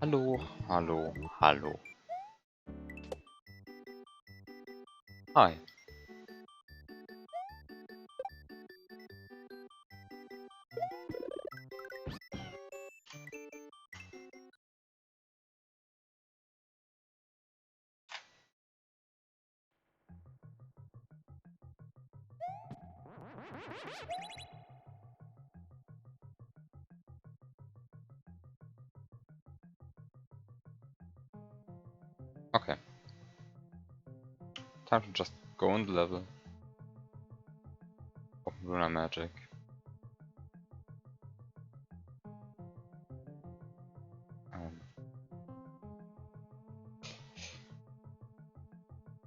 Hallo, hallo, hallo. Hi. Okay. Time to just go in the level. Open Lunar Magic.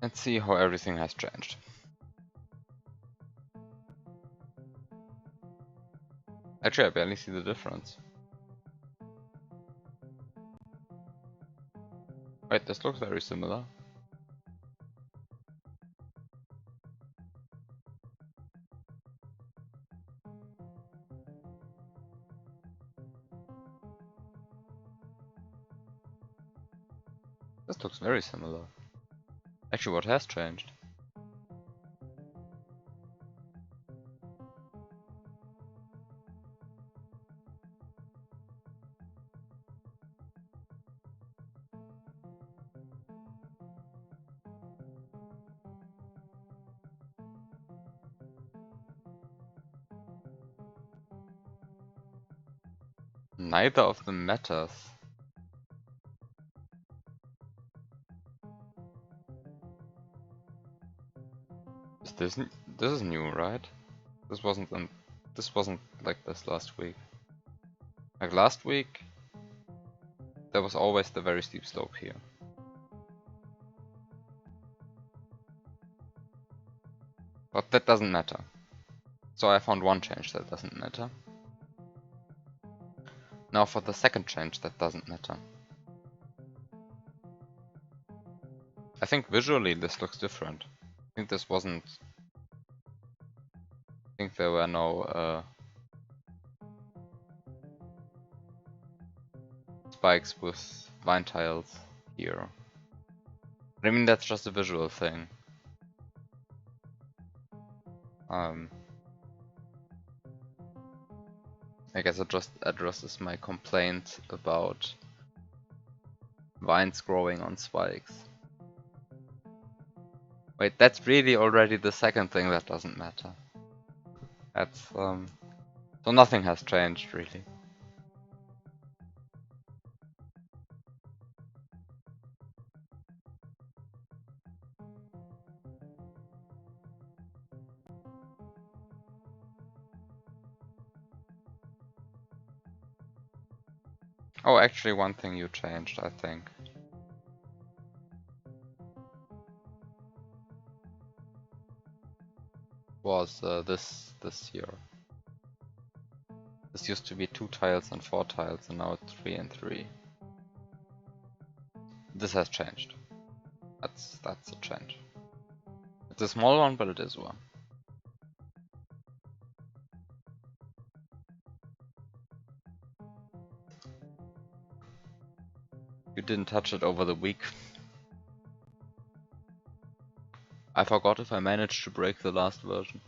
And see how everything has changed. Actually, I barely see the difference. Wait, this looks very similar. This looks very similar. Actually, what has changed? Neither of them matters. This is new, right? This wasn't like this last week. Like last week, there was always the very steep slope here. But that doesn't matter. So I found one change that doesn't matter. Now for the second change that doesn't matter. I think visually this looks different. I think this wasn't... I think there were no spikes with vine tiles here. But I mean, that's just a visual thing. I guess it just addresses my complaint about vines growing on spikes. Wait, that's really already the second thing that doesn't matter. That's, so nothing has changed, really. Oh, actually one thing you changed, I think. Was this here. This used to be 2 tiles and 4 tiles, and now it's 3 and 3. This has changed. That's a change. It's a small one, but it is one. You didn't touch it over the week. I forgot if I managed to break the last version.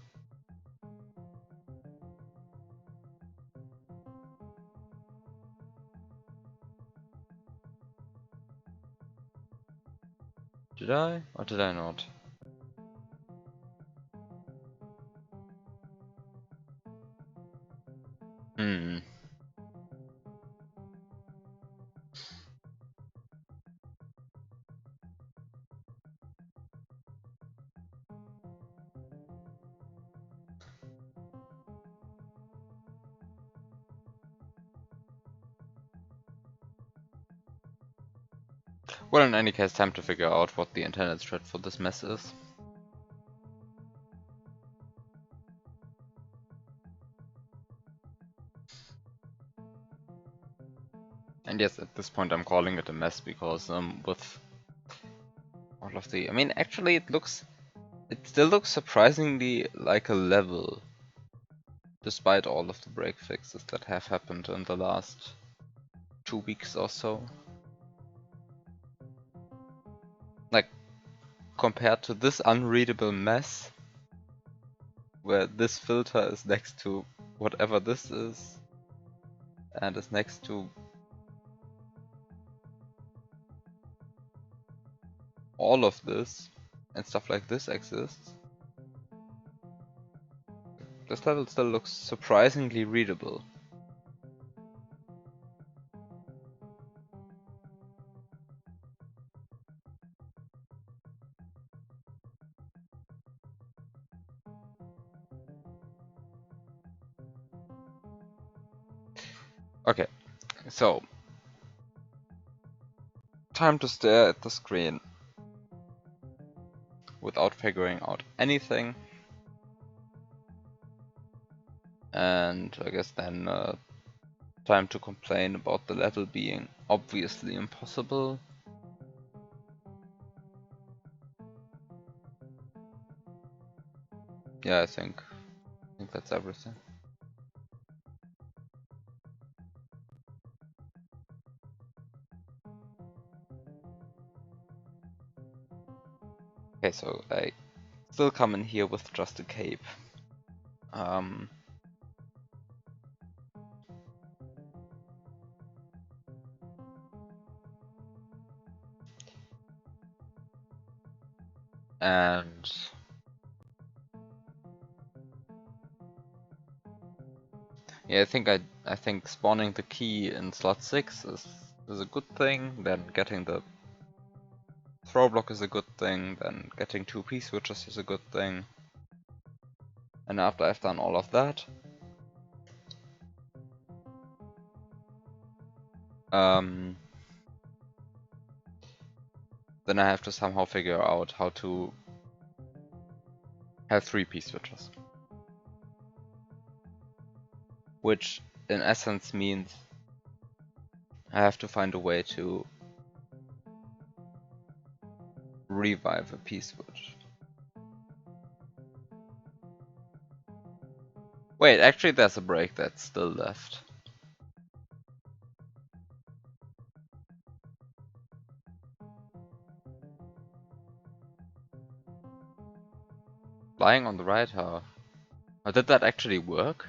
Did I? Or did I not? Hmm. Well, in any case, time to figure out what the intended thread for this mess is. And yes, at this point I'm calling it a mess because with all of the... I mean, actually it still looks surprisingly like a level, despite all of the break fixes that have happened in the last 2 weeks or so. Like, compared to this unreadable mess, where this filter is next to whatever this is, and is next to all of this, and stuff like this exists, this level still looks surprisingly readable. Okay, so time to stare at the screen without figuring out anything, and I guess then time to complain about the level being obviously impossible. Yeah, I think that's everything. Okay, so I still come in here with just a cape. And yeah, I think spawning the key in slot 6 is a good thing. Then getting the throw block is a good thing. Then getting 2 P-switches is a good thing. And after I've done all of that, then I have to somehow figure out how to have 3 P-switches. Which in essence means I have to find a way to revive a P-switch. Wait, actually there's a break that's still left. Lying on the right, how? Oh, did that actually work?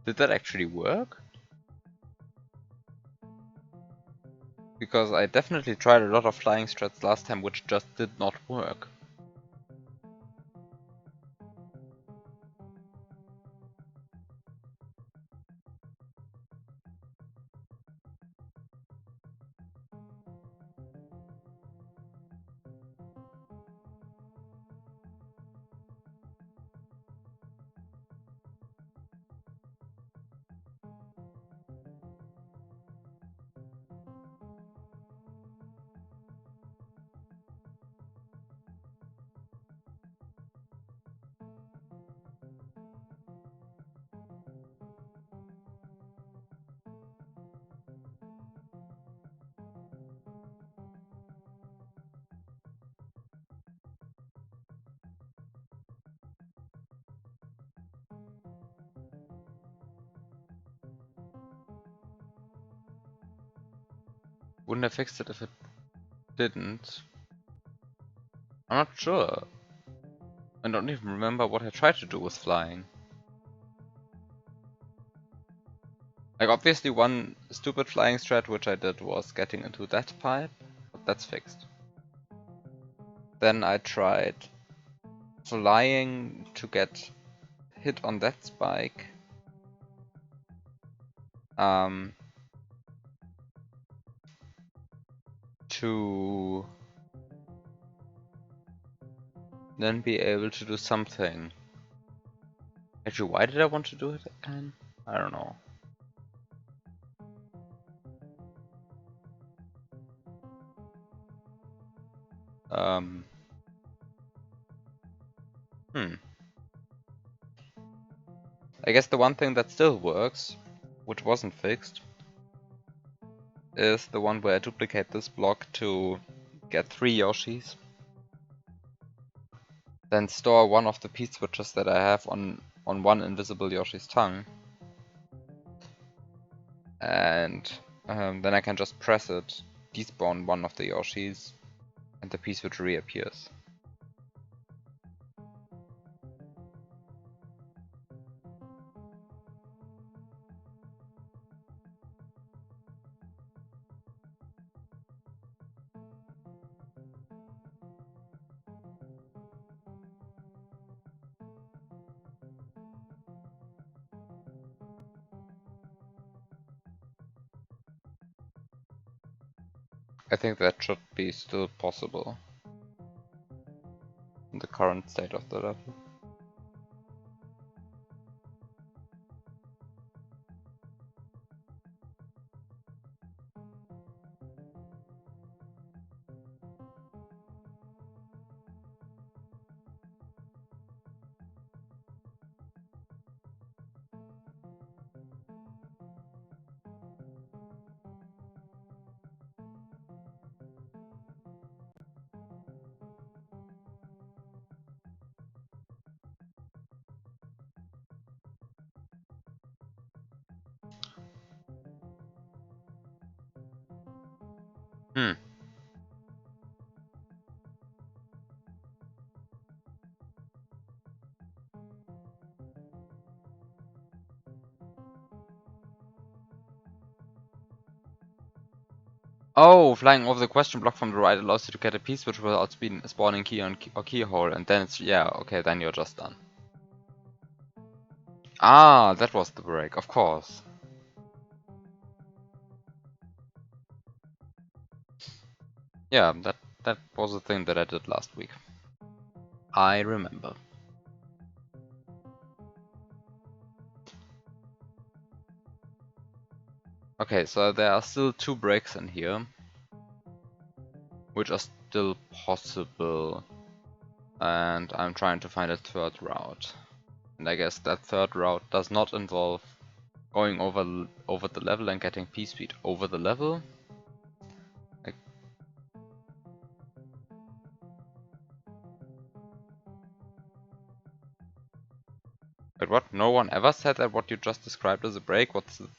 Did that actually work? Because I definitely tried a lot of flying strats last time which just did not work. Wouldn't have fixed it if it didn't. I'm not sure. I don't even remember what I tried to do with flying. Like obviously one stupid flying strat which I did was getting into that pipe, but that's fixed. Then I tried flying to get hit on that spike. To then be able to do something. Actually, why did I want to do it again? I don't know. Hmm. I guess the one thing that still works, which wasn't fixed, is the one where I duplicate this block to get 3 Yoshis. Then store one of the P-switches that I have on one invisible Yoshi's tongue. And then I can just press it, despawn one of the Yoshis, and the P-switch reappears. I think that should be still possible in the current state of the level. Hmm. Oh, flying over the question block from the right allows you to get a P-switch without spawning key or keyhole, and then it's, yeah, okay, then you're just done. Ah, that was the break, of course. Yeah, that was the thing that I did last week. I remember. Okay, so there are still 2 breaks in here, which are still possible, and I'm trying to find a third route. And I guess that third route does not involve going over the level and getting P-speed over the level. But what? No one ever said that what you just described as a break? What's the...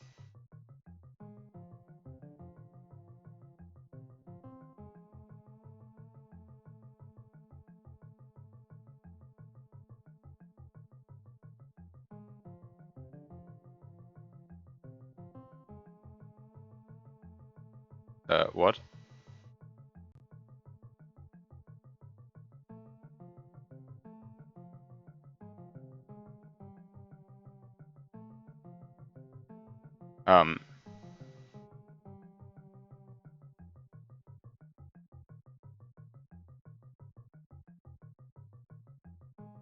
what?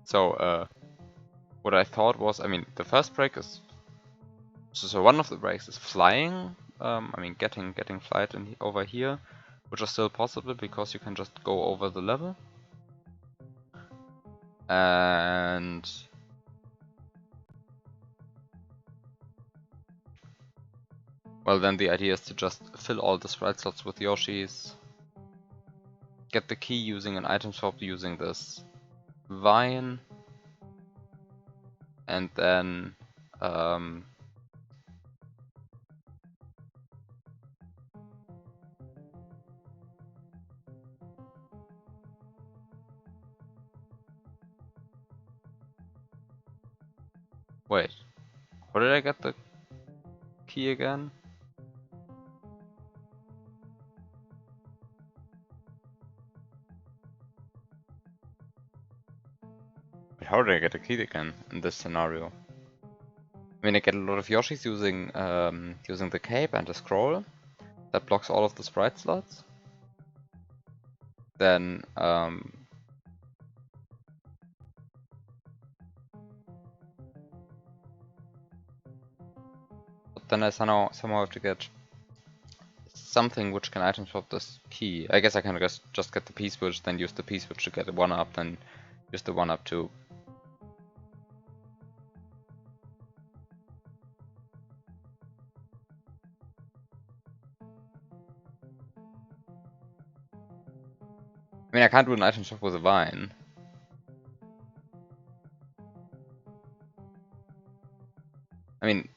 So, what I thought was, I mean, the first break is... So one of the breaks is flying, I mean, getting flight over here, which is still possible because you can just go over the level. And... well, then the idea is to just fill all the sprite slots with Yoshis, get the key using an item swap using this vine, and then wait, how did I get the key again? Wait, how did I get the key again in this scenario? I mean, I get a lot of Yoshis using using the cape and the scroll that blocks all of the sprite slots. Then then I somehow have to get something which can item swap this key. I guess I can just get the P-switch, then use the P-switch to get a 1-up, then use the 1-up to... I mean, I can't do an item swap with a Vine. I mean,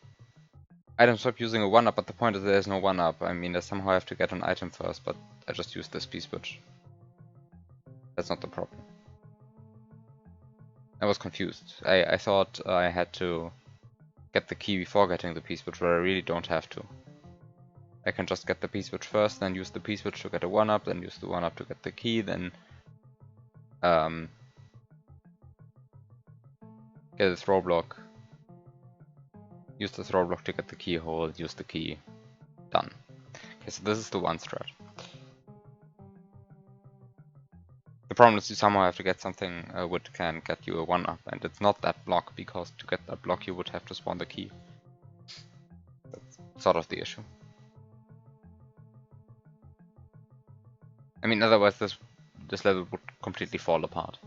item swap using a 1-up, but the point is there's no 1-up. I mean, I somehow have to get an item first, but I just use this P-switch. That's not the problem. I was confused. I thought I had to get the key before getting the P-switch, where I really don't have to. I can just get the P-switch first, then use the P-switch to get a 1-up, then use the 1-up to get the key, then get a throw block, use the throw block to get the keyhole, use the key, done. Okay, so this is the one strat. The problem is you somehow have to get something which can get you a 1-up, and it's not that block, because to get that block you would have to spawn the key. That's sort of the issue. I mean, otherwise this level would completely fall apart.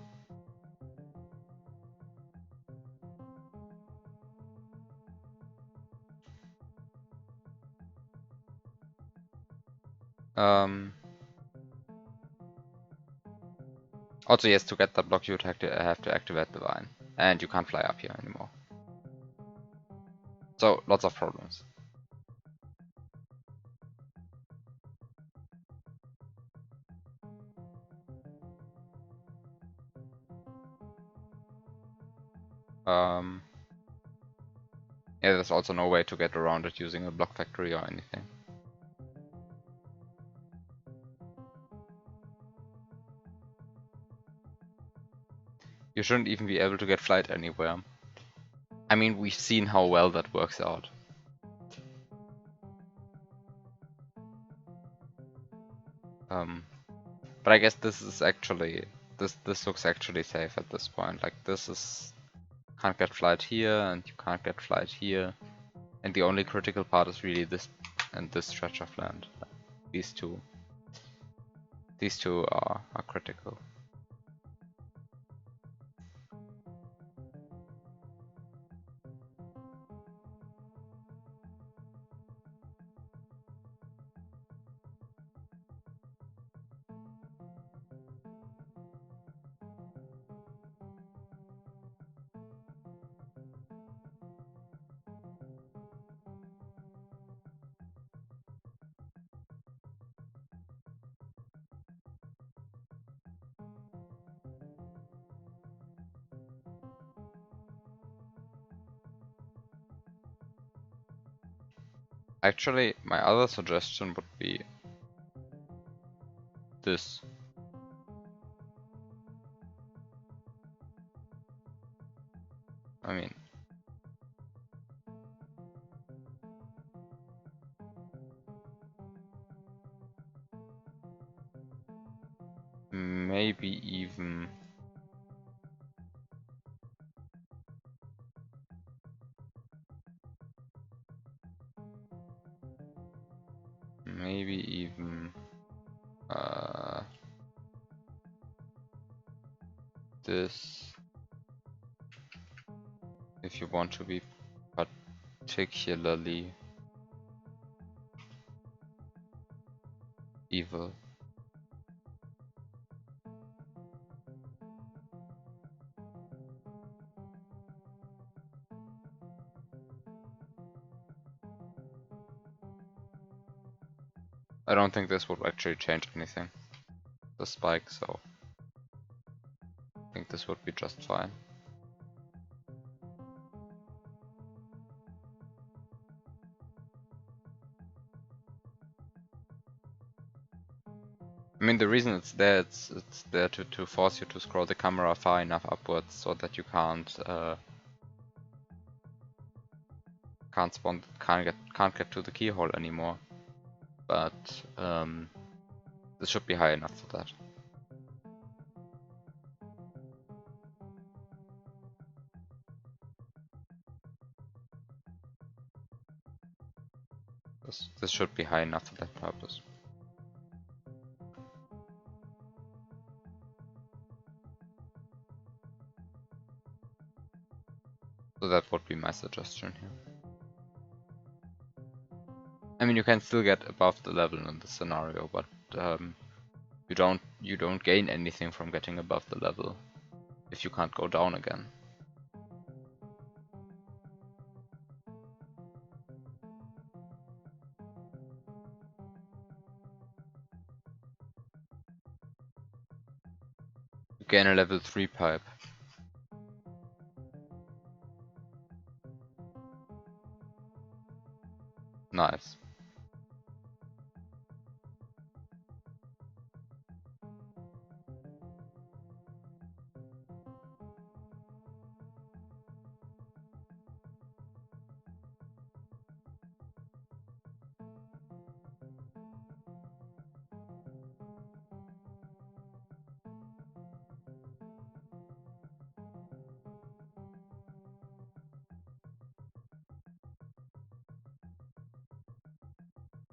Also, yes, to get that block you would have to activate the Vine, and you can't fly up here anymore. So, lots of problems. Yeah, there's also no way to get around it using a block factory or anything. You shouldn't even be able to get flight anywhere. I mean, we've seen how well that works out. But I guess this is actually, this looks actually safe at this point. Like, this is, can't get flight here, and you can't get flight here. And the only critical part is really this and this stretch of land. These two are critical. Actually, my other suggestion would be this. I mean, maybe even this, if you want to be particularly evil. I don't think this would actually change anything, the spike, so I think this would be just fine. I mean, the reason it's there to force you to scroll the camera far enough upwards so that you can't get to the keyhole anymore. But this should be high enough for that. purpose. This should be high enough for that purpose. So that would be my suggestion here. I mean, you can still get above the level in this scenario, but you don't gain anything from getting above the level if you can't go down again. You gain a level 3 pipe. Nice.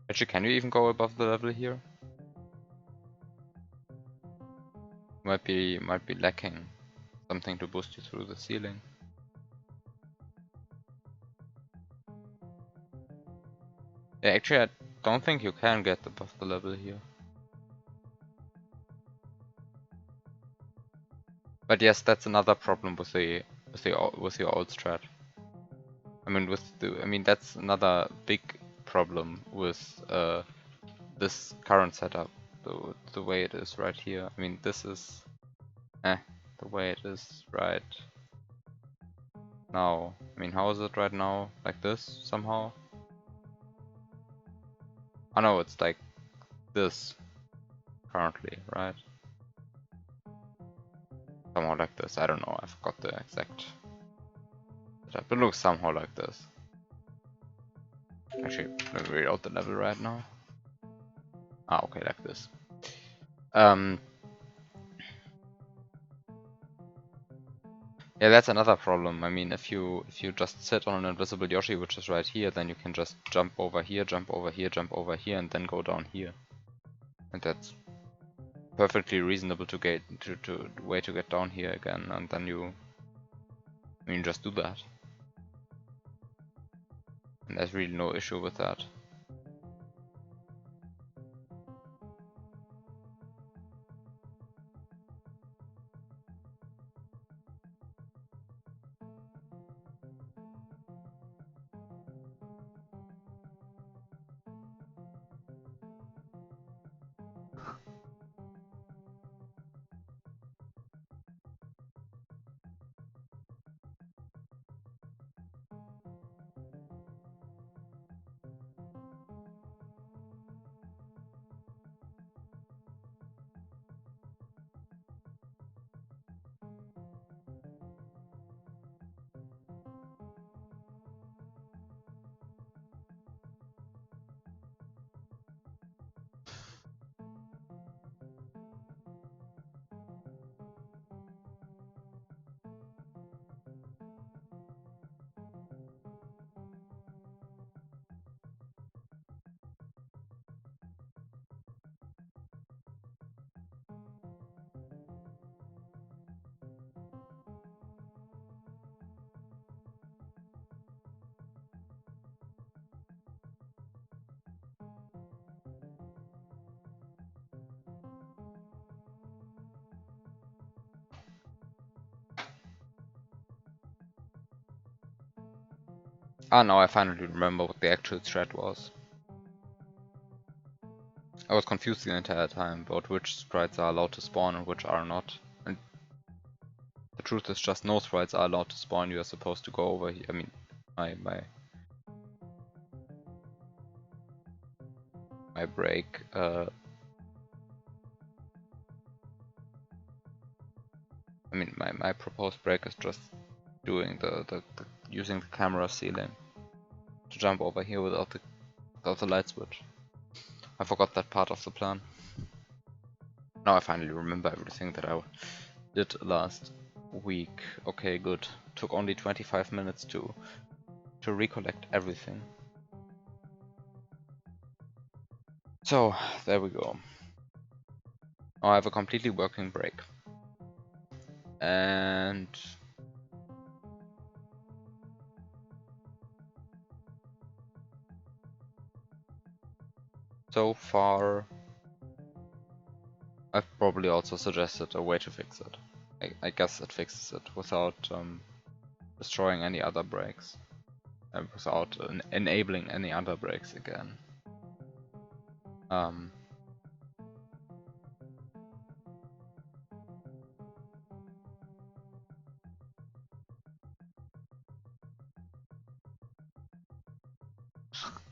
Actually, can you even go above the level here? Might be lacking something to boost you through the ceiling. Yeah, actually, I don't think you can get above the level here. But yes, that's another problem with your old strat. I mean that's another big problem with this current setup. The way it is right here. I mean this is the way it is right now. I mean, how is it right now? Like this somehow? Oh no, it's like this currently, right? Somehow like this. I don't know, I forgot the exact setup. It looks somehow like this. Actually, let me reload the level right now. Ah, okay, like this. Yeah, that's another problem. I mean, if you just sit on an invisible Yoshi, which is right here, then you can just jump over here, jump over here, jump over here, and then go down here. And that's perfectly reasonable to get to way to get down here again, and then you just do that. And there's really no issue with that. Ah, now I finally remember what the actual strat was. I was confused the entire time about which sprites are allowed to spawn and which are not. And the truth is just no sprites are allowed to spawn. You are supposed to go over here. I mean, my break. I mean, my proposed break is just doing the using the camera ceiling to jump over here without the light switch. I forgot that part of the plan. Now I finally remember everything that I did last week. Okay, good. Took only 25 minutes to recollect everything. So, there we go. Now I have a completely working brake. And so far, I've probably also suggested a way to fix it. I guess it fixes it without destroying any other brakes. And without enabling any other brakes again.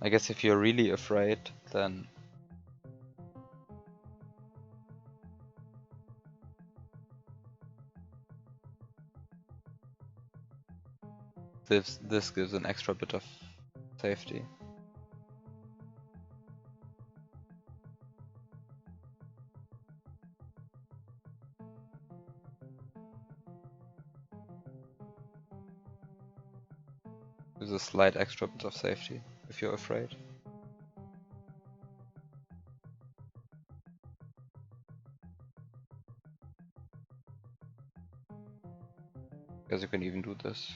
I guess if you're really afraid, then this gives an extra bit of safety. Gives a slight extra bit of safety if you're afraid. Because you can even do this.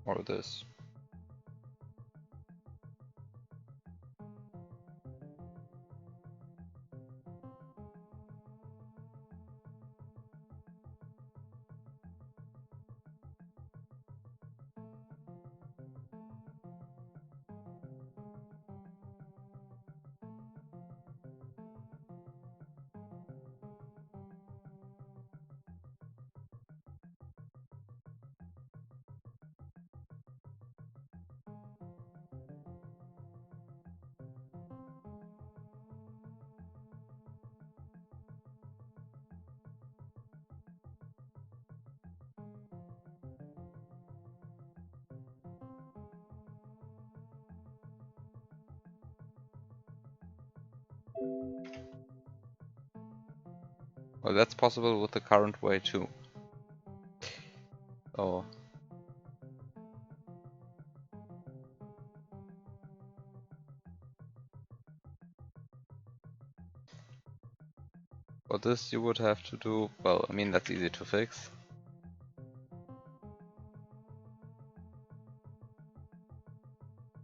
Or this. Well, that's possible with the current way too. Oh. For this you would have to do, well, I mean that's easy to fix.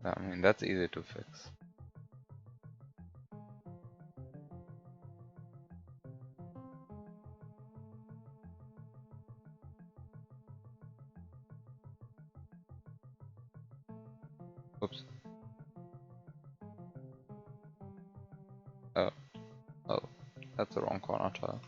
I mean that's easy to fix. Oops. Oh. Oh. That's the wrong corner tile.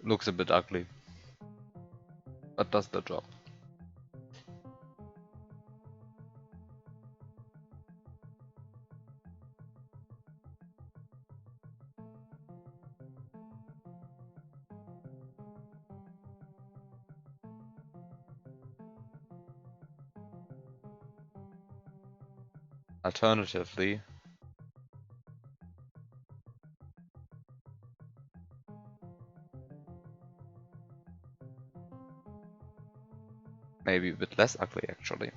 Looks a bit ugly, but does the job. Alternatively, maybe a bit less ugly actually.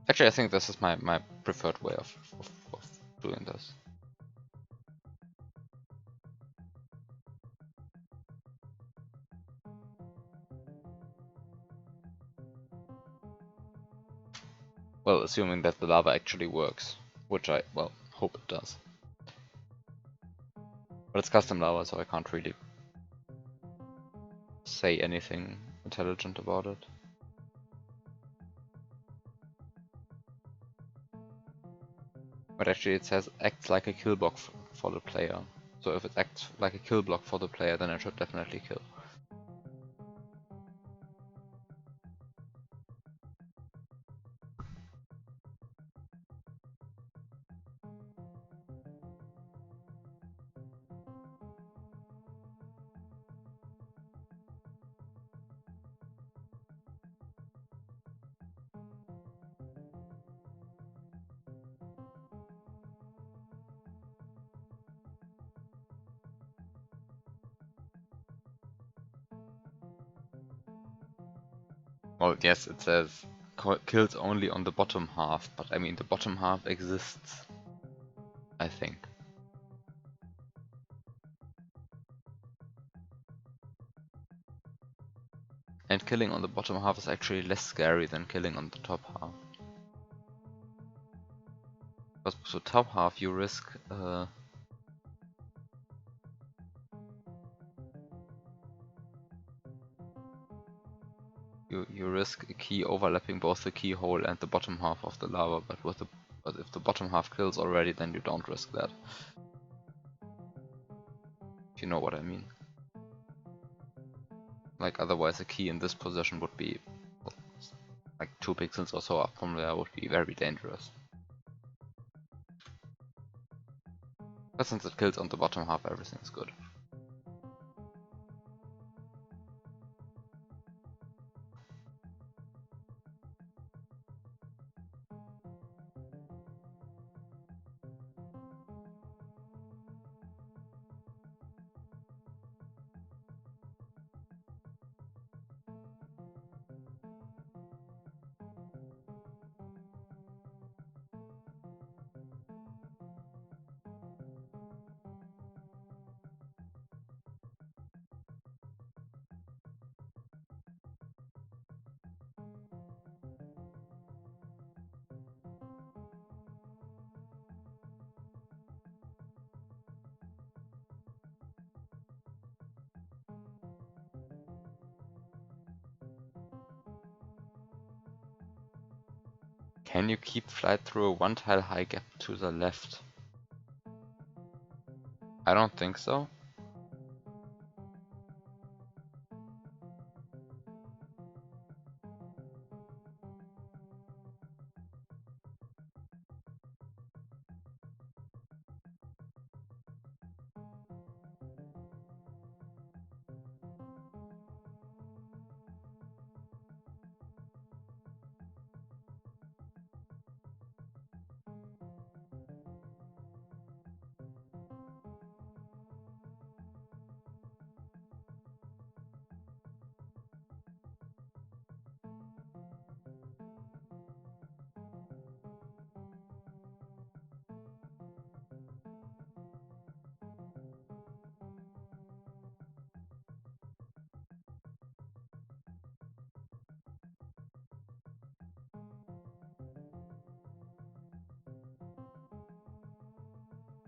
Actually, I think this is my preferred way of doing this. Well, assuming that the lava actually works, which I, well, hope it does. But it's custom lava, so I can't really say anything intelligent about it. But actually it says acts like a kill box for the player, So if it acts like a kill block for the player, then it should definitely kill. Well, yes, it says kills only on the bottom half, but I mean the bottom half exists, I think. And killing on the bottom half is actually less scary than killing on the top half. Because with the top half you risk you risk a key overlapping both the keyhole and the bottom half of the lava, but if the bottom half kills already, then you don't risk that. If you know what I mean. Like otherwise a key in this position would be like 2 pixels or so up from there, would be very dangerous. But since it kills on the bottom half, everything's good. Can you keep flight through a 1 tile high gap to the left? I don't think so.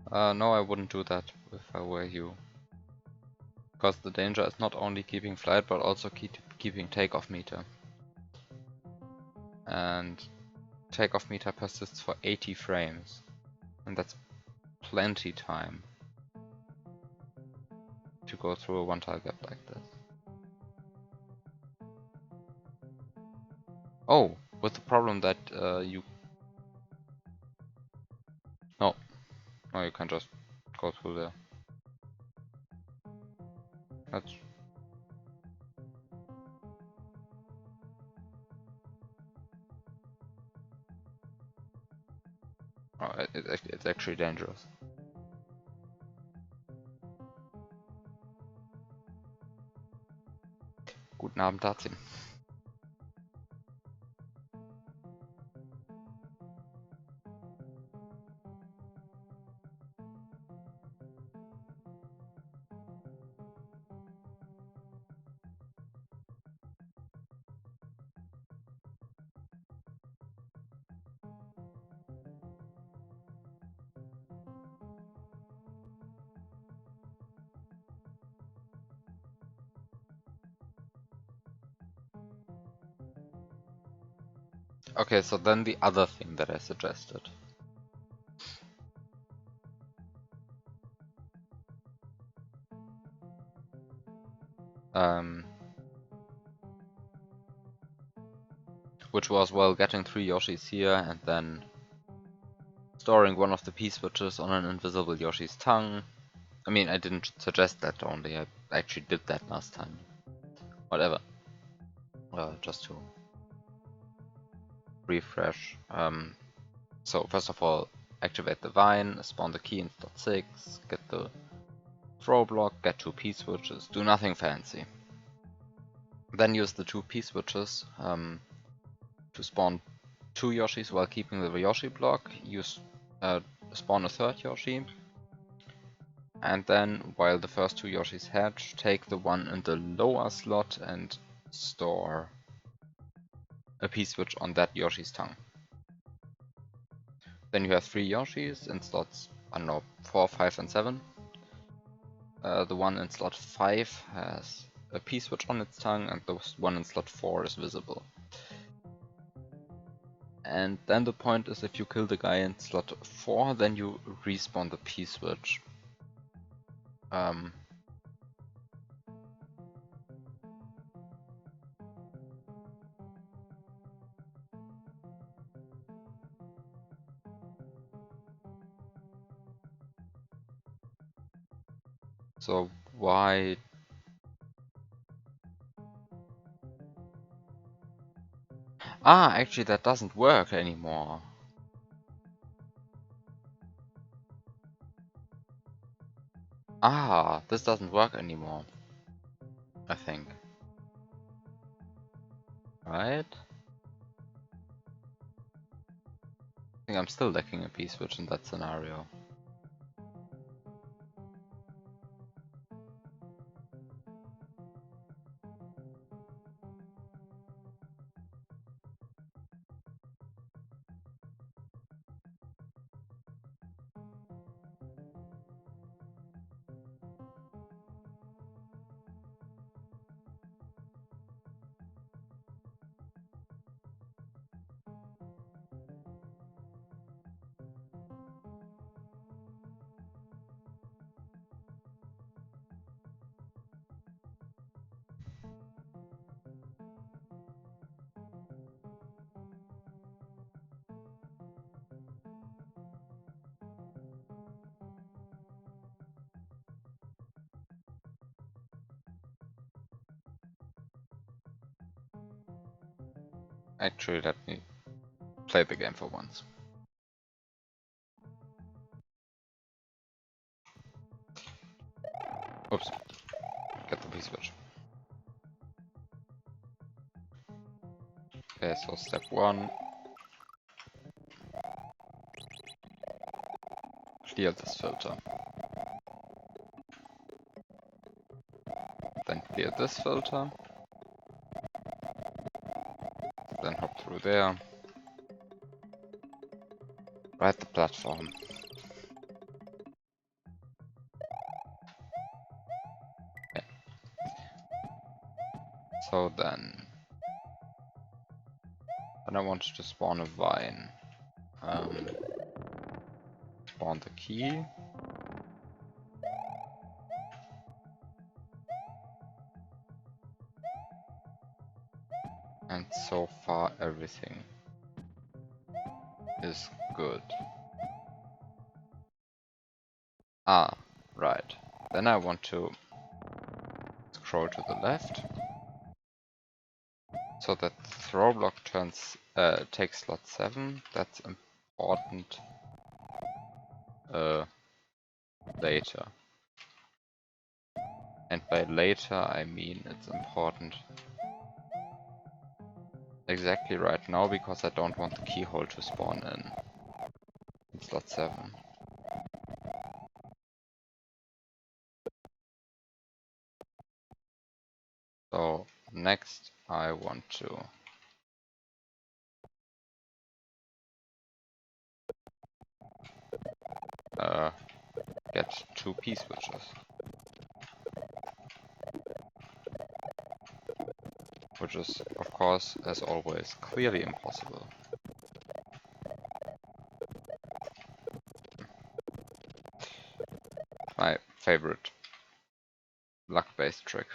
No, I wouldn't do that if I were you. Because the danger is not only keeping flight, but also keeping takeoff meter. And takeoff meter persists for 80 frames. And that's plenty time to go through a 1 tile gap like this. Oh, with the problem that you... No, you can just go through there. That's... Oh, it's actually dangerous. Guten Abend, Tarzan. Okay, so then the other thing that I suggested. Which was, well, getting 3 Yoshis here and then storing one of the P-switches on an invisible Yoshi's tongue. I mean, I didn't suggest that only, I actually did that last time. Whatever. Just to refresh. So first of all, activate the vine, spawn the key in slot 6, get the throw block, get 2 P-switches, do nothing fancy. Then use the 2 P-switches to spawn 2 Yoshis while keeping the Yoshi block, spawn a 3rd Yoshi, and then while the first 2 Yoshis hatch, take the one in the lower slot and store a P-switch on that Yoshi's tongue. Then you have 3 Yoshis in slots, I don't know, 4, 5 and 7. The one in slot 5 has a P-switch on its tongue and the one in slot 4 is visible. And then the point is, if you kill the guy in slot 4, then you respawn the P-switch. So why... actually that doesn't work anymore. This doesn't work anymore, I think. Right? I think I'm still lacking a P-switch in that scenario. Actually, let me play the game for once. Oops. Get the P-switch. Okay, so step 1. Clear this filter. Then clear this filter. Then hop through there. Ride the platform. Okay. So then I wanted to spawn a vine. Spawn the key. And so far everything is good. Right. Then I want to scroll to the left so that the throw block takes slot 7. That's important later. And by later I mean it's important exactly right now, because I don't want the keyhole to spawn in slot 7. So next I want to get 2 P-switches. Which is, of course, as always, clearly impossible. My favorite luck-based trick.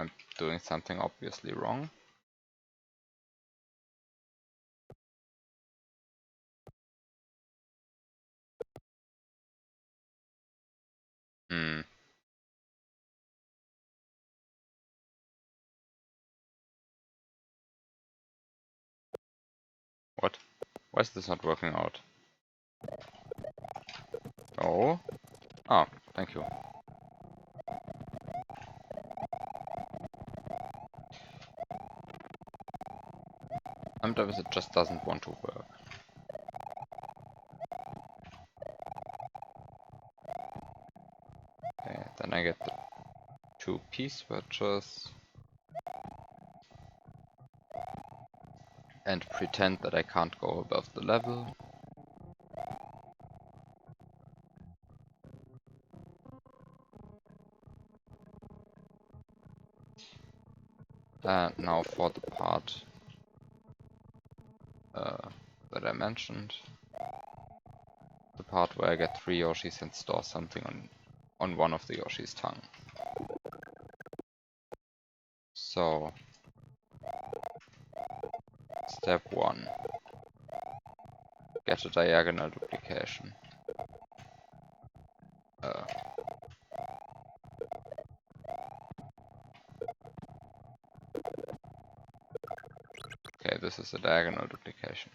I'm doing something obviously wrong. Hmm. What? Why is this not working out? Oh. Oh, thank you. Sometimes it just doesn't want to work. Okay, then I get the 2 P switches. And pretend that I can't go above the level. Now for the part that I mentioned. The part where I get 3 Yoshis and store something on one of the Yoshi's tongue. So, step 1. Get a diagonal duplication. Okay, this is a diagonal duplication.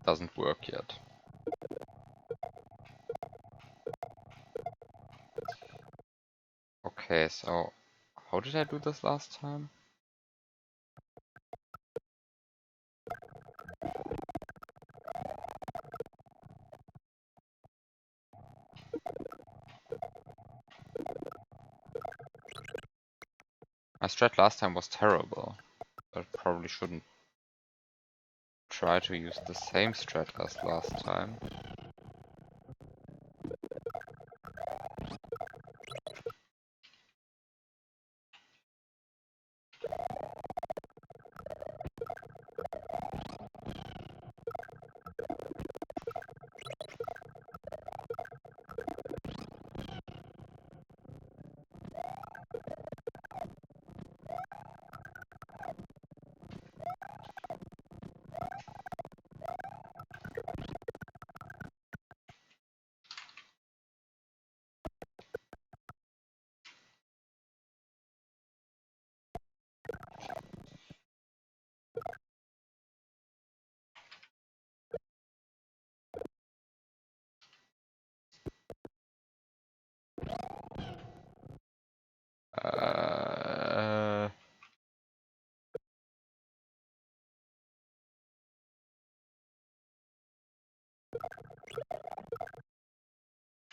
Doesn't work yet. Okay, so how did I do this last time? My strat last time was terrible. I probably shouldn't try to use the same strat as last time.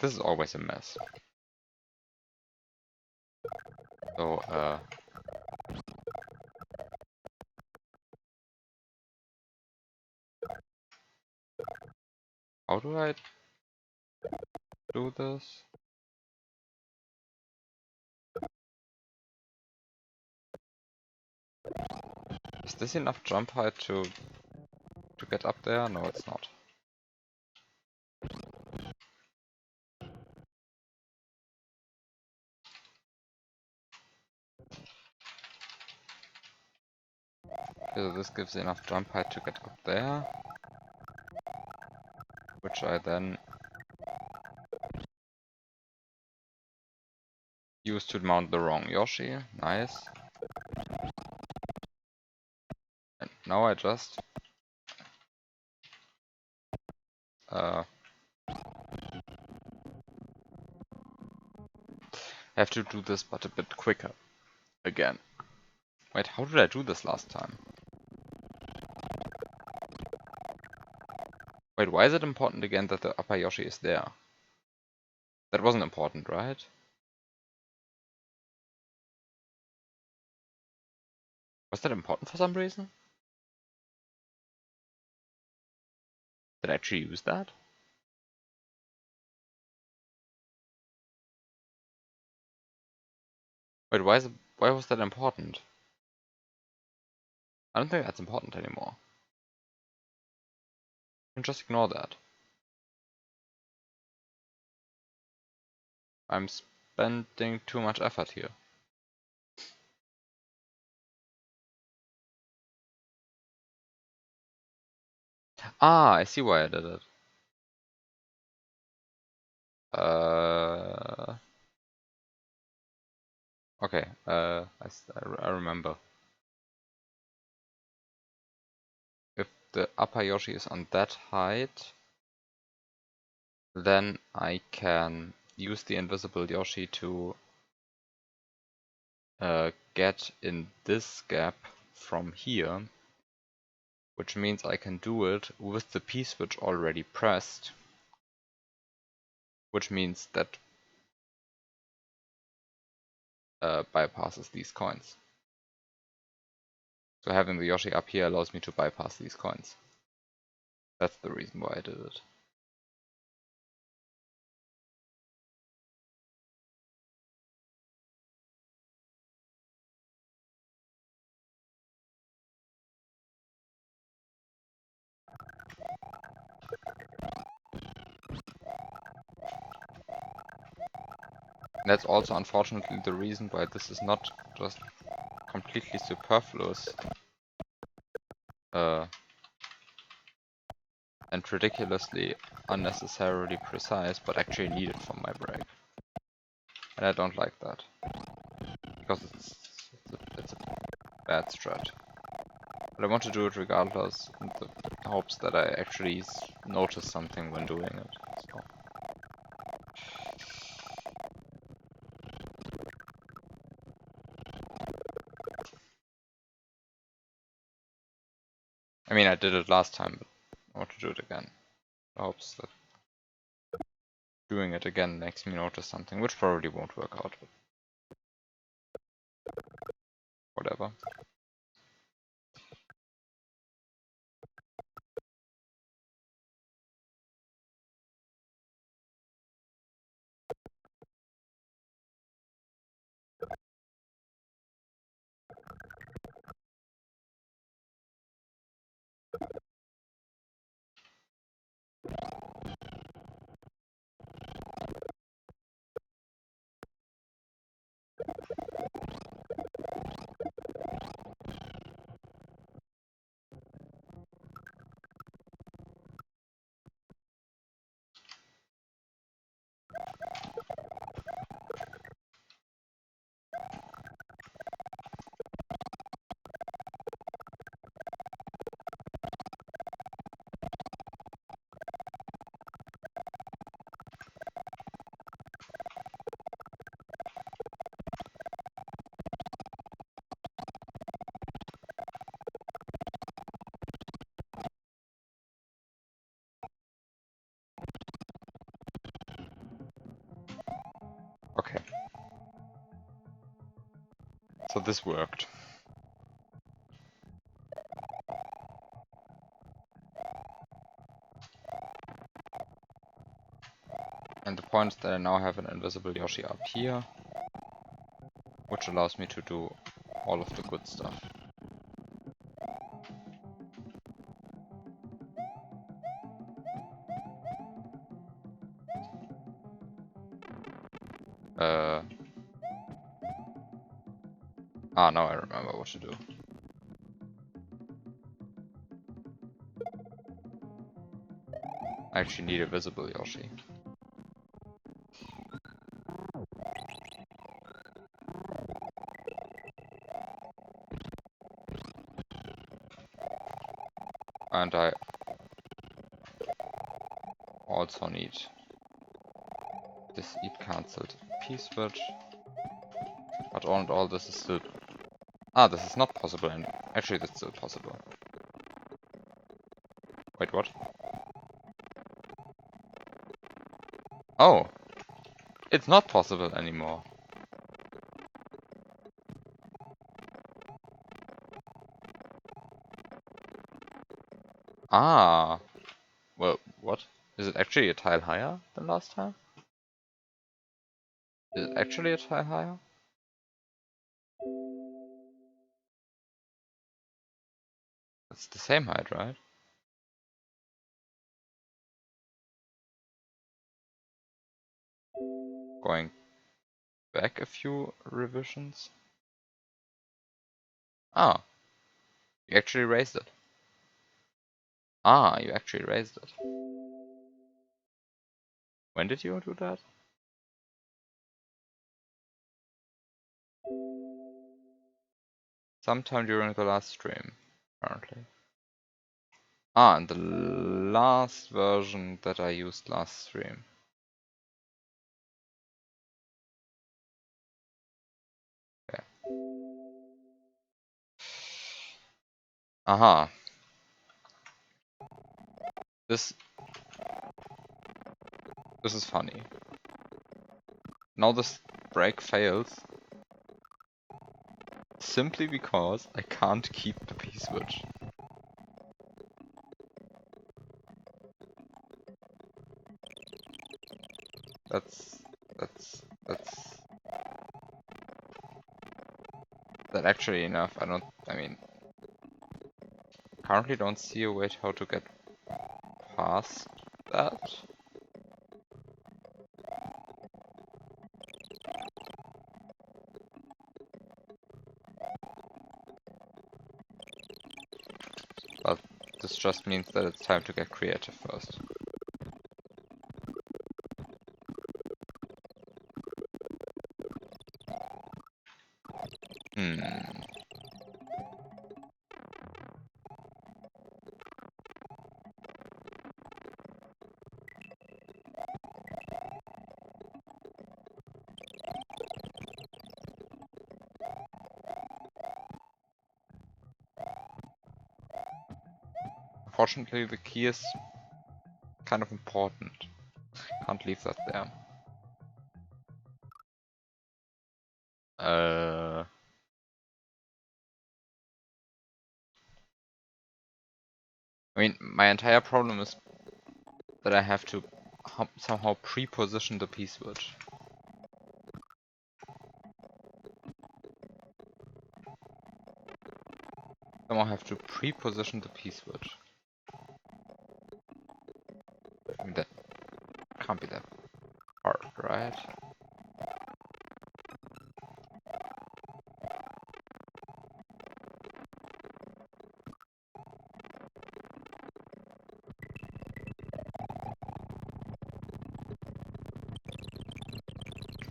This is always a mess. So, how do I do this? Is this enough jump height to get up there? No, it's not. Okay, so this gives enough jump height to get up there, which I then use to mount the wrong Yoshi. Nice. And now I just have to do this, but a bit quicker. Again. Wait, how did I do this last time? Wait, why is it important again that the upper Yoshi is there? That wasn't important, right? Was that important for some reason? Did I actually use that? Wait, why was that important? I don't think that's important anymore. You can just ignore that. I'm spending too much effort here. Ah, I see why I did it. Okay, I remember. If the upper Yoshi is on that height, then I can use the invisible Yoshi to get in this gap from here, which means I can do it with the P-switch already pressed, which means that bypasses these coins. So having the Yoshi up here allows me to bypass these coins. That's the reason why I did it. And that's also unfortunately the reason why this is not just completely superfluous and ridiculously unnecessarily precise, but actually needed for my break. And I don't like that, because it's a bad strat. But I want to do it regardless, in the hopes that I actually notice something when doing it. So. I mean, I did it last time, but I want to do it again. I hope that doing it again makes me notice something, which probably won't work out, but whatever. Okay. So this worked. And the point is that I now have an invisible Yoshi up here, which allows me to do all of the good stuff. Now I remember what to do. I actually need a visible Yoshi. And I also need this eat cancelled P-switch. But all in all, this is still... Ah, this is not possible, and actually that's still possible. Wait, what? Oh! It's not possible anymore. Ah! Well, what? Is it actually a tile higher than last time? Is it actually a tile higher? It's the same height, right? Going back a few revisions. Ah, you actually raised it. Ah, you actually raised it. When did you do that? Sometime during the last stream, apparently. Ah, and the last version that I used last stream. Okay. Aha. This is funny. Now this break fails simply because I can't keep the P-switch. That's that actually enough. I mean, currently don't see a way how to get past that. But this just means that it's time to get creative first. Unfortunately, the key is kind of important. Can't leave that there. I mean, my entire problem is that I have to somehow pre-position the P-switch. Somehow have to pre-position the P-switch. I mean, that can't be that hard, right?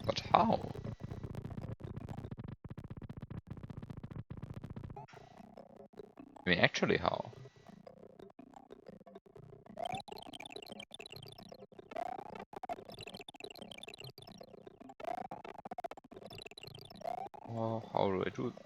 But how? I mean, actually how? Oh, how do I do that?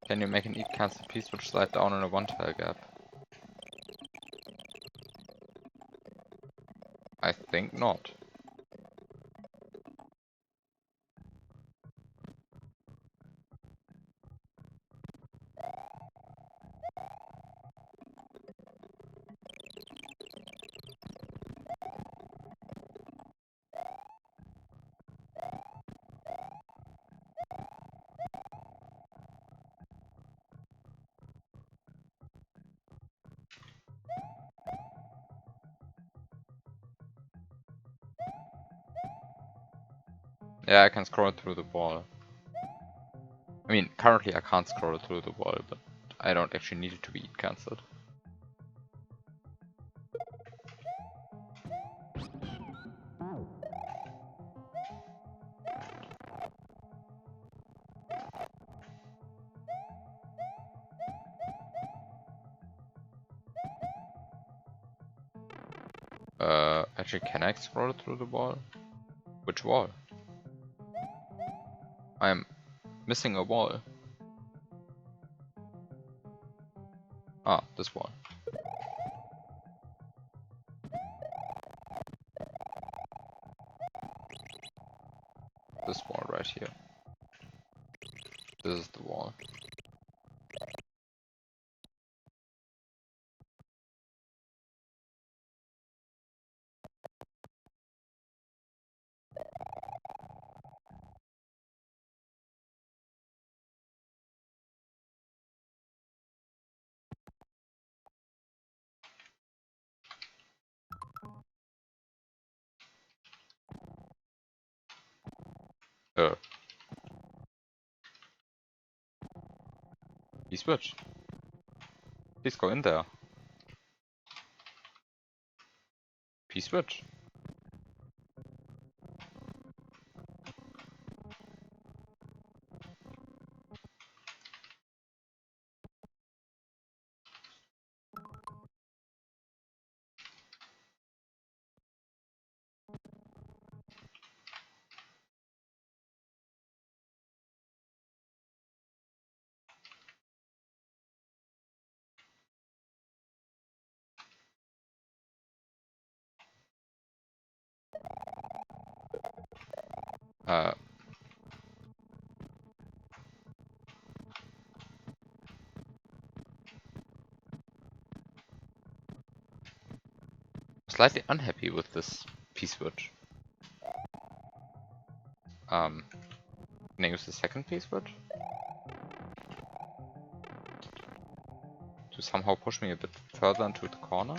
Can you make an eat cancel P-switch slide down in a one-tile gap? I think not. Yeah, I can scroll through the wall. I mean, currently I can't scroll through the wall, but I don't actually need it to be cancelled. Actually, can I explore through the wall? Which wall? I'm missing a wall. Ah, this wall. This wall right here. This is the wall. He switched. Please go in there. Please switch. Slightly unhappy with this P-switch. Can I use the second P-switch? To somehow push me a bit further into the corner?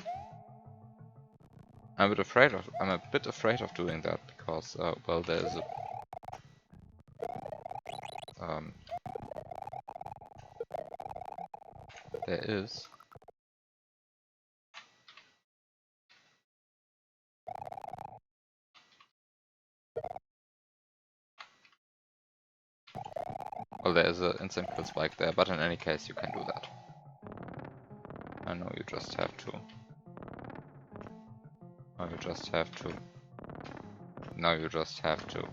I'm a bit afraid of doing that because, well, there's a there is an instant kill spike there, but in any case you can do that. I know you just have to. Now you just have to. Now you just have to.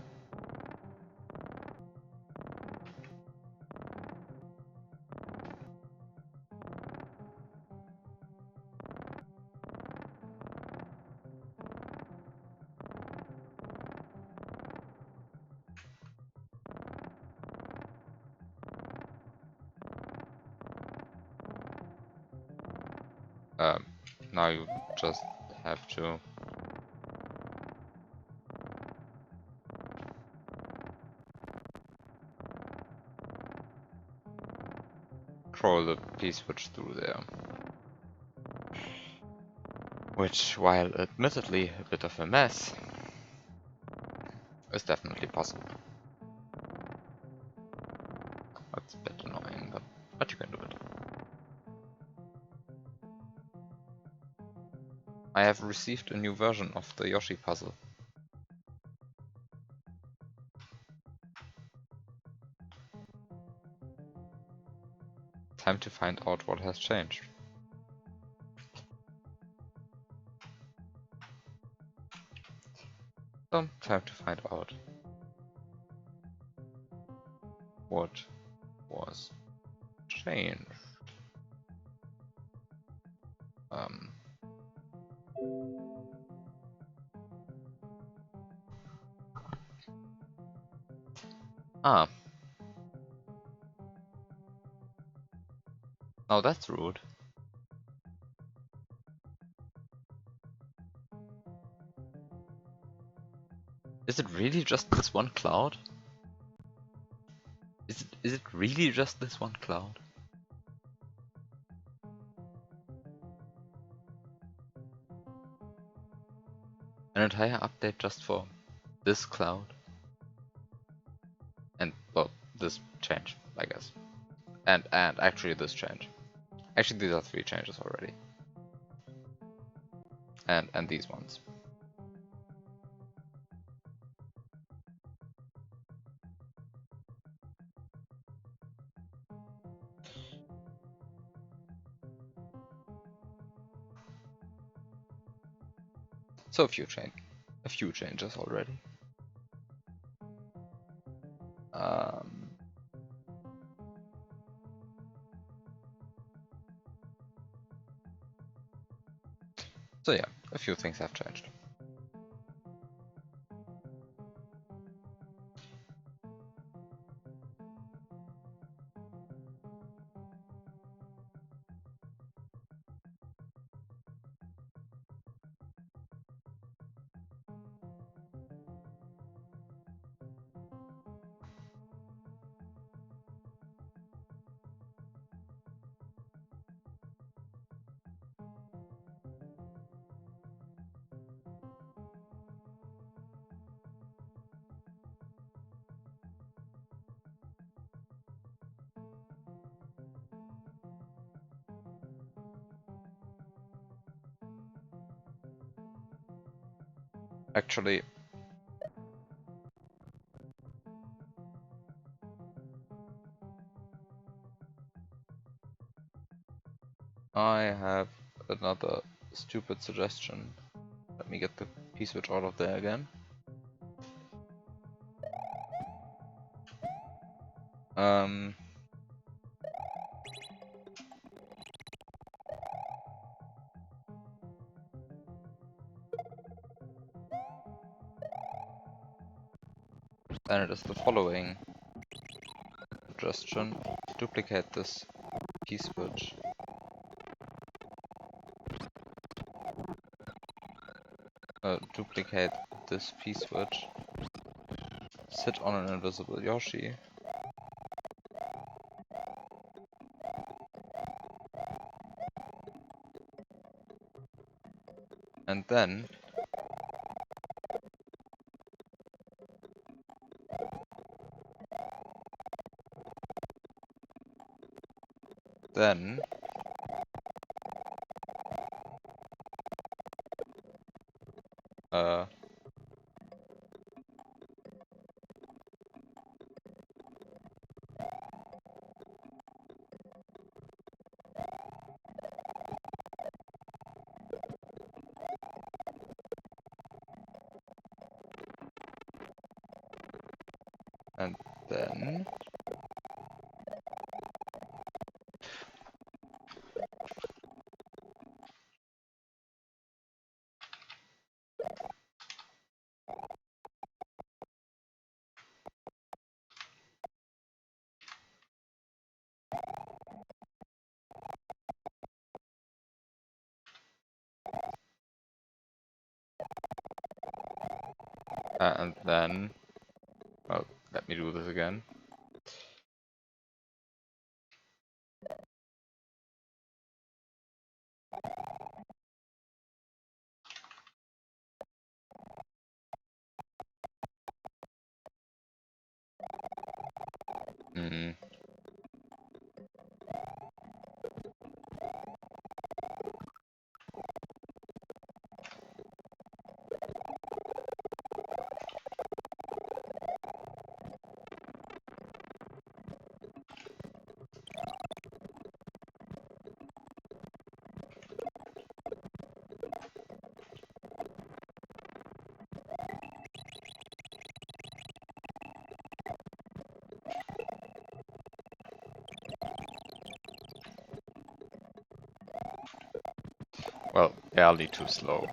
Now you just have to. Crawl the P-switch through there. Which, while admittedly a bit of a mess, is definitely possible. That's a bit annoying, but you can do it. I have received a new version of the Yoshi puzzle. Time to find out what has changed. So, time to find out what was changed. Now that's rude. Is it really just this one cloud? Is it really just this one cloud? An entire update just for this cloud? And, well, this change, I guess. And actually this change. Actually, these are 3 changes already. And these ones. So a few changes already. So yeah, a few things have changed. Actually, I have another stupid suggestion. Let me get the P-switch out of there again. Then it is the following suggestion: duplicate this P-switch. Duplicate this P-switch. Sit on an invisible Yoshi. And then uh and then well, let me do this again. Well, barely too slow.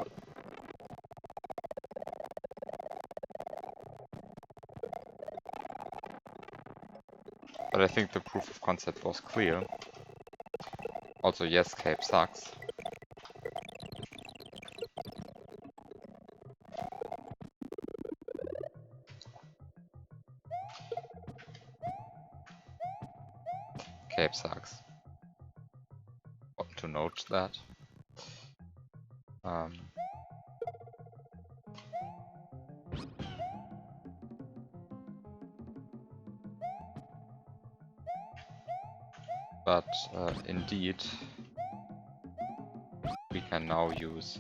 But I think the proof of concept was clear. Also, yes, Cape sucks. Cape sucks. Want to note that. But indeed, we can now use.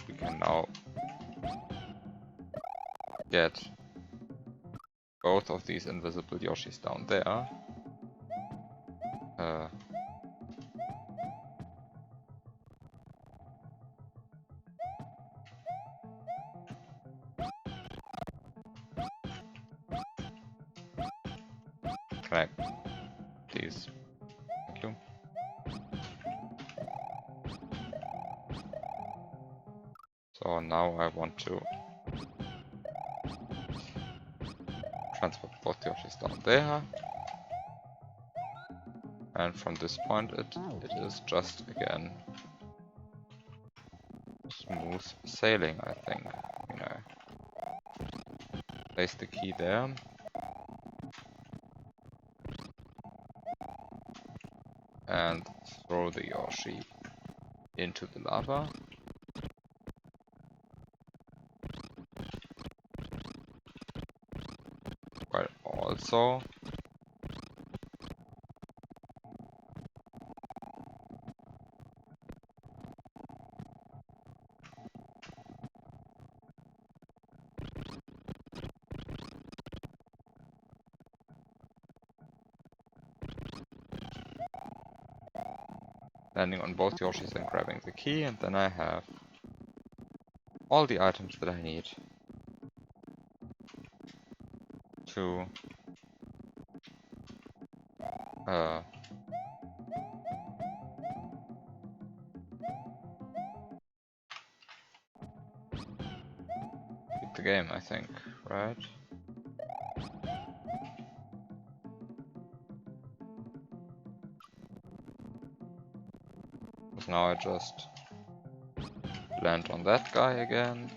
We can now get both of these invisible Yoshis down there. Can I please? Thank you. So now I want to transport both Yoshis down there. And from this point it is just again smooth sailing, I think. You know. Place the key there. And throw the Yoshi into the lava. While also landing on both Yoshis and grabbing the key, and then I have all the items that I need to beat the game, I think, right? Because now I just land on that guy again,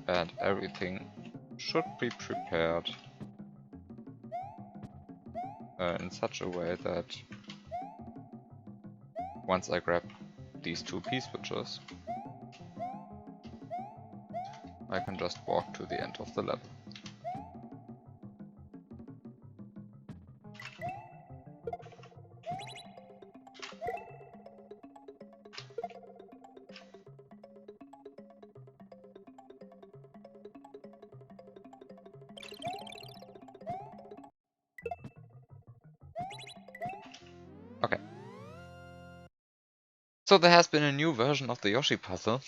and everything should be prepared in such a way that once I grab these two P-switches, I can just walk to the end of the level. Okay. So there has been a new version of the Yoshi puzzle.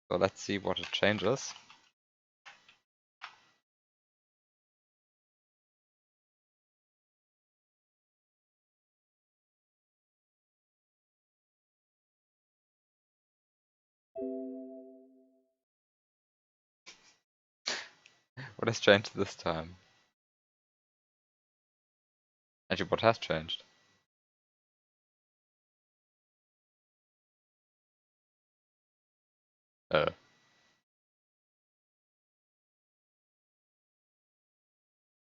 So let's see what it changes. What has changed this time? Actually, what has changed?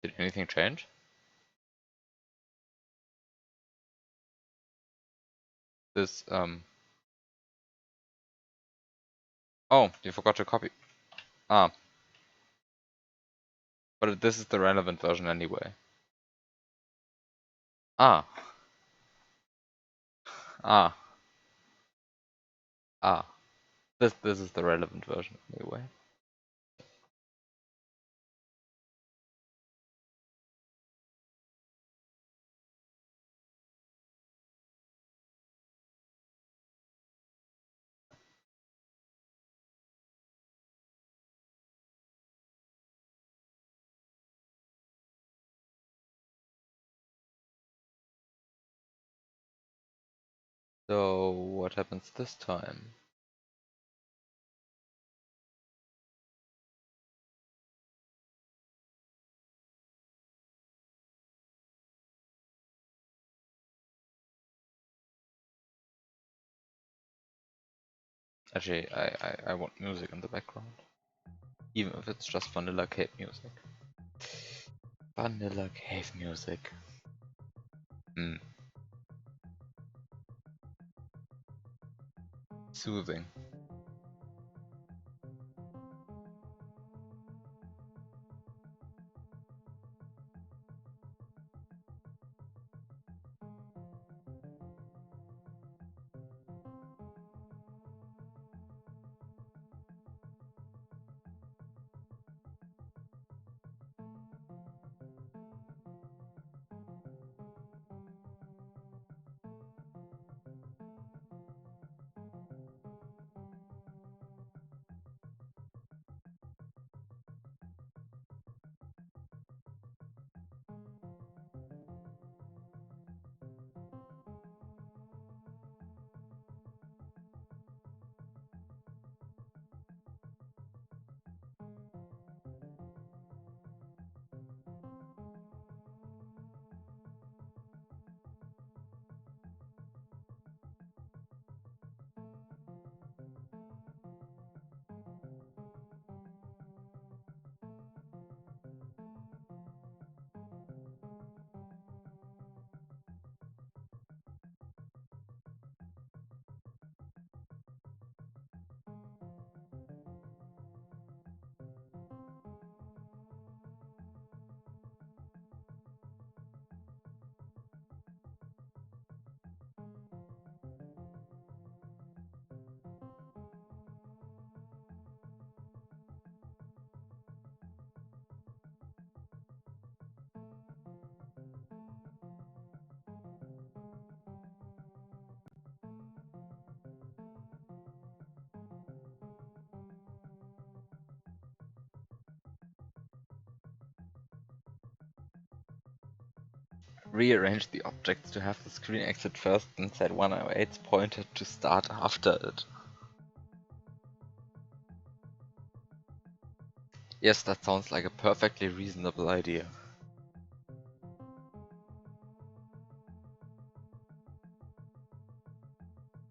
Did anything change? This, oh, you forgot to copy. Ah. But this is the relevant version anyway. Ah. Ah. Ah. This is the relevant version anyway. So what happens this time? Actually, I want music in the background. Even if it's just Vanilla Cave music. Vanilla Cave music. Soothing. rearrange the objects to have the screen exit first and set 108's pointer to start after it. Yes, that sounds like a perfectly reasonable idea.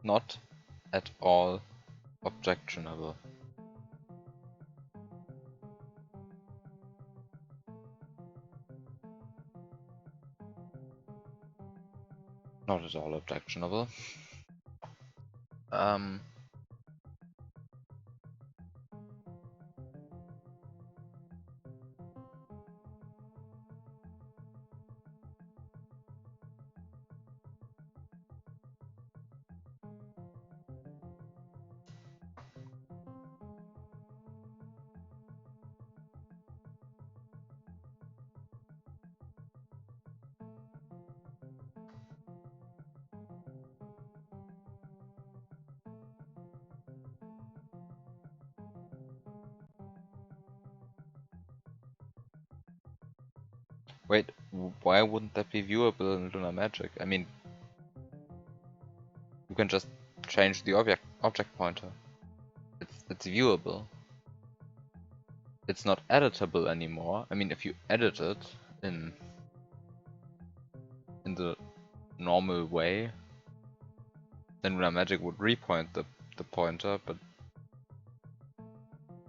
Not at all objectionable. Not at all objectionable. Wait, why wouldn't that be viewable in Lunar Magic? I mean, you can just change the object pointer. It's viewable. It's not editable anymore. I mean, if you edit it in the normal way, then Lunar Magic would repoint the pointer, but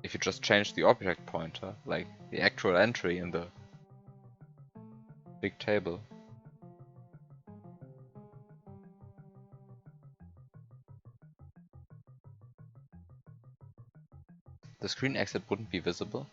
if you just change the object pointer, like the actual entry in the big table, the screen exit wouldn't be visible.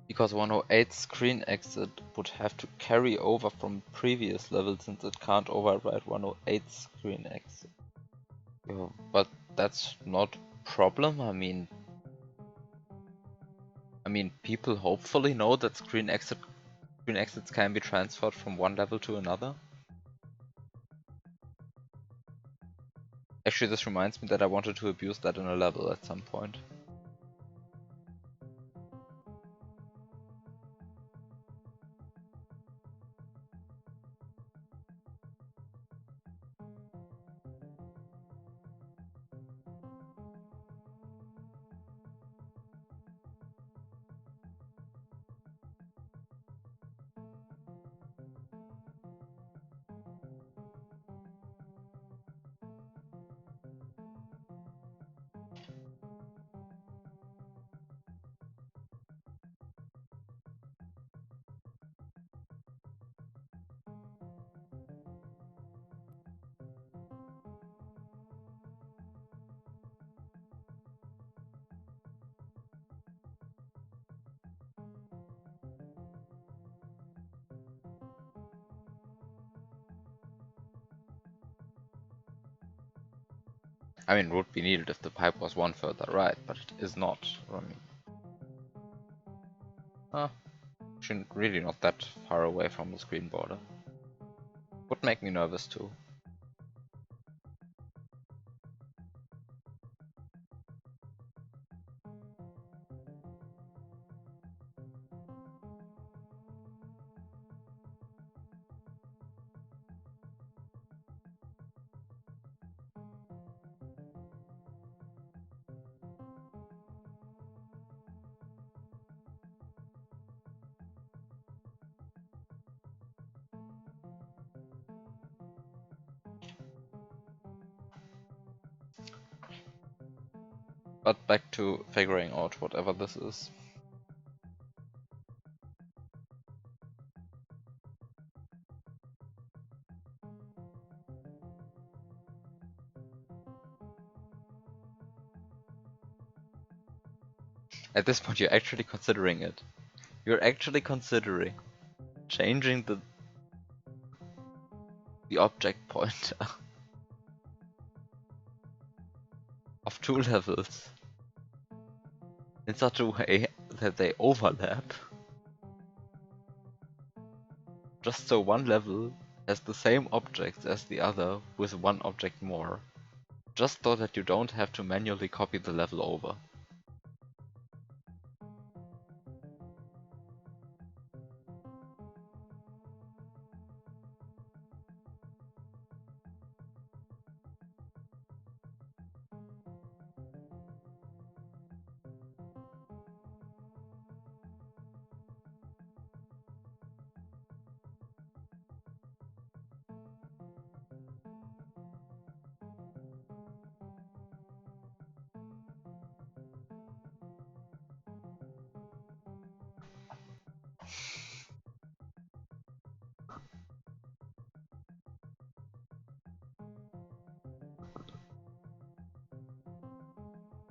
Because 108's screen exit would have to carry over from previous level since it can't override 108's screen exit. Yeah, but that's not a problem. I mean, people hopefully know that screen exits can be transferred from one level to another. Actually, this reminds me that I wanted to abuse that in a level at some point. I mean, it would be needed if the pipe was one further right, but it is not. I mean, actually really not that far away from the screen border. Would make me nervous too. But back to figuring out whatever this is. At this point, you're actually considering it. You're actually considering changing the object pointer of two levels in such a way that they overlap, just so one level has the same objects as the other with one object more. Just so that you don't have to manually copy the level over.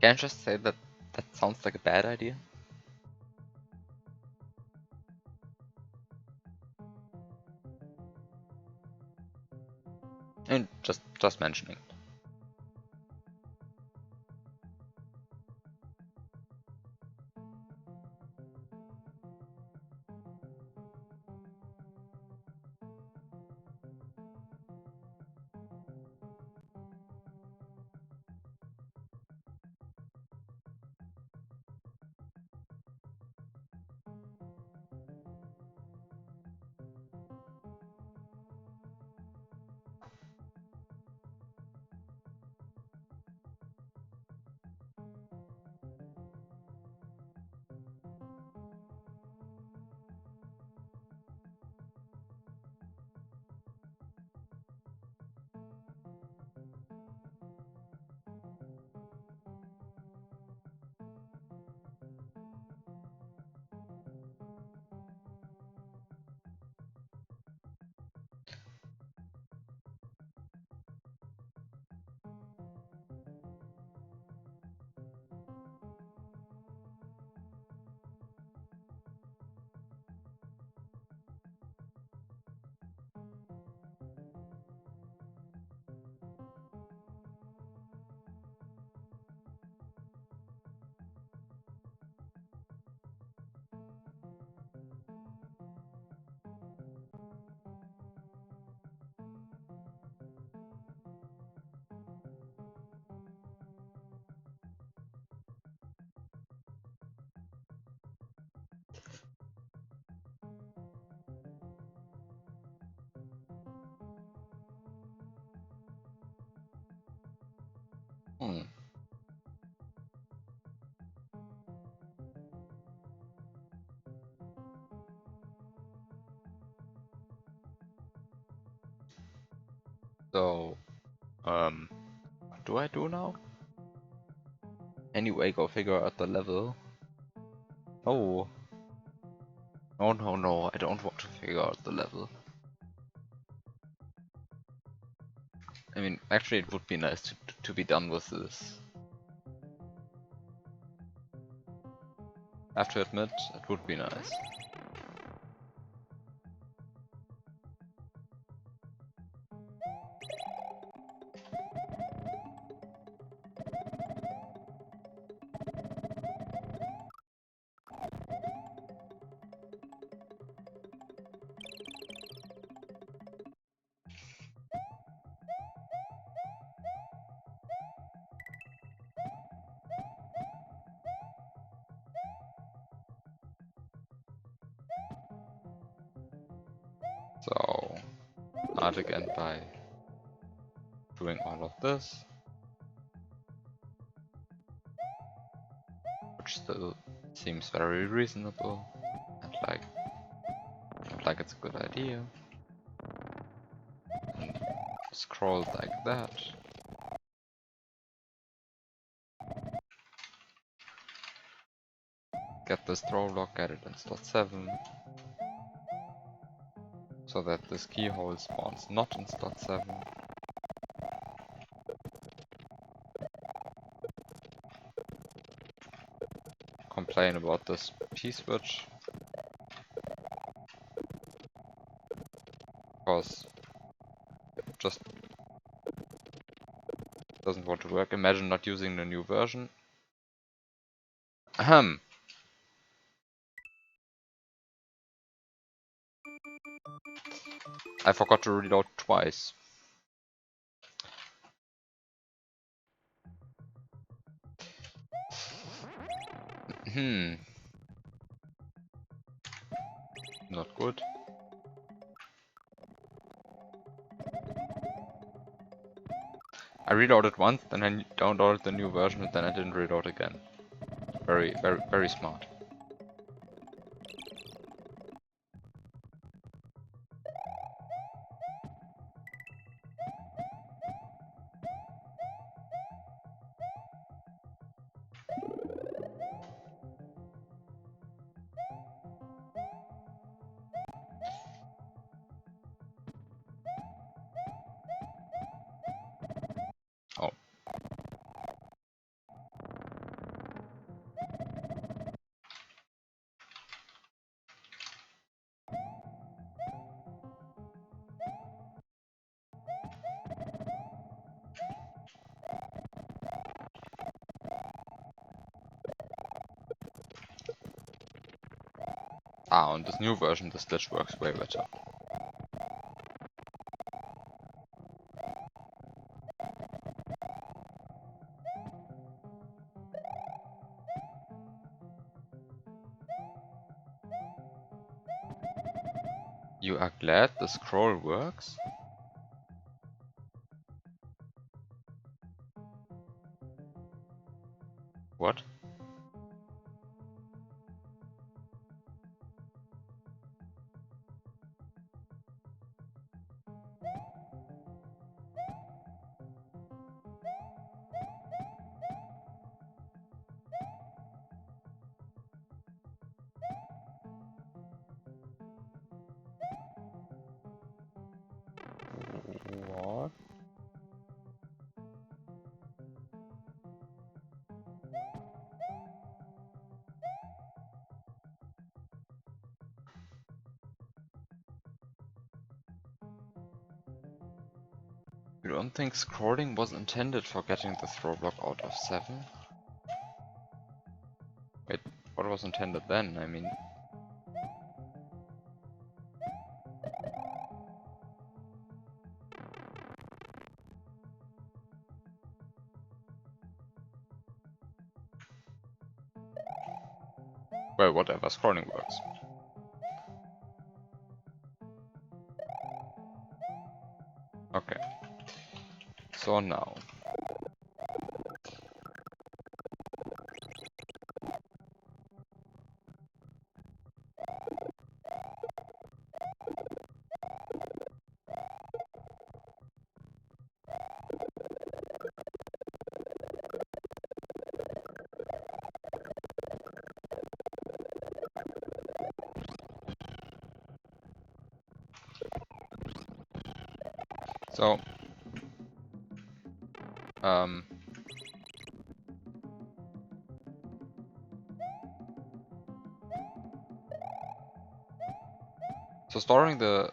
Can I just say that that sounds like a bad idea? I mean, just mentioning. Hmm. So, what do I do now? Anyway, go figure out the level. Oh. No, no, no, I don't want to figure out the level. I mean, actually it would be nice to be done with this. I have to admit, it would be nice. So, start again by doing all of this, which still seems very reasonable and like it's a good idea. And scroll like that. Get this throw lock, get it in slot 7, so that this keyhole spawns not in slot 7. Complain about this P-switch, because it just doesn't want to work. Imagine not using the new version. Ahem. I forgot to reload twice. Not good. I reloaded once, then I downloaded the new version, and then I didn't reload again. Very, very, very smart. Oh. Ah, on this new version, the glitch works way better. You are glad the scroll works? What? What? You don't think scrolling was intended for getting the throw block out of 7? Wait, what was intended then? I mean... Well, whatever, scrolling works. Okay. So now... So... So storing the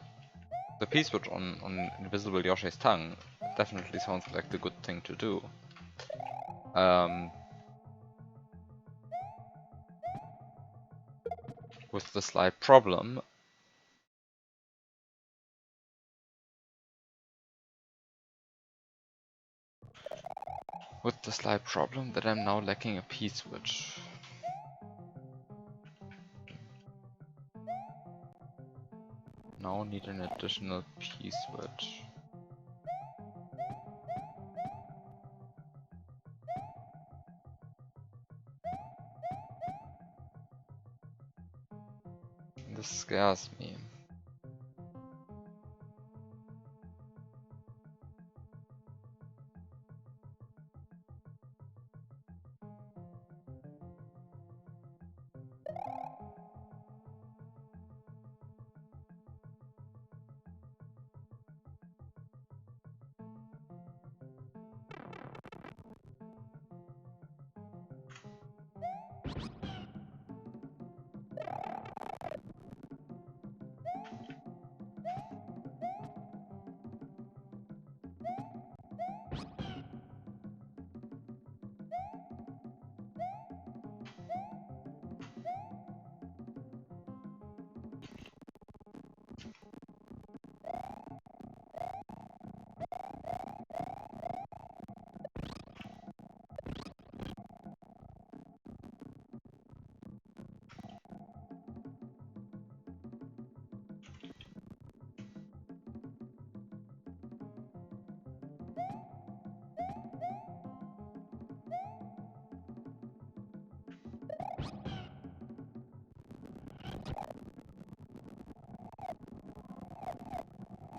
P-switch on Invisible Yoshi's tongue definitely sounds like the good thing to do. With the slight problem that I'm now lacking a P-switch. Now need an additional P-switch. This scares me.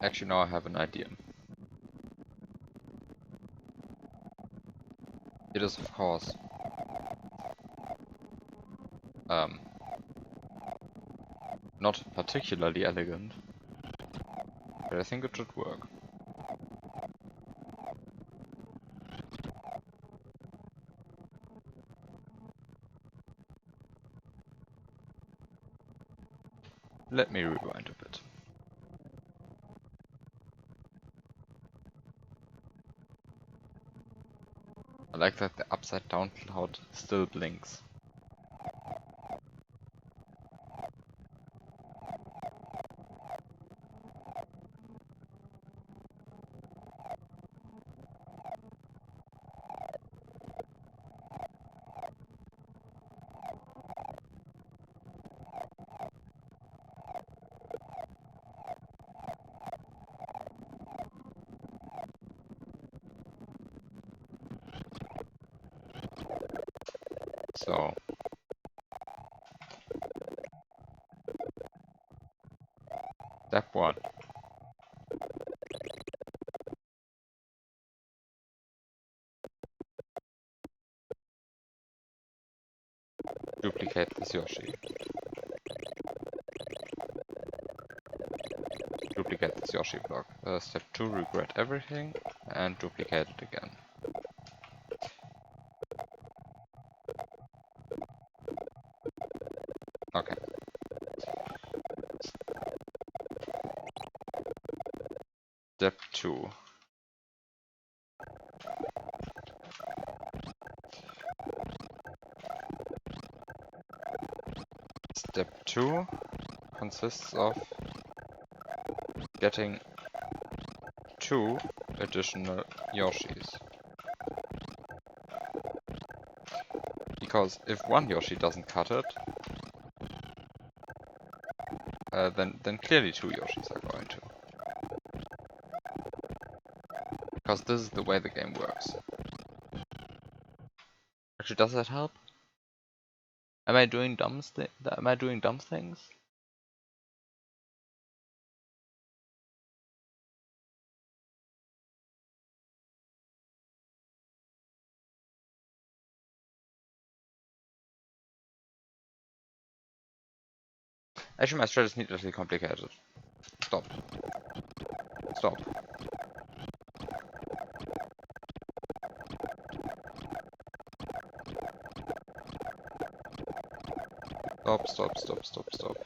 Actually, now I have an idea. It is, of course, not particularly elegant, but I think it should work. Let me rewind a bit. I like that the upside down cloud still blinks. So step 1. Duplicate this Yoshi. Duplicate this Yoshi block. Step 2, regret everything, and duplicate it again. Okay. Step 2. Step 2 consists of getting 2 additional Yoshis. Because if one Yoshi doesn't cut it, then clearly 2 Yoshis are going to. Because this is the way the game works. Actually, does that help? Am I doing dumb things? Actually, my strat is needlessly complicated. Stop. Stop. Stop, stop, stop, stop, stop.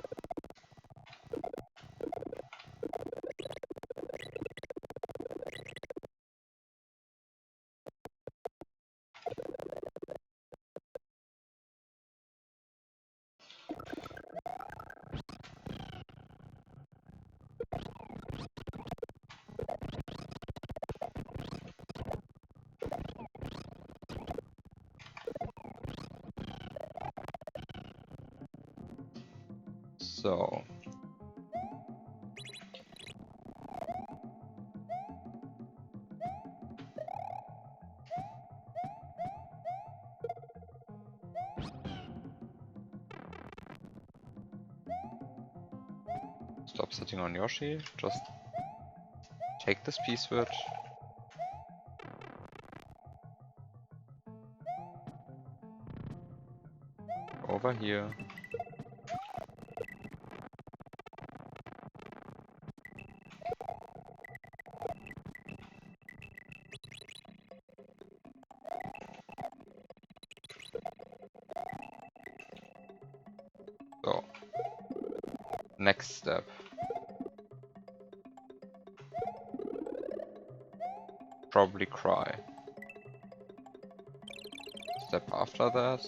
So stop sitting on Yoshi, just take this P-switch. Over here. So, next step. Probably cry. Step after that,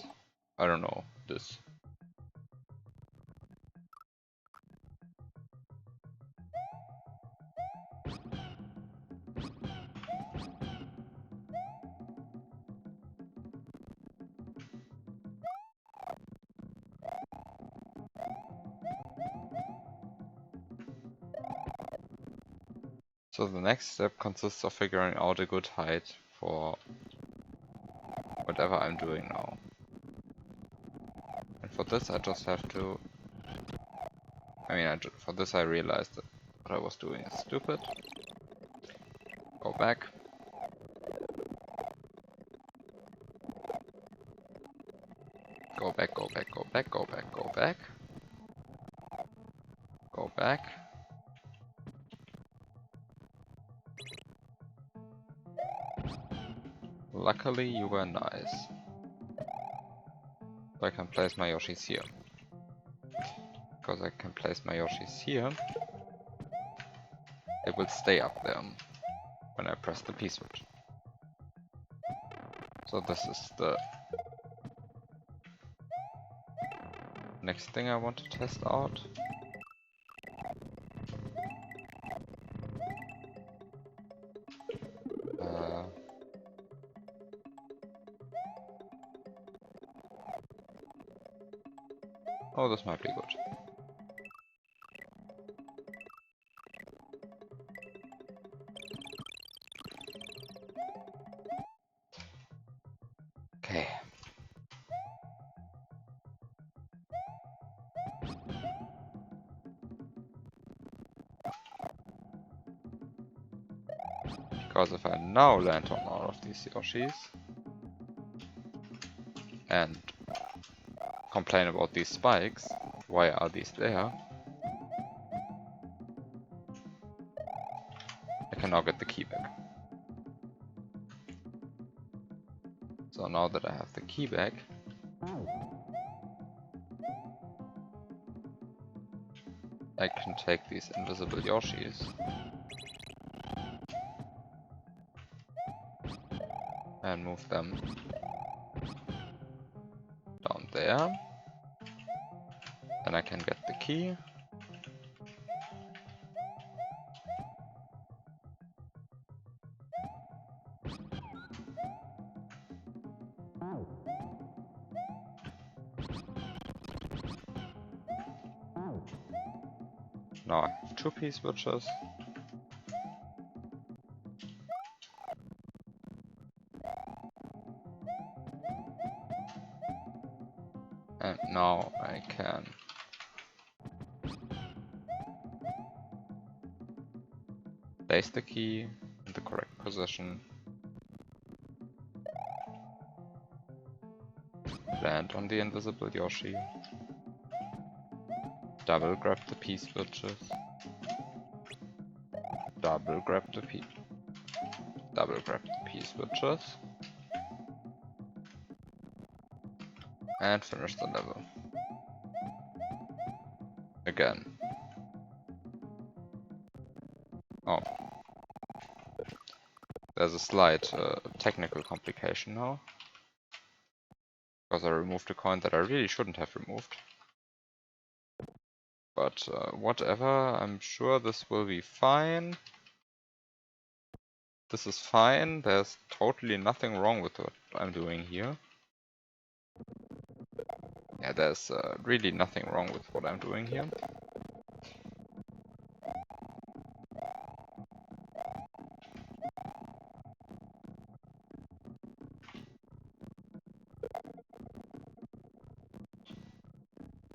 I don't know, this. So the next step consists of figuring out a good height for whatever I'm doing now. And for this I just have to... for this I realized that What I was doing is stupid. Go back. Go back, go back, go back, go back, go back. Go back. Luckily you were nice. So I can place my Yoshis here. Because I can place my Yoshis here, they will stay up there when I press the P switch. So this is the next thing I want to test out. Oh, this might be good. Okay. Because if I now land on all of these Yoshis and complain about these spikes, why are these there? I can now get the key back. So now that I have the key back, I can take these invisible Yoshis and move them down there. Then I can get the key. Now I have 2 P switches. And now I can place the key in the correct position, land on the invisible Yoshi, double grab the P switches, double grab the P switches, and finish the level. Again. Oh. There's a slight technical complication now. Because I removed a coin that I really shouldn't have removed. But whatever, I'm sure this will be fine. This is fine, there's totally nothing wrong with what I'm doing here. Yeah, there's really nothing wrong with what I'm doing here.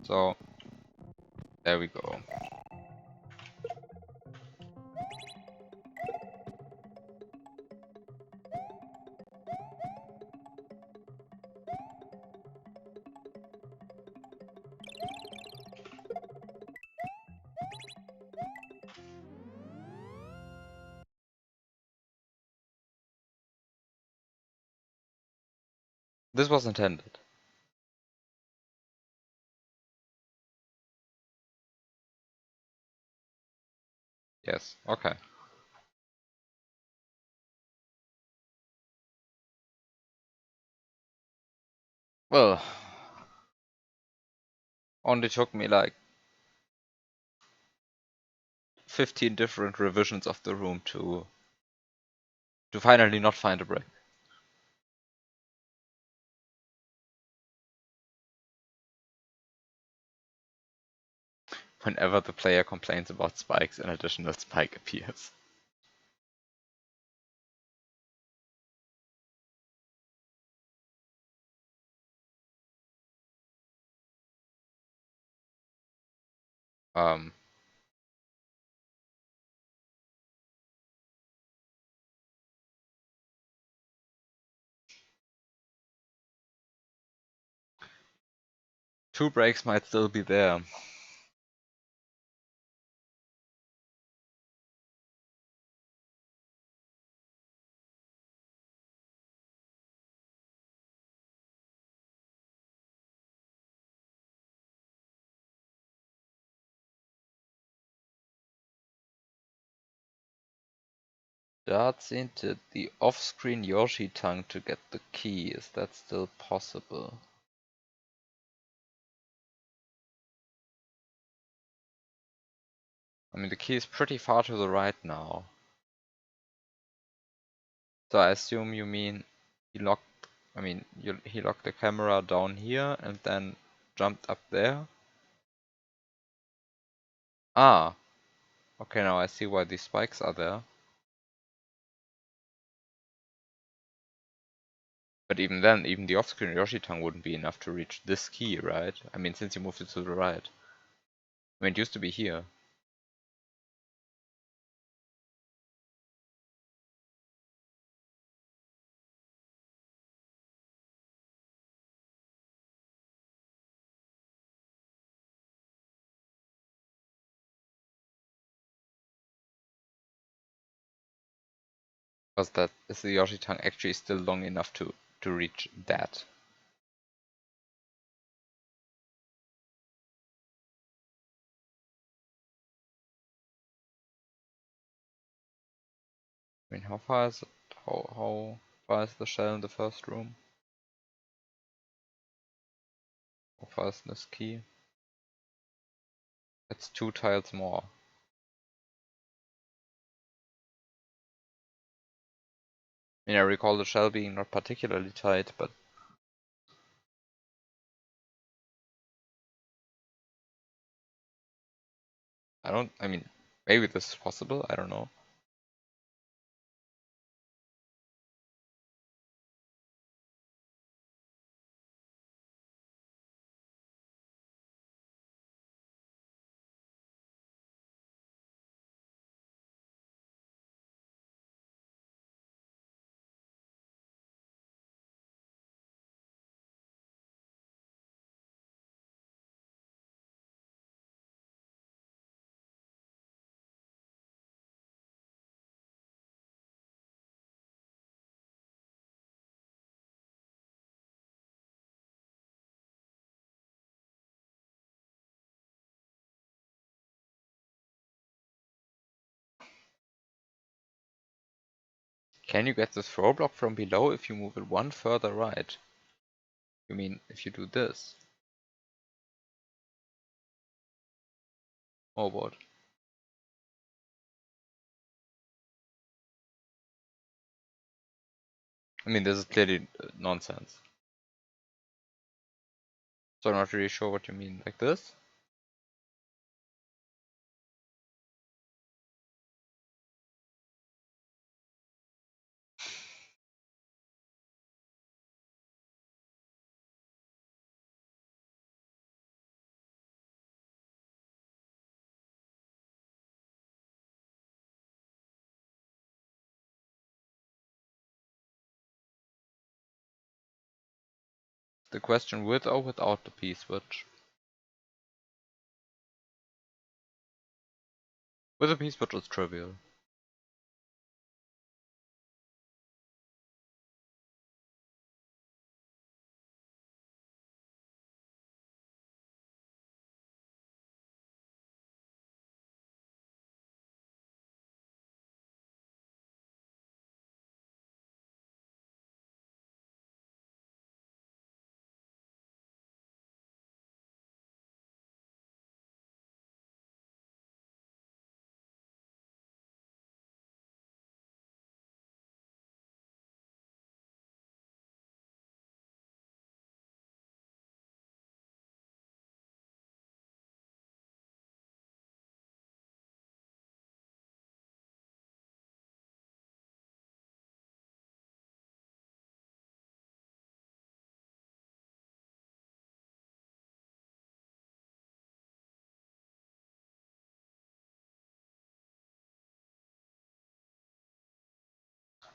So, there we go. This was intended. Yes, okay. Well, only took me like 15 different revisions of the room to finally not find a brick. Whenever the player complains about spikes, an additional spike appears. 2 breaks might still be there. Darts into the off-screen Yoshi tongue to get the key. Is that still possible? I mean, the key is pretty far to the right now. So I assume you mean he locked, he locked the camera down here and then jumped up there? Ah, okay, now I see why these spikes are there. But even then, even the off-screen Yoshi tongue wouldn't be enough to reach this key, right? I mean, since you moved it to the right. I mean, it used to be here. Because that is the Yoshi tongue actually still long enough to reach that. I mean, how far is it? How far is the shell in the first room? How far is this key? It's 2 tiles more. I mean, I recall the shell being not particularly tight, but I mean, maybe this is possible, I don't know. Can you get this throw block from below if you move it 1 further right? You mean if you do this? Or what? I mean, this is clearly nonsense. So I'm not really sure what you mean. Like this? The question with or without the P-switch? With the P-switch it's trivial.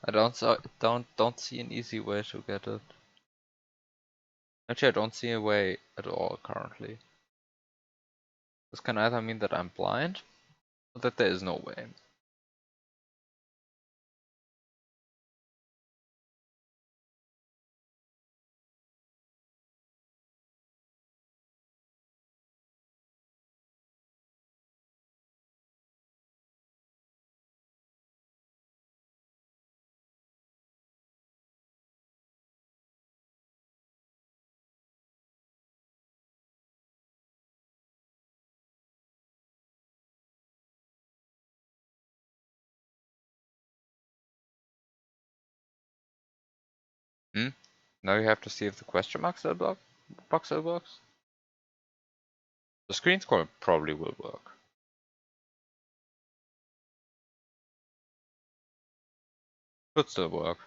I don't see an easy way to get it. Actually, I don't see a way at all currently. This can either mean that I'm blind, or that there is no way. Hmm? Now you have to see if the question mark still box still works. The screen scroll probably will work. Could still work.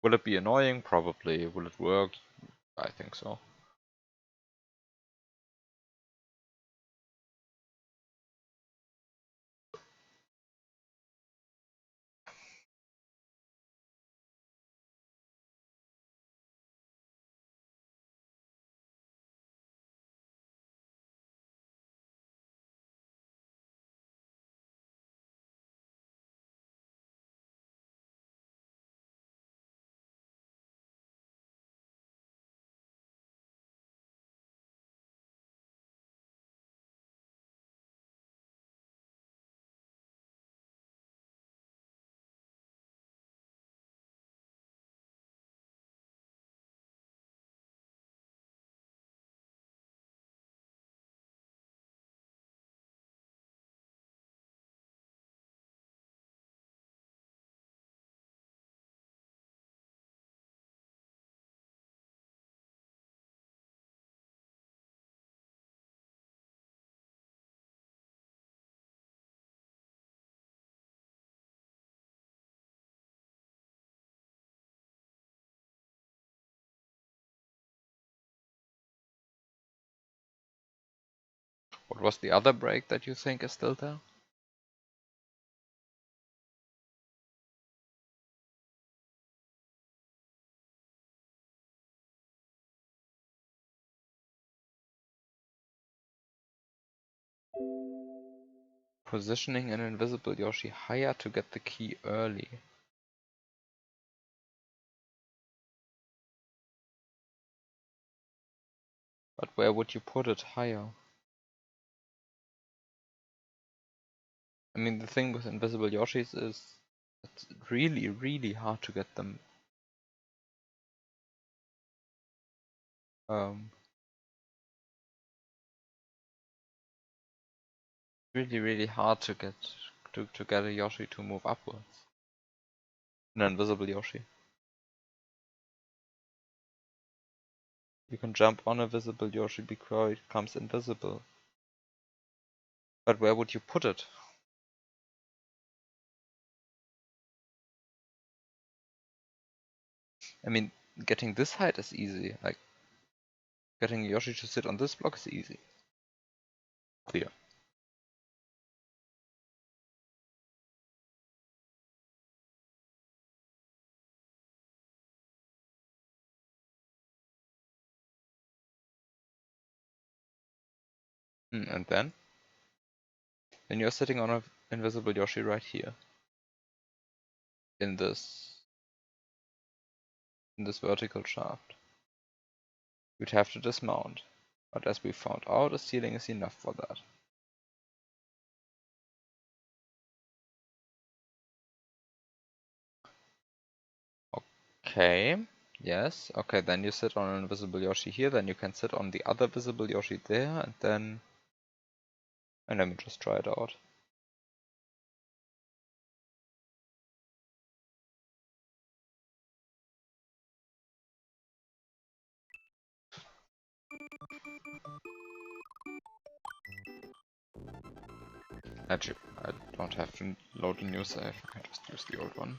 Will it be annoying? Probably. Will it work? I think so. What was the other break that you think is still there? Positioning an invisible Yoshi higher to get the key early. But where would you put it higher? I mean, the thing with invisible Yoshis is it's really, really hard to get them really, really hard to get a Yoshi to move upwards. An invisible Yoshi. You can jump on a visible Yoshi before it becomes invisible. But where would you put it? I mean, getting this height is easy. Like, getting Yoshi to sit on this block is easy. Clear. And then? Then you're sitting on an invisible Yoshi right here. In this vertical shaft. You'd have to dismount. But as we found out, a ceiling is enough for that. Okay, yes, okay, then you sit on an invisible Yoshi here, then you can sit on the other visible Yoshi there, and then... And let me just try it out. Actually, I don't have to load a new save, I can just use the old one.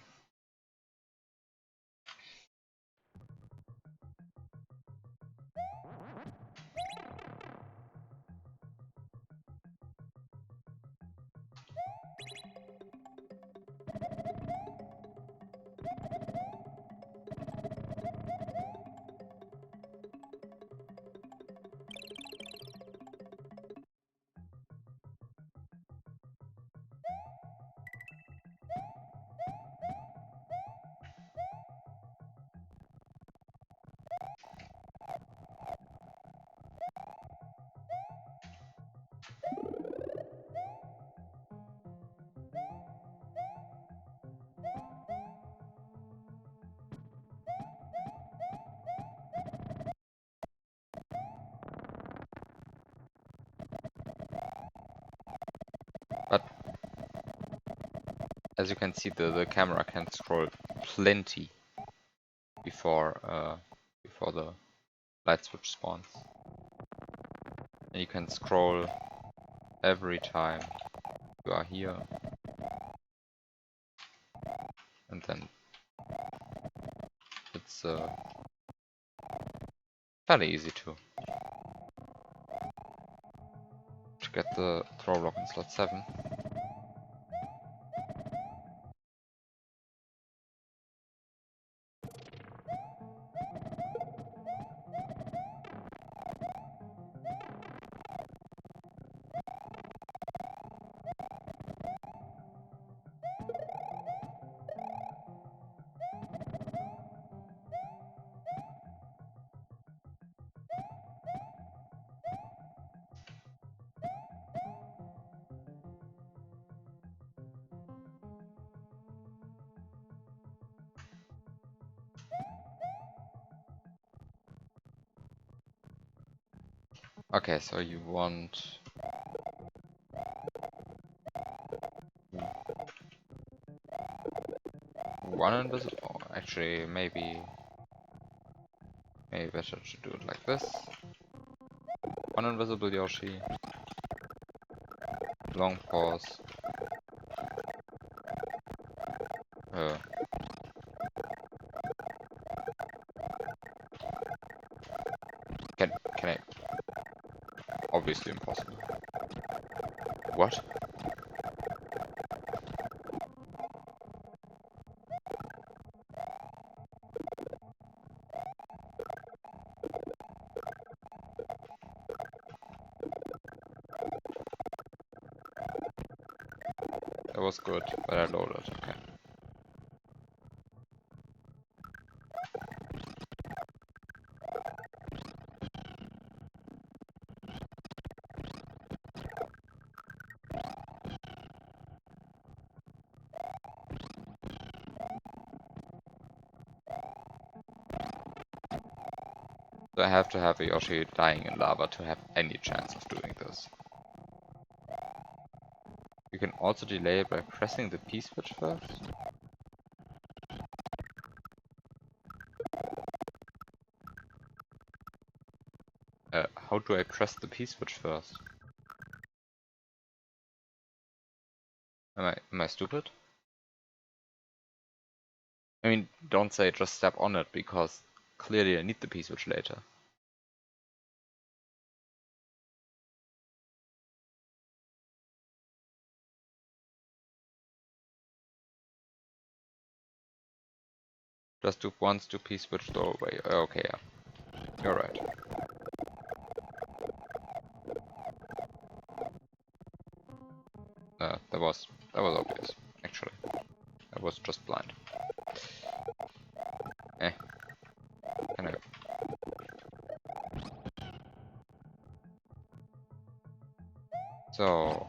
as you can see, the camera can scroll plenty before before the light switch spawns. And you can scroll every time you are here, and then it's fairly easy to get the throw block in slot 7. Okay, so you want one invisible. Oh, actually, maybe better to do it like this. One invisible Yoshi. Long pause. Uh, can I? Obviously impossible. What? That was good, but I loaded. Okay. So I have to have a Yoshi dying in lava to have any chance of doing this. You can also delay it by pressing the P switch first. How do I press the P switch first? Am I stupid? I mean, don't say just step on it, because clearly I need the P switch later. Just do once to P switch doorway. Okay, yeah. You're right. That was obvious, actually. I was just blind. Eh. Can I? So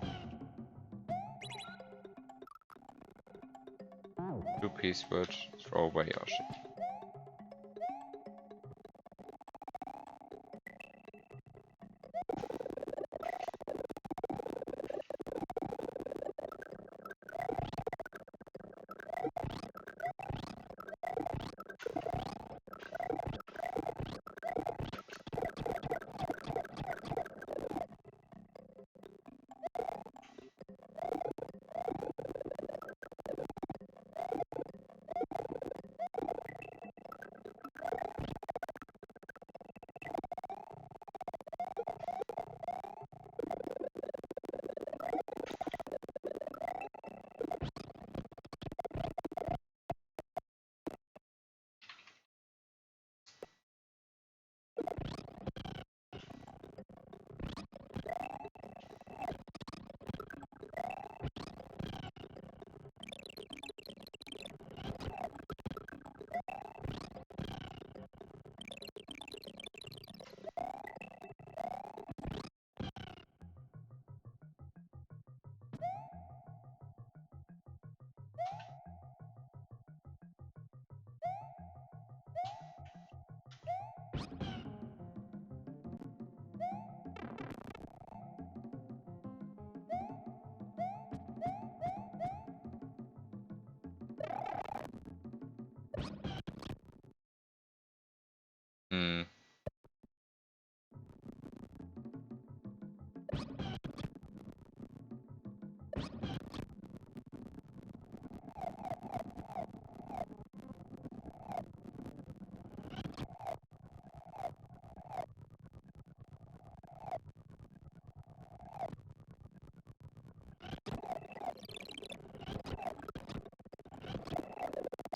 2P switch, throw away Yoshi.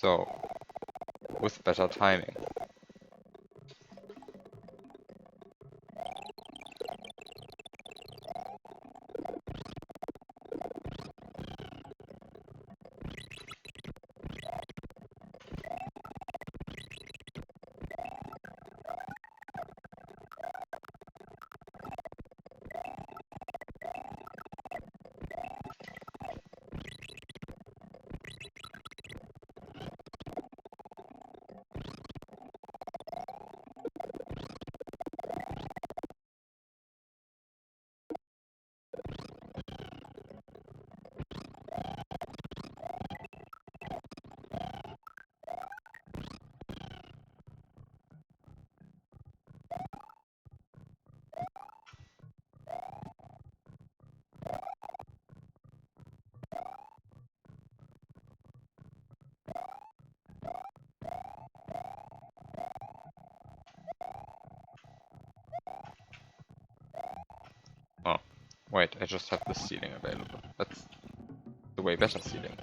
So, with better timing. Oh, wait, I just have this ceiling available. That's the way better ceiling.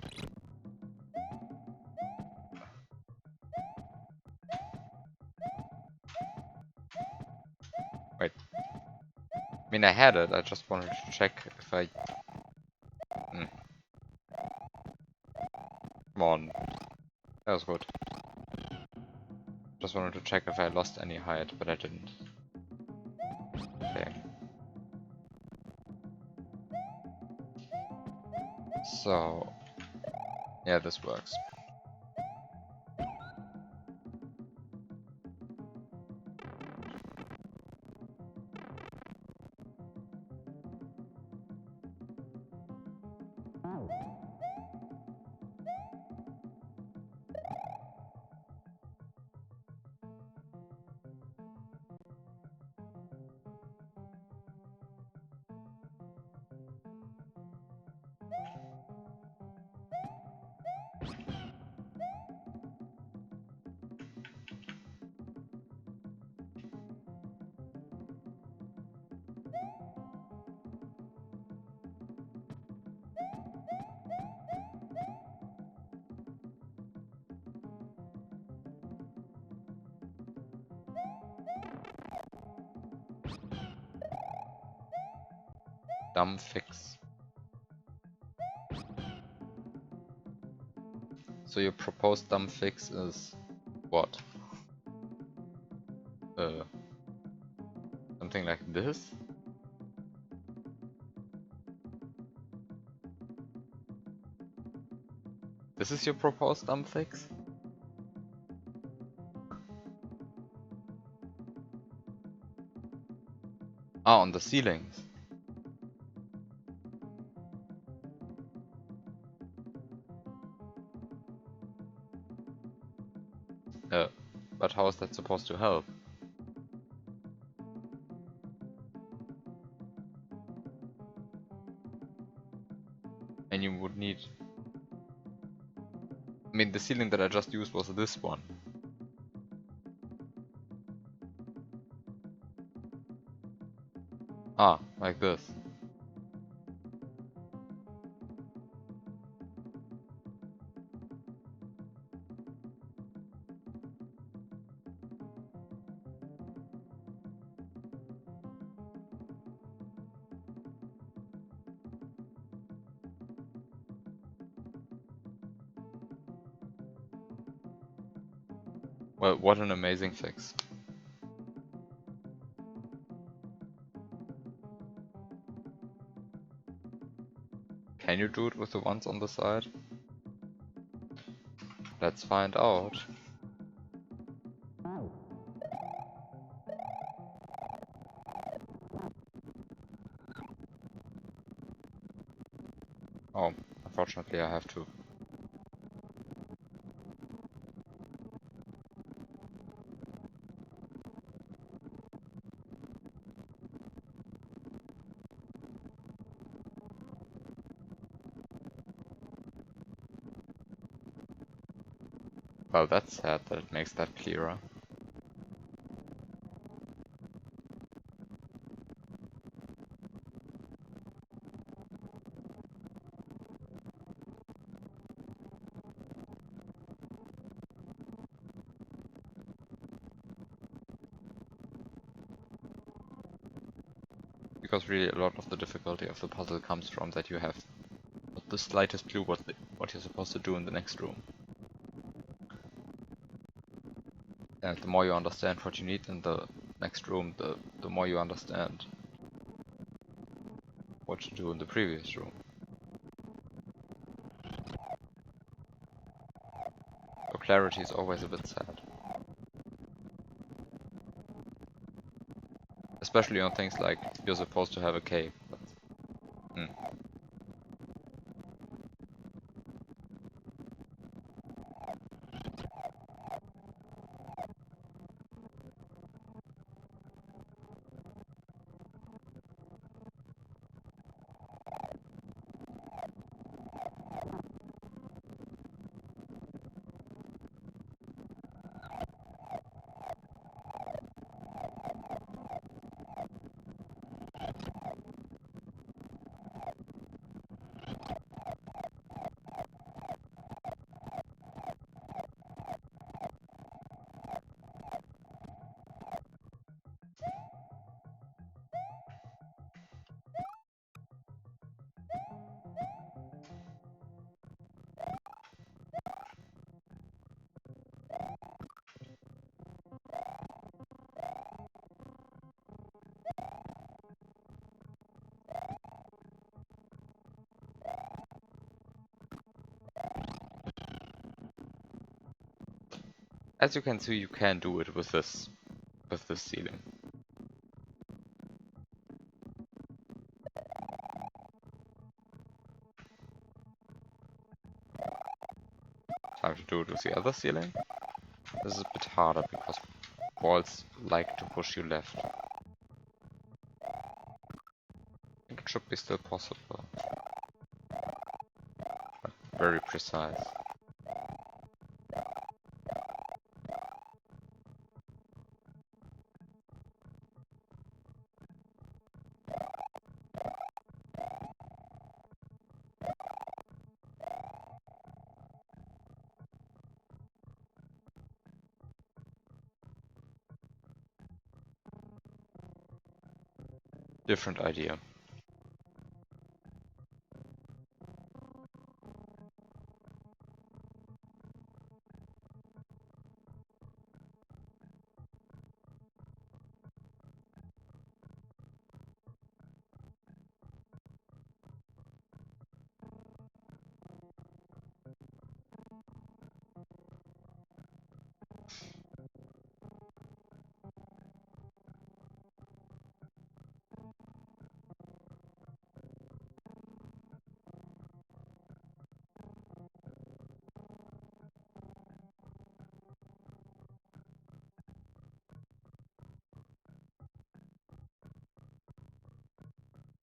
Wait. I mean, I had it, I just wanted to check if I... Come on. That was good. Just wanted to check if I lost any height, but I didn't. Okay. So... yeah, this works. Dumb fix. So your proposed dumb fix is what? Something like this? This is your proposed dumb fix? Ah, on the ceilings. But how is that supposed to help? And you would need... I mean, the ceiling that I just used was this one. Ah, like this. Well, what an amazing fix. Can you do it with the ones on the side? Let's find out. Oh, unfortunately I have to. Well, that's sad that it makes that clearer. Because really a lot of the difficulty of the puzzle comes from that you have not the slightest clue what you're supposed to do in the next room. And the more you understand what you need in the next room, the more you understand what to do in the previous room. So clarity is always a bit sad. Especially on things like you're supposed to have a cave. But, as you can see, you can do it with this ceiling. Time to do it with the other ceiling. This is a bit harder because walls like to push you left. I think it should be still possible, but very precise. Different idea.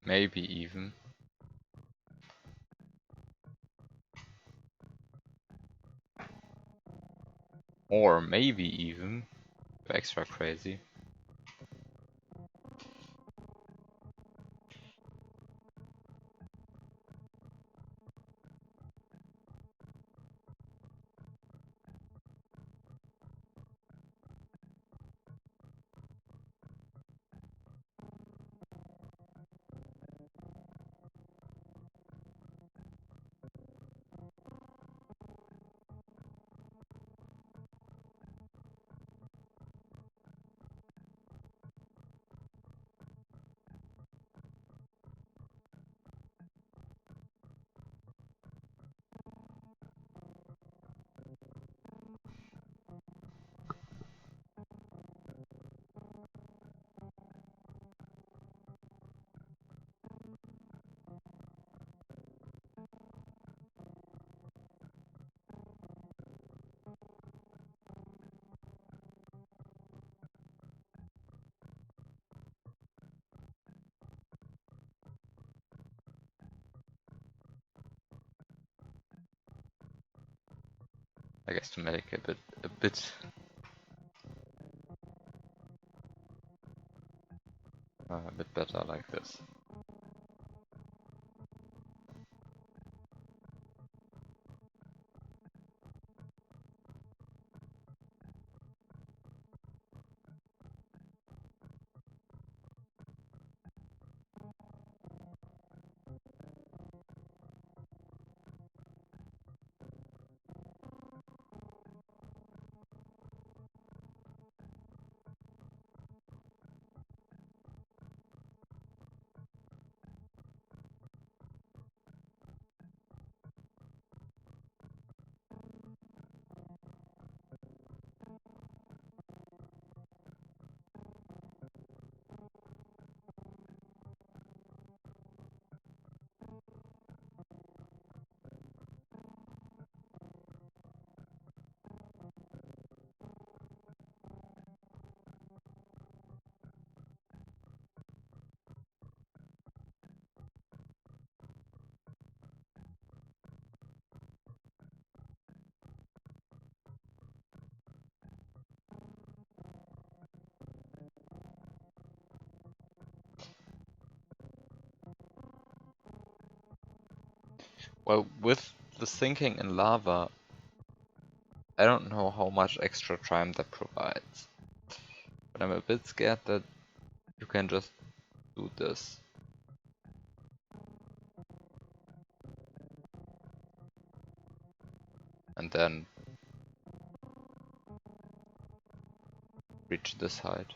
Maybe even. Or maybe even extra crazy. I guess to make it a bit better like this. Well, with the sinking in lava, I don't know how much extra time that provides. But I'm a bit scared that you can just do this. And then reach this height.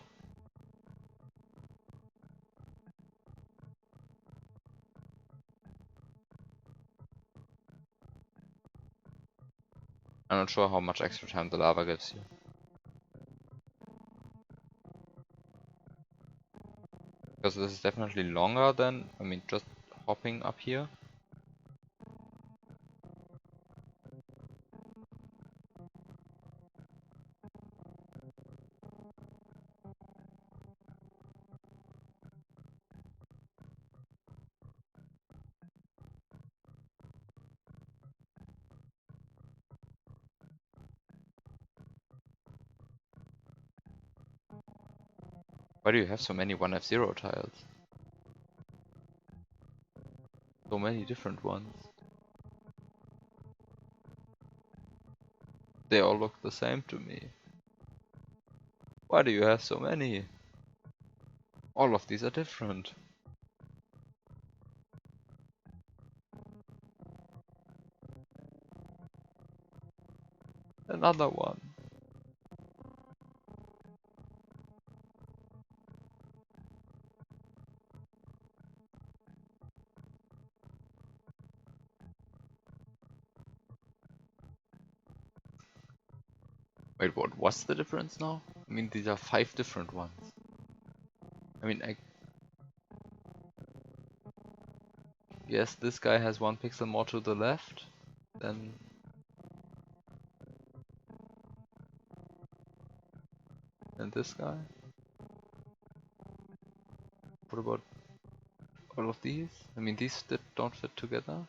I'm not sure how much extra time the lava gives you. Because this is definitely longer than, I mean, just hopping up here. Why do you have so many 1F0 tiles? So many different ones. They all look the same to me. Why do you have so many? All of these are different. Another one. Wait, what's the difference now? I mean, these are 5 different ones. I mean, yes, this guy has 1 pixel more to the left than this guy. What about all of these? I mean, these don't fit together.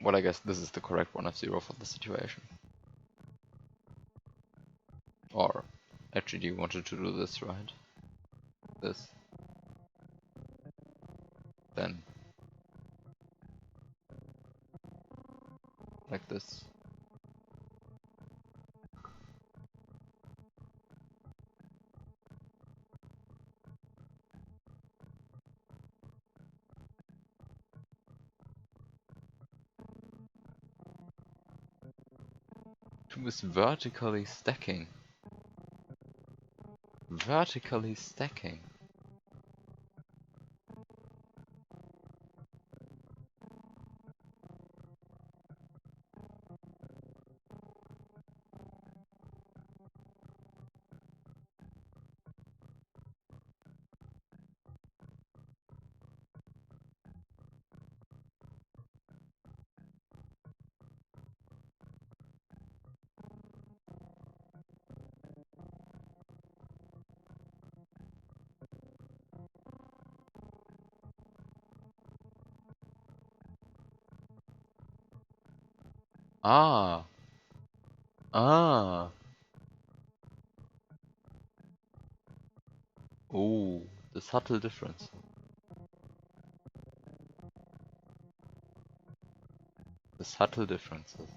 Well, I guess this is the correct 1F0 for the situation. Or, actually, you wanted to do this, right? This. Then. Like this. With vertically stacking. Vertically stacking. Ah. Ah. Oh, the subtle difference. The subtle differences.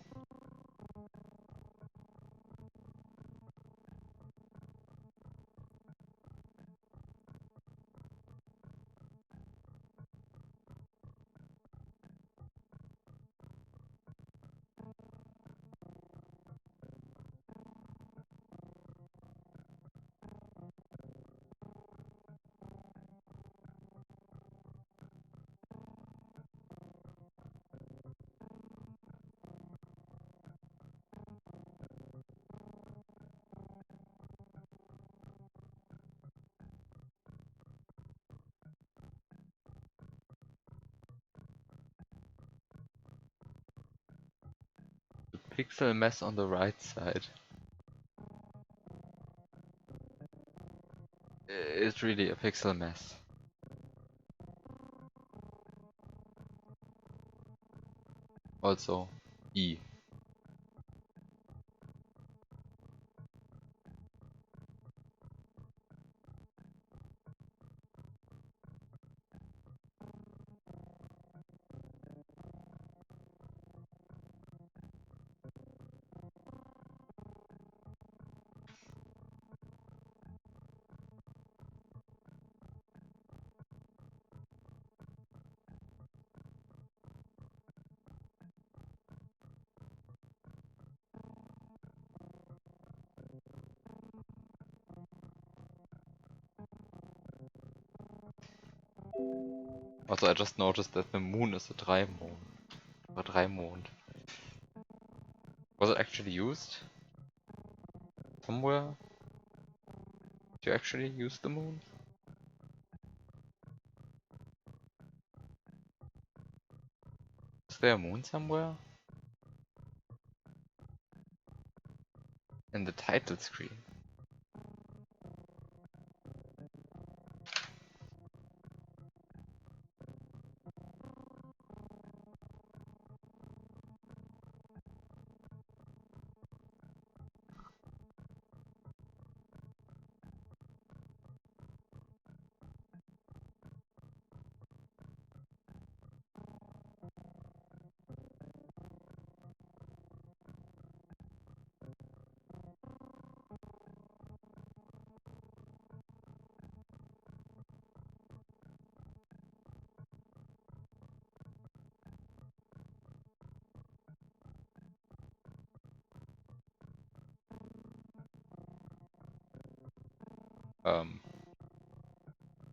The pixel mess on the right side. it really a pixel mess? Also, E. Also, I just noticed that the moon is a Dreimond. Or Dreimond. Was it actually used? Somewhere? Did you actually use the moon? Is there a moon somewhere? In the title screen.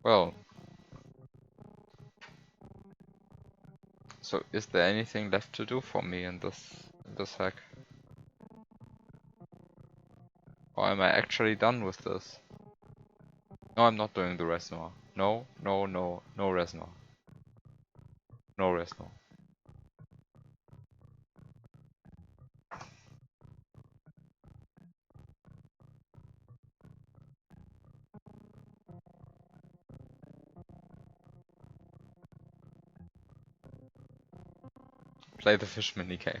Well, so is there anything left to do for me in this hack? Or am I actually done with this? No, I'm not doing the reservoir. No, no, no, no reservoir. No reservoir. Play the fish minigame.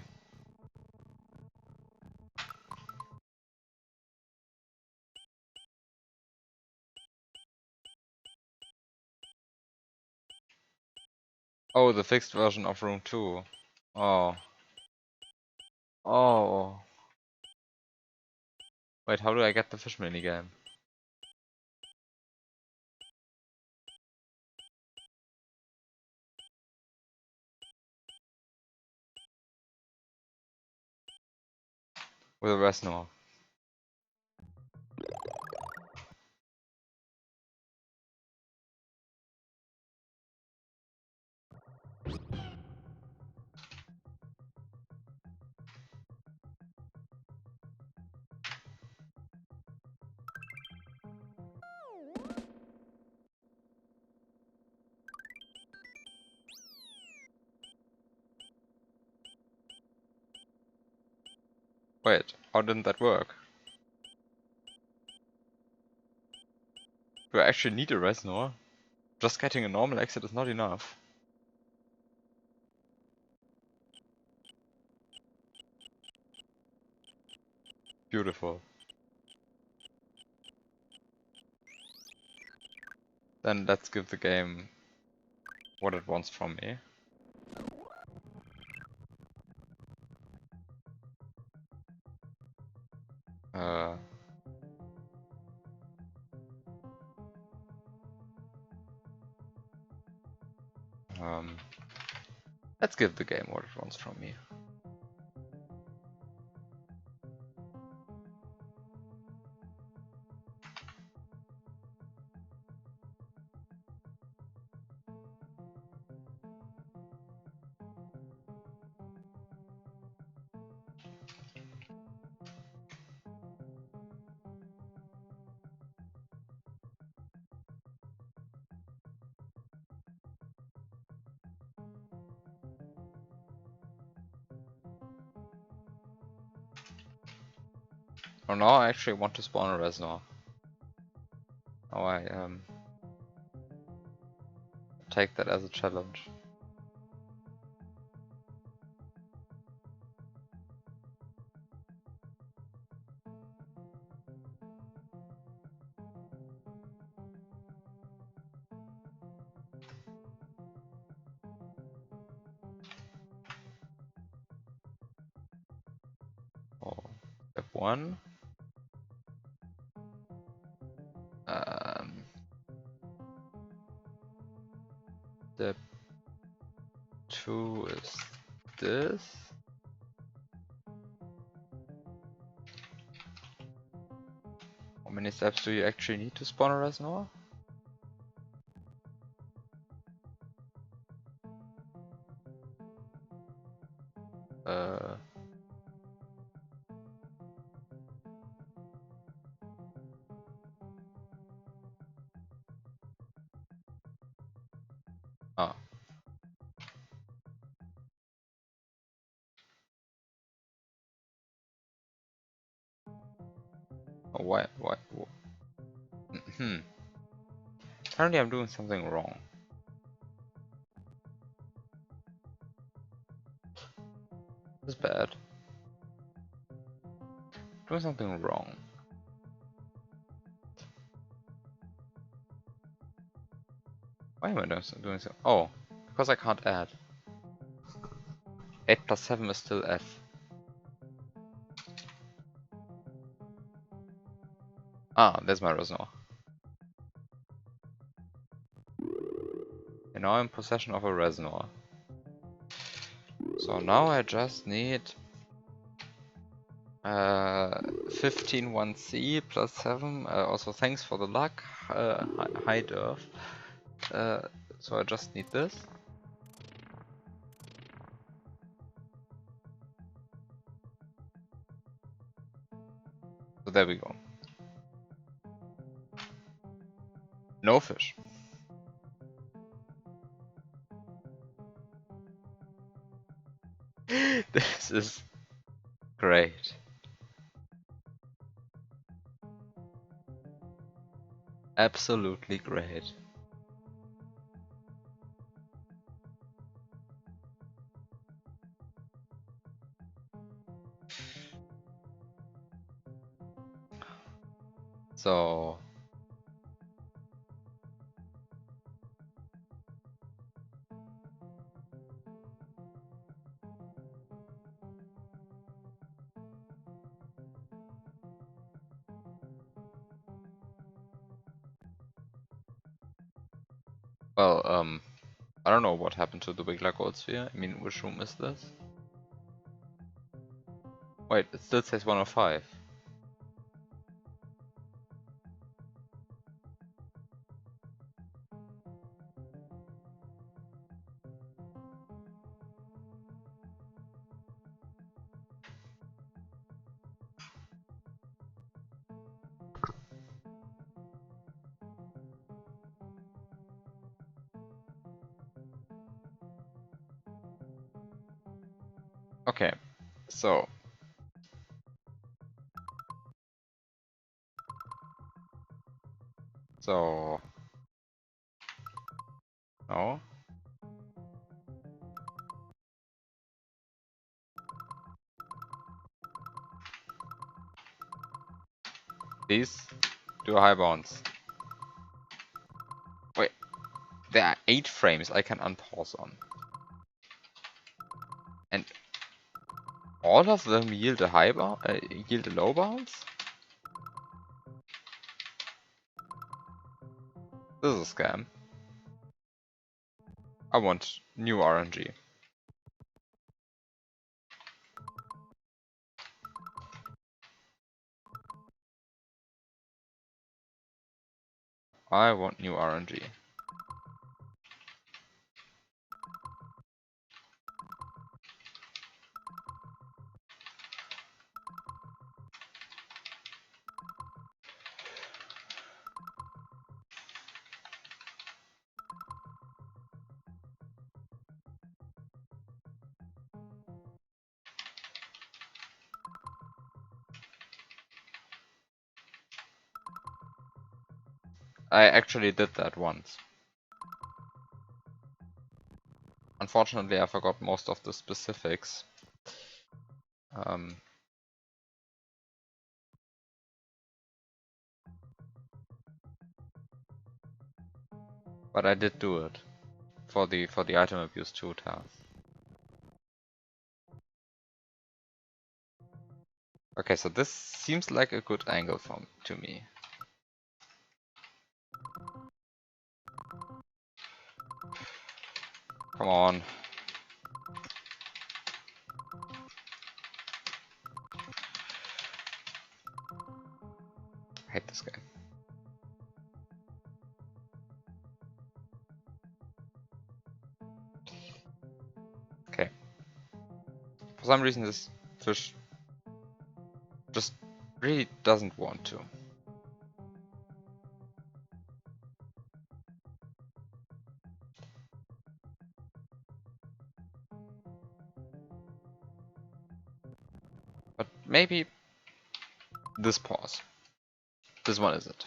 Oh, the fixed version of Room 2. Oh. Oh. Wait, how do I get the fish minigame? With a reservoir. Wait, how didn't that work? Do I actually need a reservoir? Just getting a normal exit is not enough. Beautiful. Then let's give the game what it wants from me. Uh, um, let's give the game what it wants from me. Oh, now I actually want to spawn a reservoir. Oh, take that as a challenge. Oh, step 1. Step 2 is this. How many steps do you actually need to spawn a reservoir? Ah. Oh, why? Apparently I'm doing something wrong. This is bad. Doing something wrong. Why am I doing so? Oh, because I can't add. 8 plus 7 is still F. Ah, there's my reservoir. And now I'm in possession of a reservoir. So now I just need 15 1C plus 7. Also thanks for the luck. Hi Durf. So I just need this. So there we go. No fish. This is great. Absolutely great. So well, I don't know what happened to the Wiggler Gold Sphere. I mean, which room is this? Wait, it still says 105. Okay, so no. Please do high bounds. Wait, there are 8 frames I can unpause on. And all of them yield a yield a low bounce? This is a scam. I want new RNG. I want new RNG. I actually did that once. unfortunately I forgot most of the specifics. But I did do it for the item abuse 2 task. Okay, so this seems like a good angle to me. Come on. I hate this game. Okay. For some reason this fish just really doesn't want to. But maybe this pause. This one is it.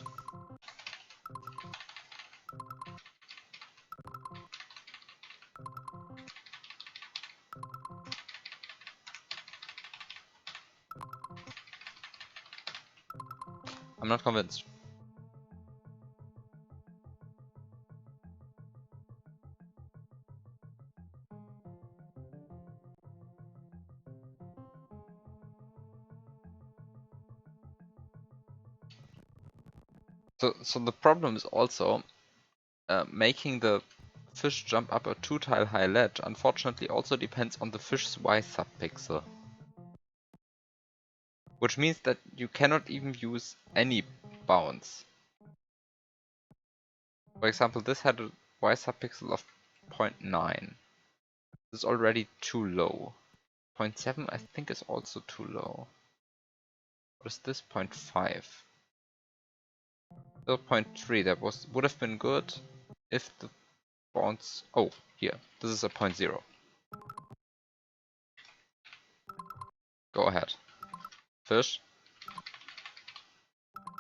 I'm not convinced. So the problem is also making the fish jump up a 2-tile high ledge unfortunately also depends on the fish's Y subpixel. Which means that you cannot even use any bounds. For example, this had a Y subpixel of 0.9. This is already too low. 0.7 I think is also too low. What is this? 0.5. So 0.3, that would have been good if the bounds... Oh, here. This is a 0.0. Go ahead. Fish.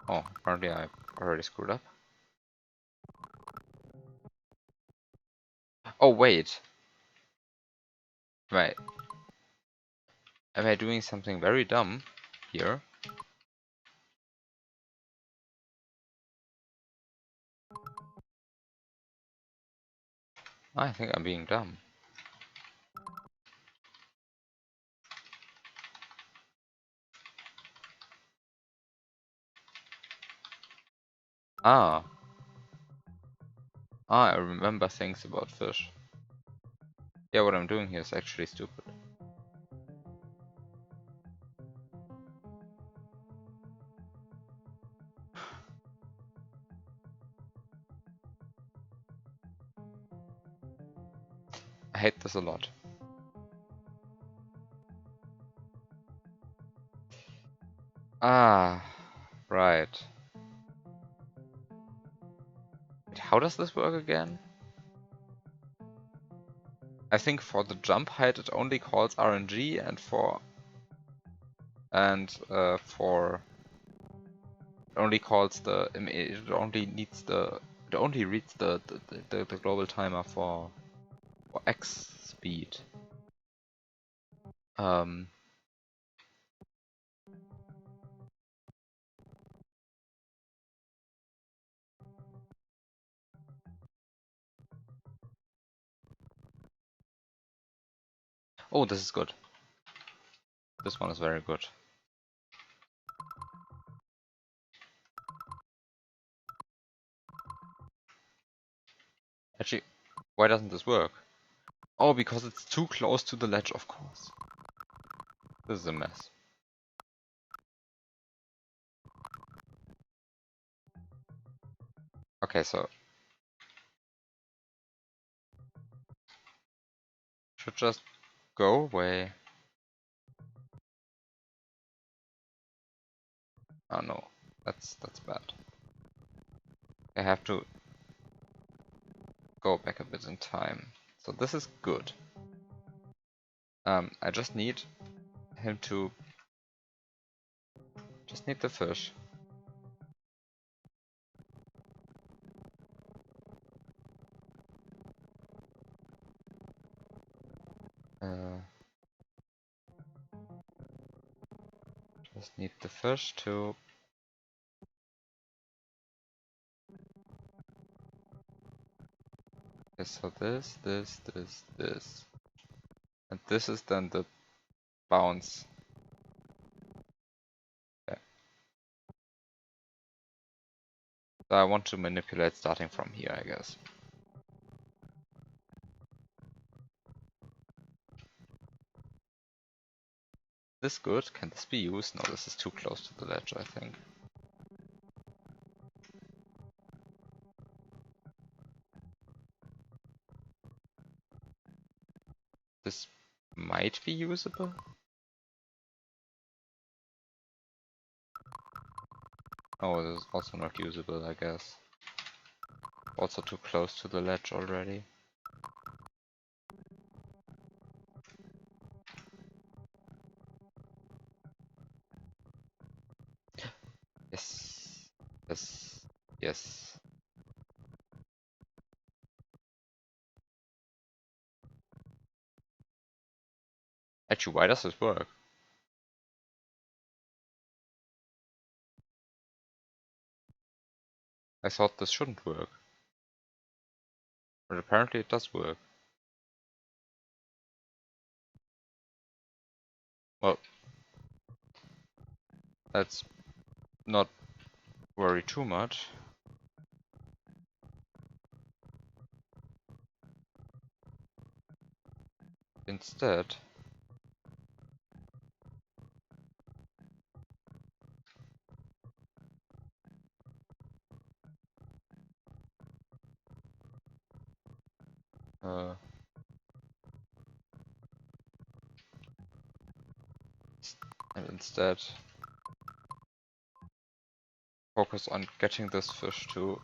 Oh, apparently I already screwed up. Oh, wait. Right. Am I doing something very dumb here? I think I'm being dumb. Ah. I remember things about fish. Yeah, what I'm doing here is actually stupid. I hate this a lot. Ah, right. Wait, how does this work again? I think for the jump height it only calls RNG and for it only calls the it only needs the it only reads the global timer for X speed. Oh, this is good. This one is very good. Actually, why doesn't this work? Oh, because it's too close to the ledge, of course. This is a mess. Okay, so should just go away. Oh no, that's bad. I have to go back a bit in time. So this is good. I just need him to need the fish. Uh, just need the fish to... Okay, so this. And this is then the bounce. Okay. So I want to manipulate starting from here, I guess. This good? Can this be used? No, this is too close to the ledge, I think. This might be usable. Oh, this is also not usable, I guess. Also too close to the ledge already. Yes. Yes. Yes. Actually, why does this work? I thought this shouldn't work. But apparently it does work. Well, let's not worry too much. Instead, uh, instead focus on getting this fish to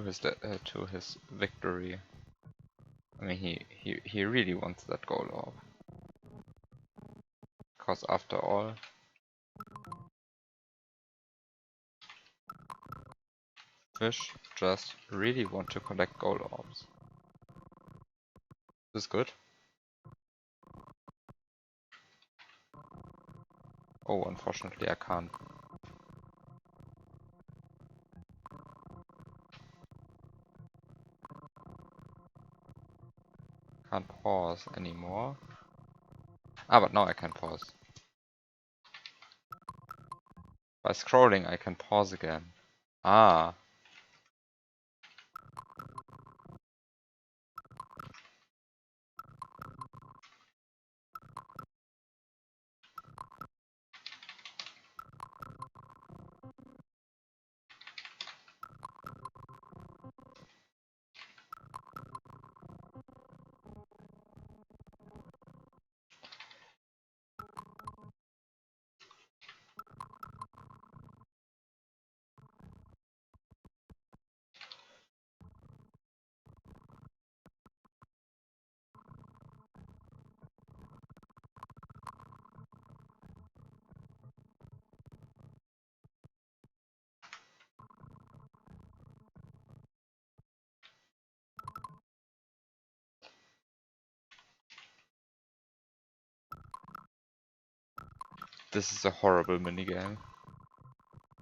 his victory. I mean, he really wants that gold orb. Because after all, fish just really want to collect gold orbs. This is good. Oh, unfortunately I can't. Can't pause anymore. Ah, but now I can pause. By scrolling I can pause again. Ah. This is a horrible minigame.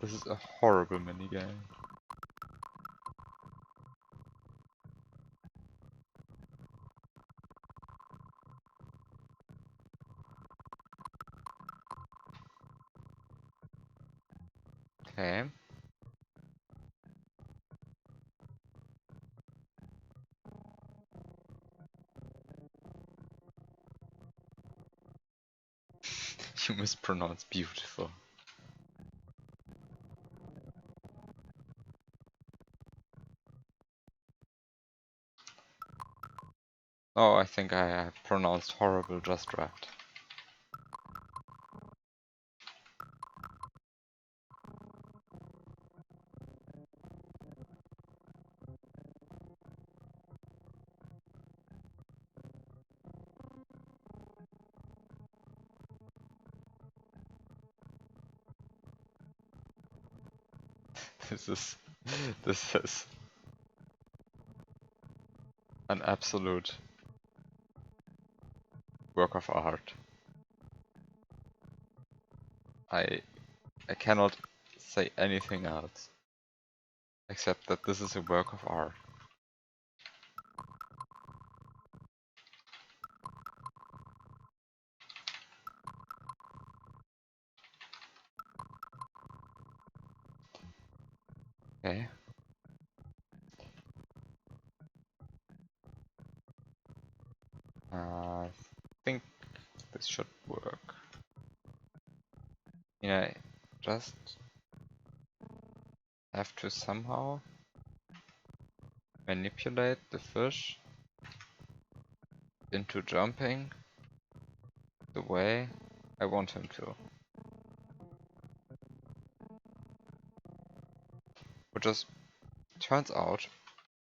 This is a horrible minigame. Okay. You mispronounced beautiful. Oh, I think I have pronounced horrible just right. This is an absolute work of art. I cannot say anything else except that this is a work of art. Okay. I think this should work. Yeah, just have to somehow manipulate the fish into jumping the way I want him to. Which just turns out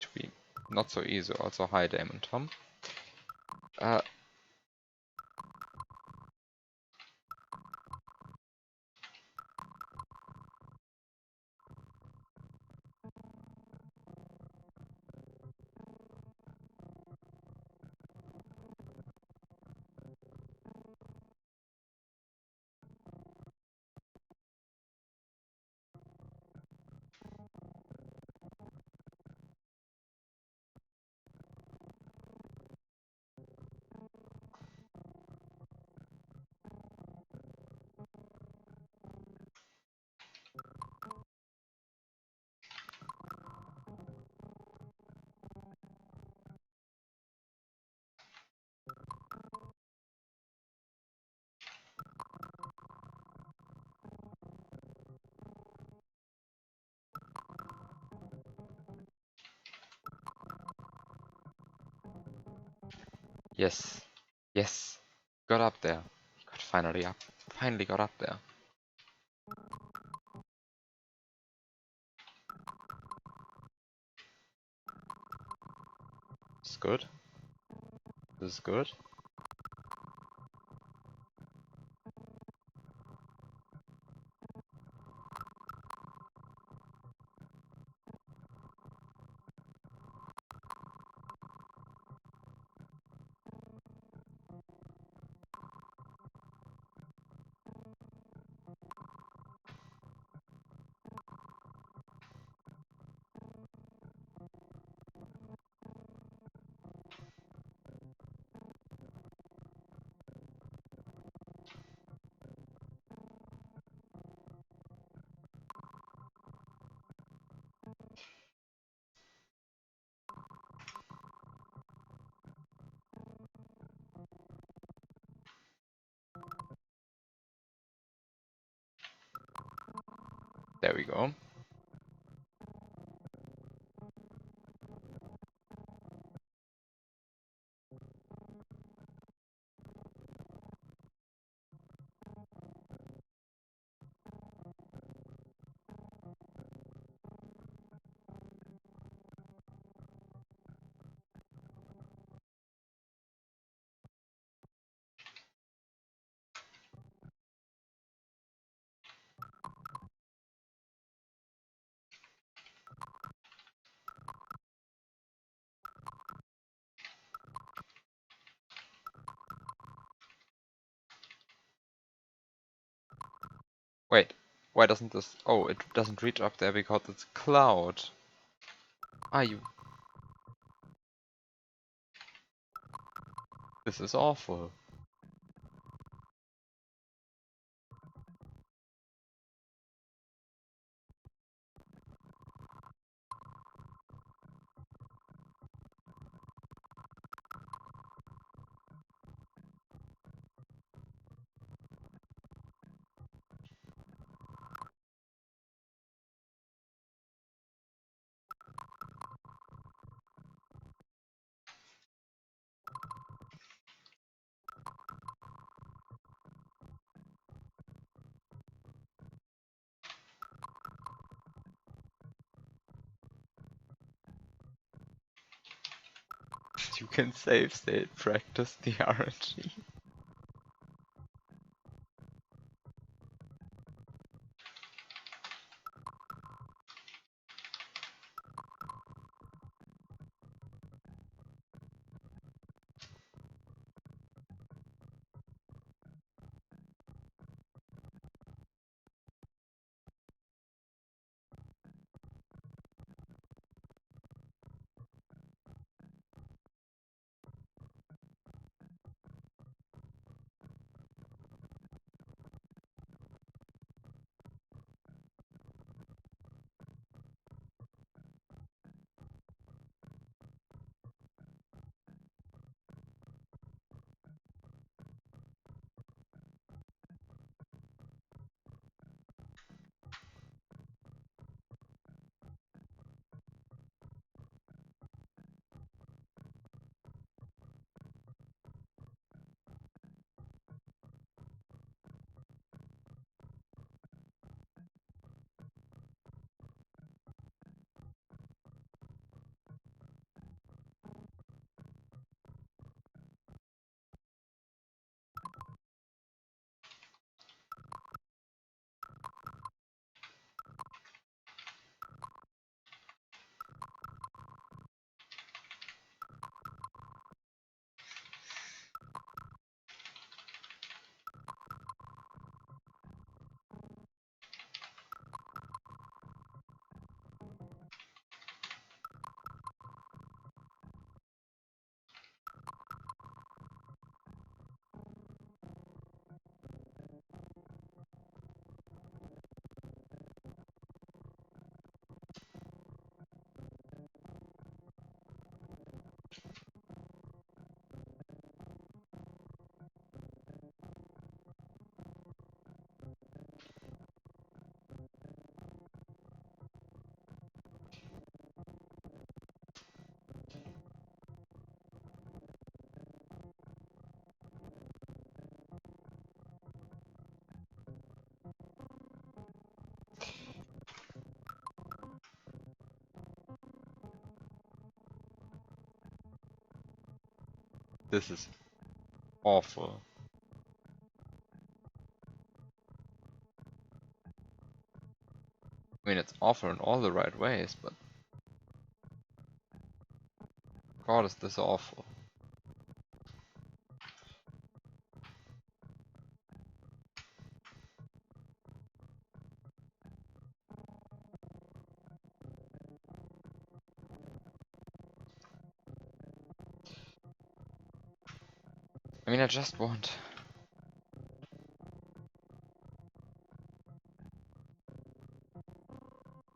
to be not so easy. Also, hi Damon Tom. Yes. Yes. Got up there. He got finally up. Finally got up there. It's good. This is good. There we go. Wait, why doesn't this... Oh, it doesn't reach up there because it's cloud. Are you... This is awful. You can save state practice the RNG. This is awful. I mean, it's awful in all the right ways, but God, is this awful. I mean, I just want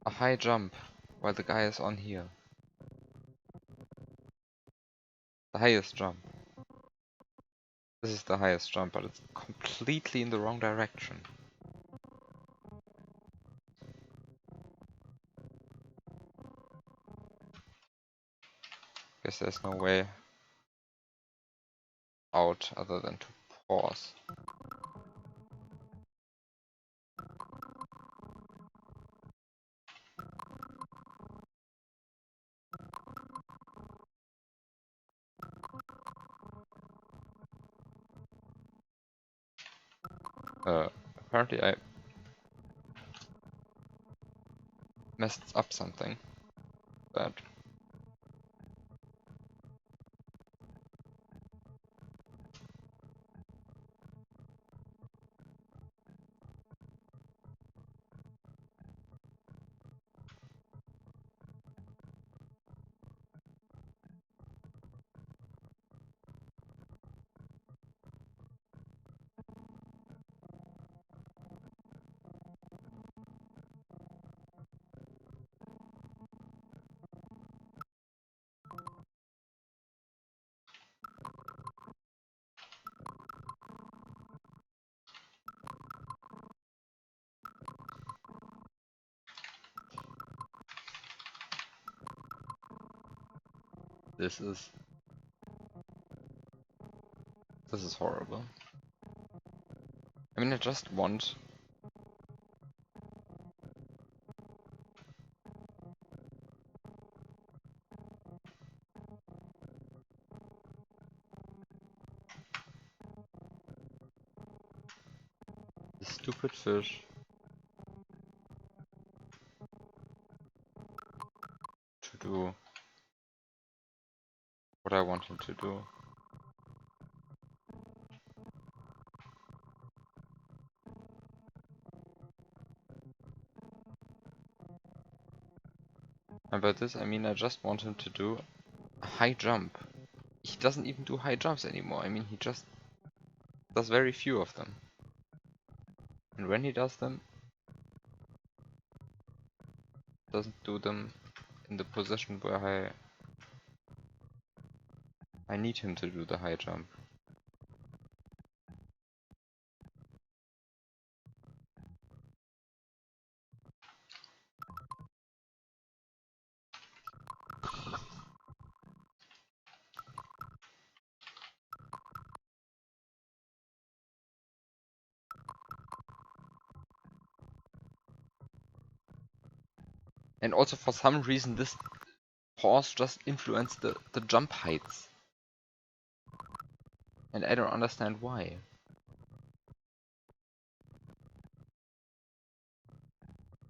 a high jump while the guy is on here. The highest jump. This is the highest jump, but it's completely in the wrong direction. Guess there's no way out other than to pause. Apparently I messed up something bad. This is horrible. I mean, I just want this stupid fish to do what I want him to do. And by this I mean I just want him to do a high jump. He doesn't even do high jumps anymore. I mean, he just does very few of them. And when he does them, doesn't do them in the position where I need him to do the high jump. And also for some reason this pause just influenced the jump heights. And I don't understand why.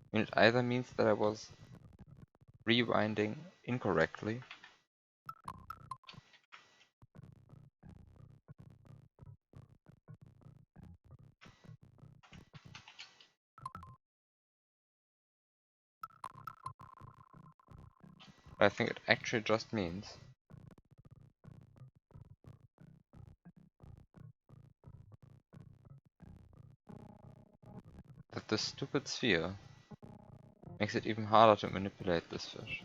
I mean, it either means that I was rewinding incorrectly, but I think it actually just means that this stupid sphere makes it even harder to manipulate this fish.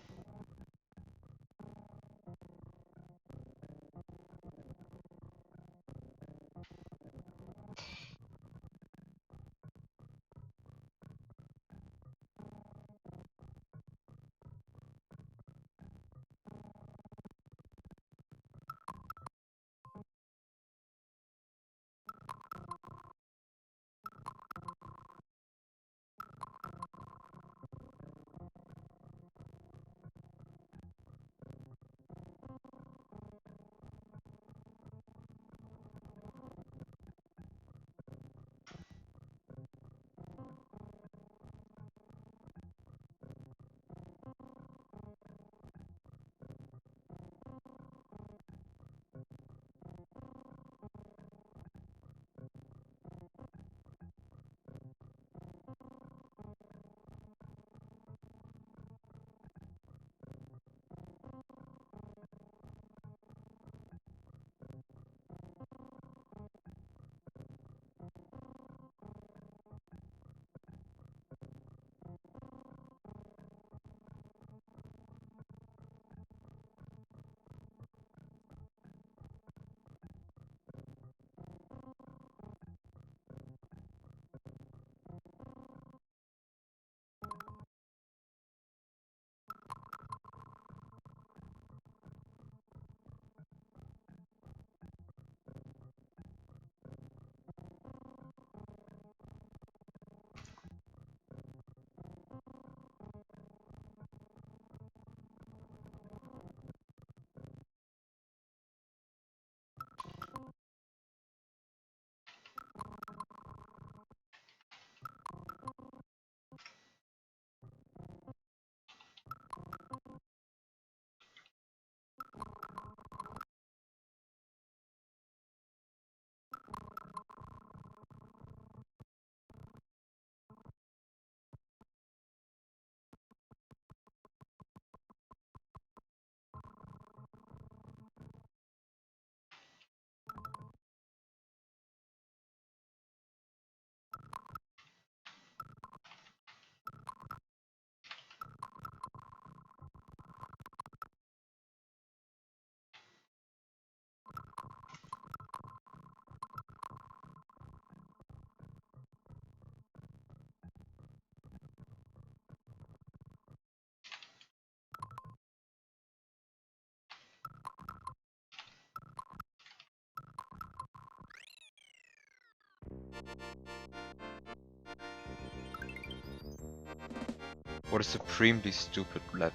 What a supremely stupid level.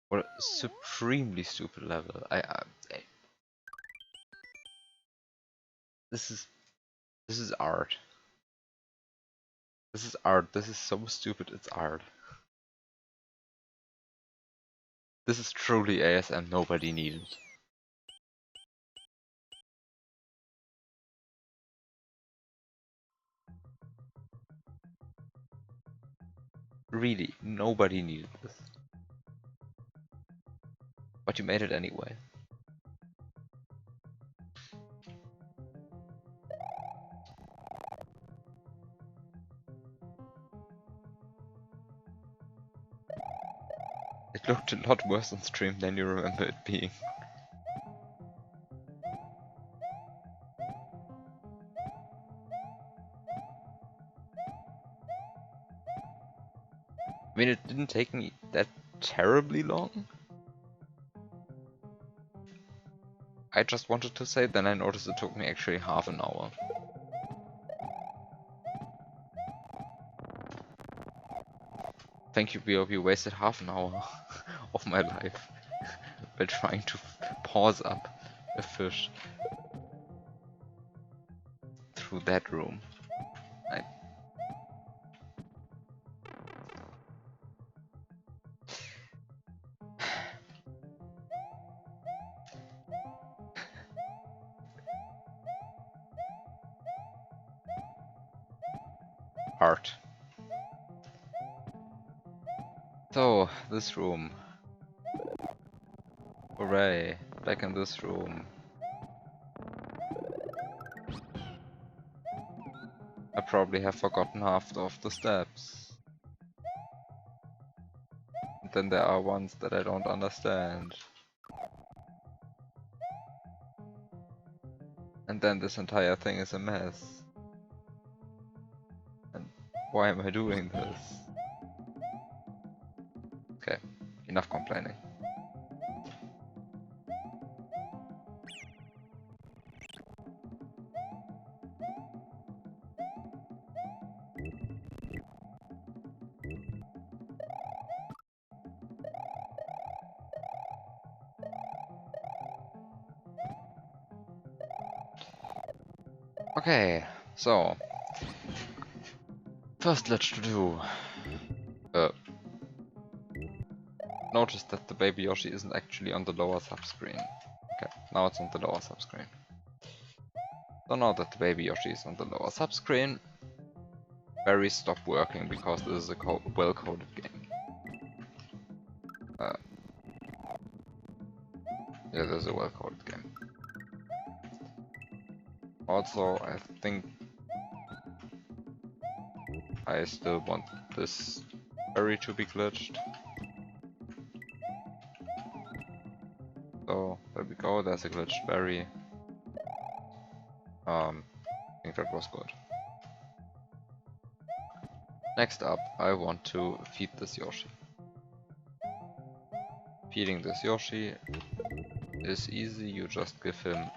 What a supremely stupid level. This is art. This is art. This is so stupid. It's art. This is truly ASM nobody needed. Really, nobody needed this. But you made it anyway. It looked a lot worse on stream than you remember it being. I mean, it didn't take me that terribly long. I just wanted to say, then I noticed it took me actually half an hour. Thank you, Biob, you wasted half an hour of my life by trying to pause up a fish through that room. Heart. So, this room. Hooray, back in this room. I probably have forgotten half of the steps. And then there are ones that I don't understand. And then this entire thing is a mess. And why am I doing this? Okay, enough complaining. Okay, so first let's do notice that the baby Yoshi isn't actually on the lower subscreen. Okay, now it's on the lower subscreen. So now that the baby Yoshi is on the lower subscreen, berries stop working because this is a well-coded game. Yeah, this is a well-coded game. Also, I think I still want this berry to be glitched. So, there we go, there's a glitched berry. I think that was good. Next up, I want to feed this Yoshi. Feeding this Yoshi is easy, you just give him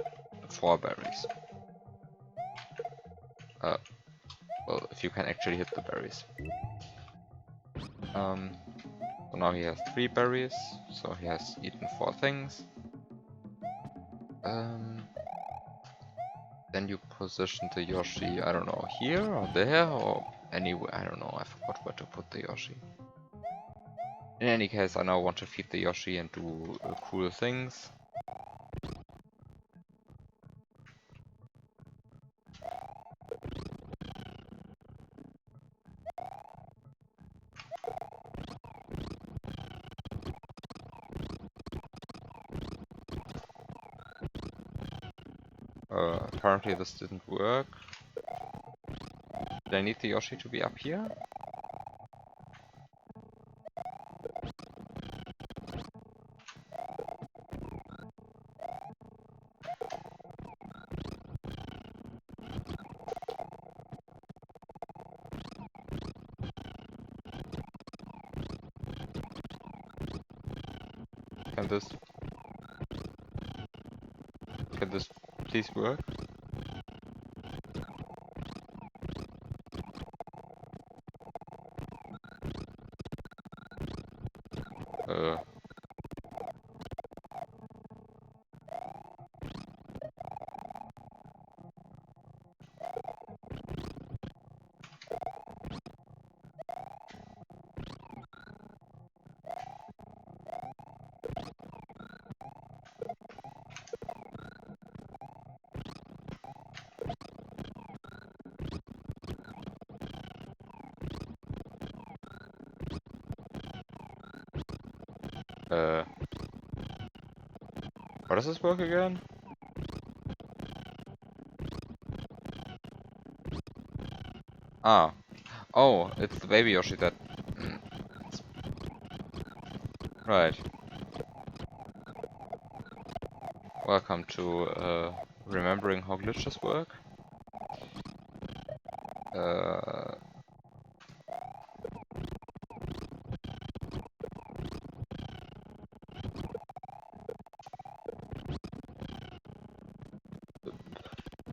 4 berries. Well, if you can actually hit the berries. So now he has 3 berries, so he has eaten 4 things. Then you position the Yoshi, I don't know, here or there or anywhere, I don't know, I forgot where to put the Yoshi. In any case, I now want to feed the Yoshi and do cool things. Apparently this didn't work. Did I need the Yoshi to be up here? Can this please work? Uh, how does this work again? Ah. Oh, it's the baby Yoshi that... Right. Welcome to remembering how glitches work.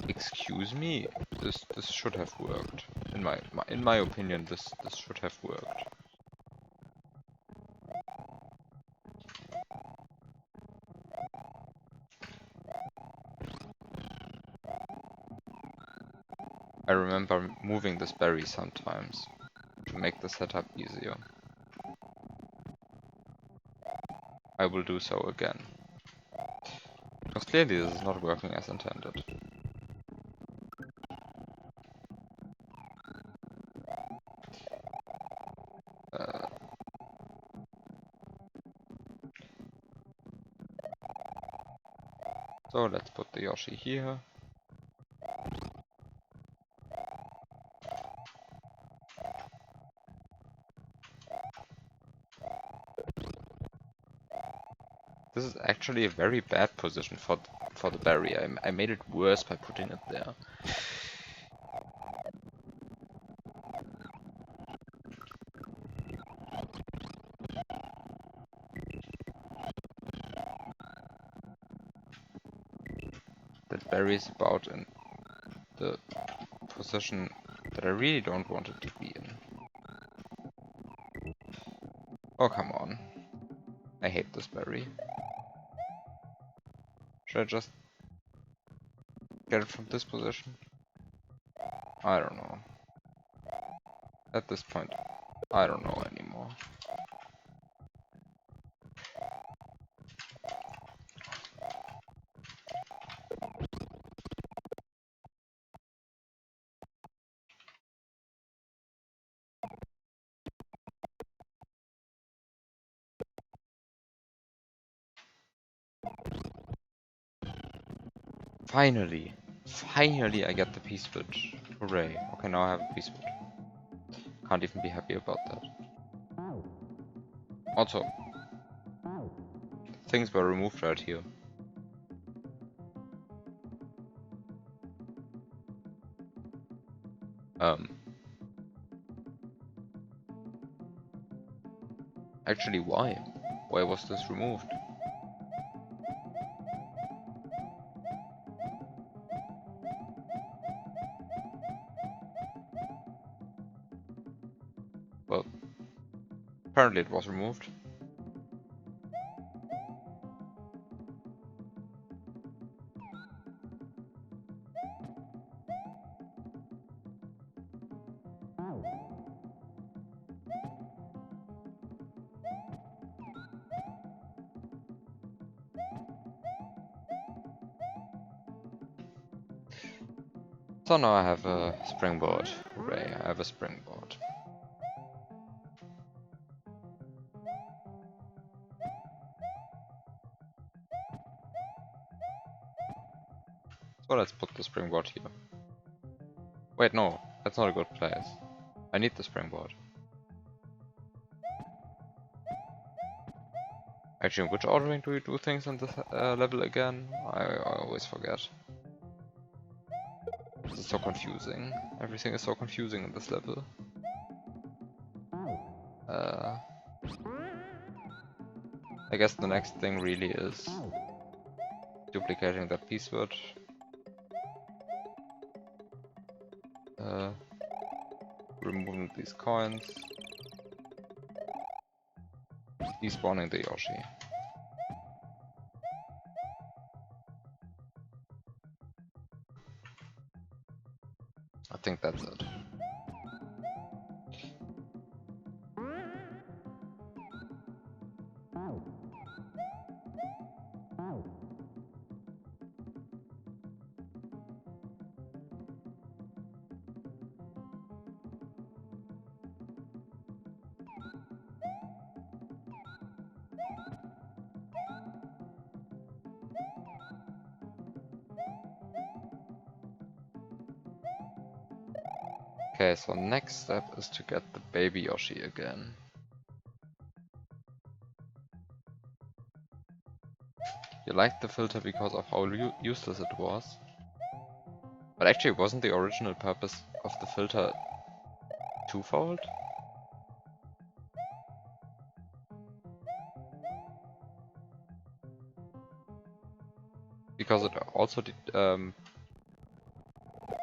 Excuse me, this should have worked. In my opinion, this should have worked. I remember moving this berry sometimes to make the setup easier. I will do so again. Because clearly this is not working as intended. So let's put the Yoshi here. This is actually a very bad position for the berry. I made it worse by putting it there. That berry is about in the position that I really don't want it to be in. Oh, come on. I hate this berry. Should I just get it from this position? I don't know. At this point, I don't know anymore. Finally! Finally I get the P-switch. Hooray. Okay, now I have a P-switch. Can't even be happy about that. Also, things were removed right here. Actually, why? Why was this removed? Well, apparently it was removed. So now I have a springboard. Hooray, I have a springboard. So let's put the springboard here. Wait, no, that's not a good place. I need the springboard. Actually, in which ordering do you do things in this level again? I always forget. This is so confusing. Everything is so confusing in this level. I guess the next thing really is duplicating that P-switch. Removing these coins. Despawning the Yoshi. I think that's it. Okay, so next step is to get the baby Yoshi again. You liked the filter because of how useless it was. But actually, wasn't the original purpose of the filter twofold? Because it also did,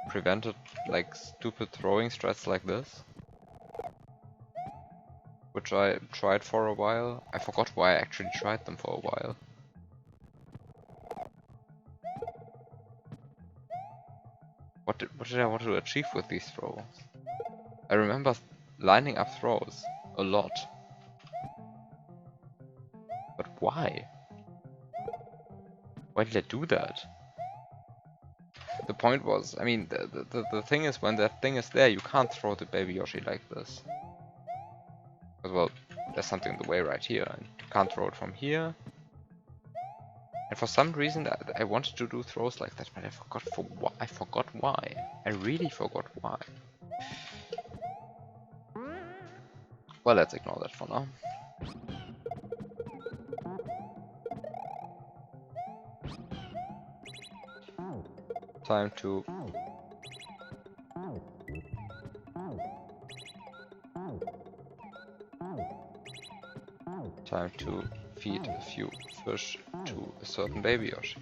prevented like stupid throwing strats like this, which I tried for a while. I forgot why I actually tried them for a while. What did I want to achieve with these throws? I remember lining up throws a lot. But why? Why did I do that? The point was, I mean, the thing is, when that thing is there, you can't throw the baby Yoshi like this. Because, well, there's something in the way right here, and you can't throw it from here. And for some reason, I wanted to do throws like that, but I forgot why. I really forgot why. Well, let's ignore that for now. Time to feed a few fish to a certain baby Yoshi.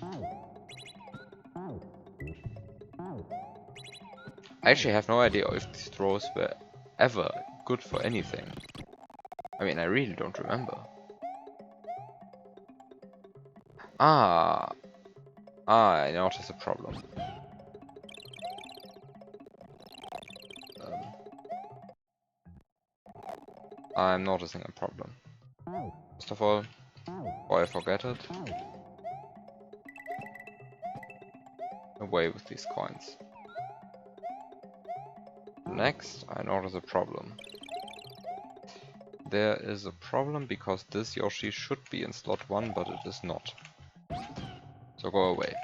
I actually have no idea if these throws were ever good for anything. I mean, I really don't remember. I noticed a problem. I'm noticing a problem. First of all, before I forget it, away with these coins. Next, I notice a problem. There is a problem because this Yoshi should be in slot 1, but it is not. So go away.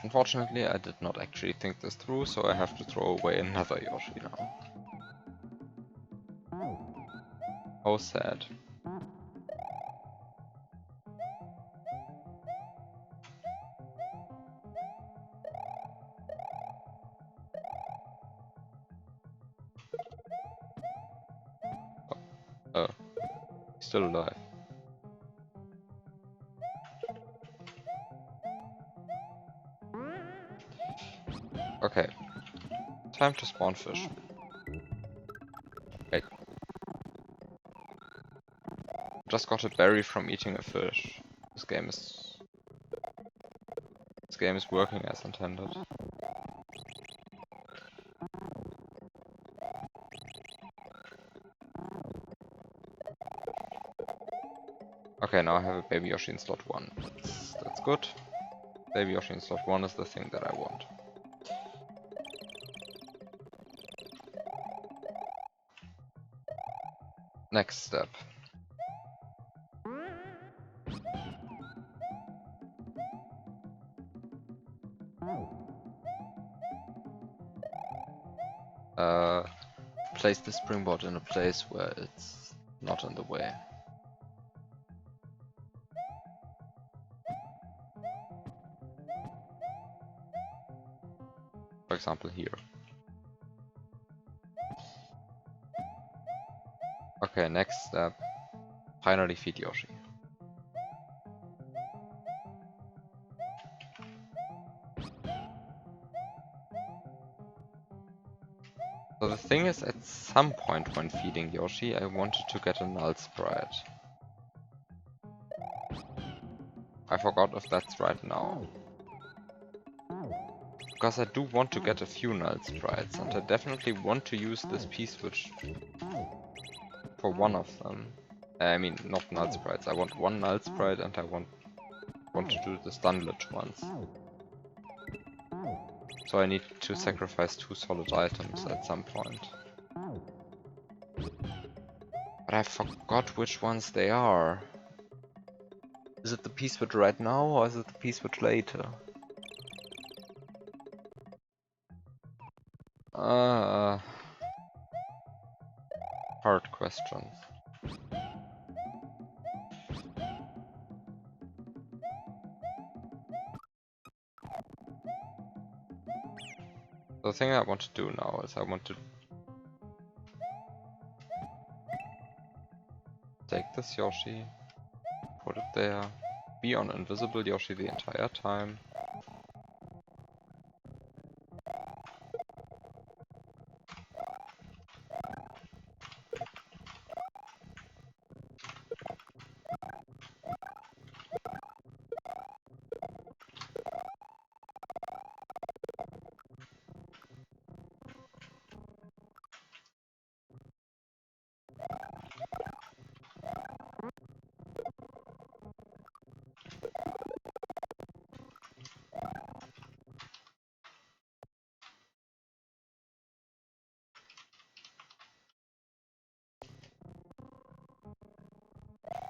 Unfortunately, I did not actually think this through, so I have to throw away another Yoshi now. How sad. Oh, he's still alive. Okay, time to spawn fish. Wait. Just got a berry from eating a fish. This game is working as intended. Okay, now I have a baby Yoshi in slot 1. That's good. Baby Yoshi in slot 1 is the thing that I want. Next step. Place the springboard in a place where it's not in the way. For example, here. Okay, next step. Finally feed Yoshi. So the thing is, at some point when feeding Yoshi, I wanted to get a null sprite. I forgot if that's right now. Because I do want to get a few null sprites, and I definitely want to use this P-switch for one of them. I mean, not null sprites. I want one null sprite, and I want to do the stunlet once. So I need to sacrifice 2 solid items at some point. But I forgot which ones they are. Is it the P-switch right now, or is it the P-switch later? Hard questions. The thing I want to do now is I want to take this Yoshi, put it there, be on invisible Yoshi the entire time.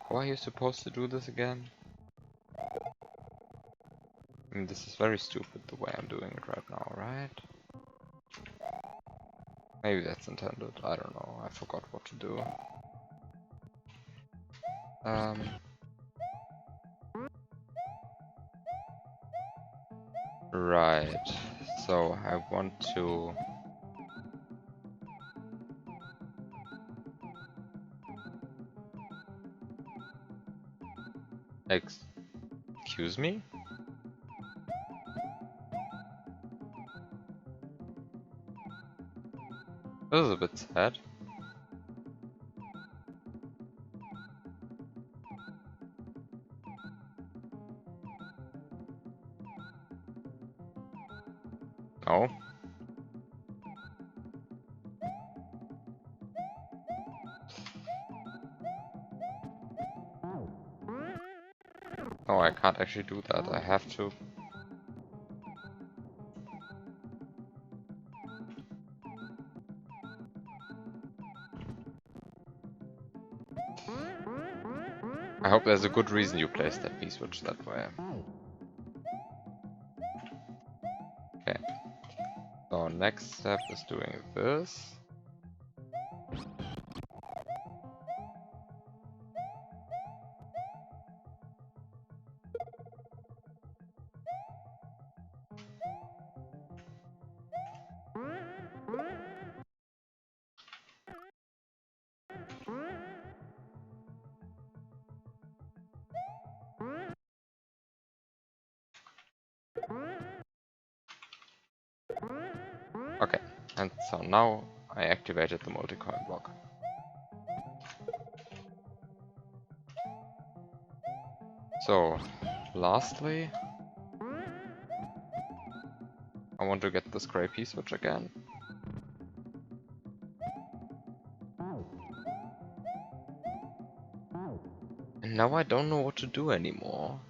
How are you supposed to do this again? I mean, this is very stupid the way I'm doing it right now, right? Maybe that's intended, I don't know, I forgot what to do. Right, so I want to... Excuse me? This is a bit sad. No. No, I can't actually do that. I have to... I hope there's a good reason you placed that B-switch that way. Okay. So next step is doing this. Okay, and so now I activated the multi-coin block. So, lastly, I want to get this gray P-switch again. And now I don't know what to do anymore.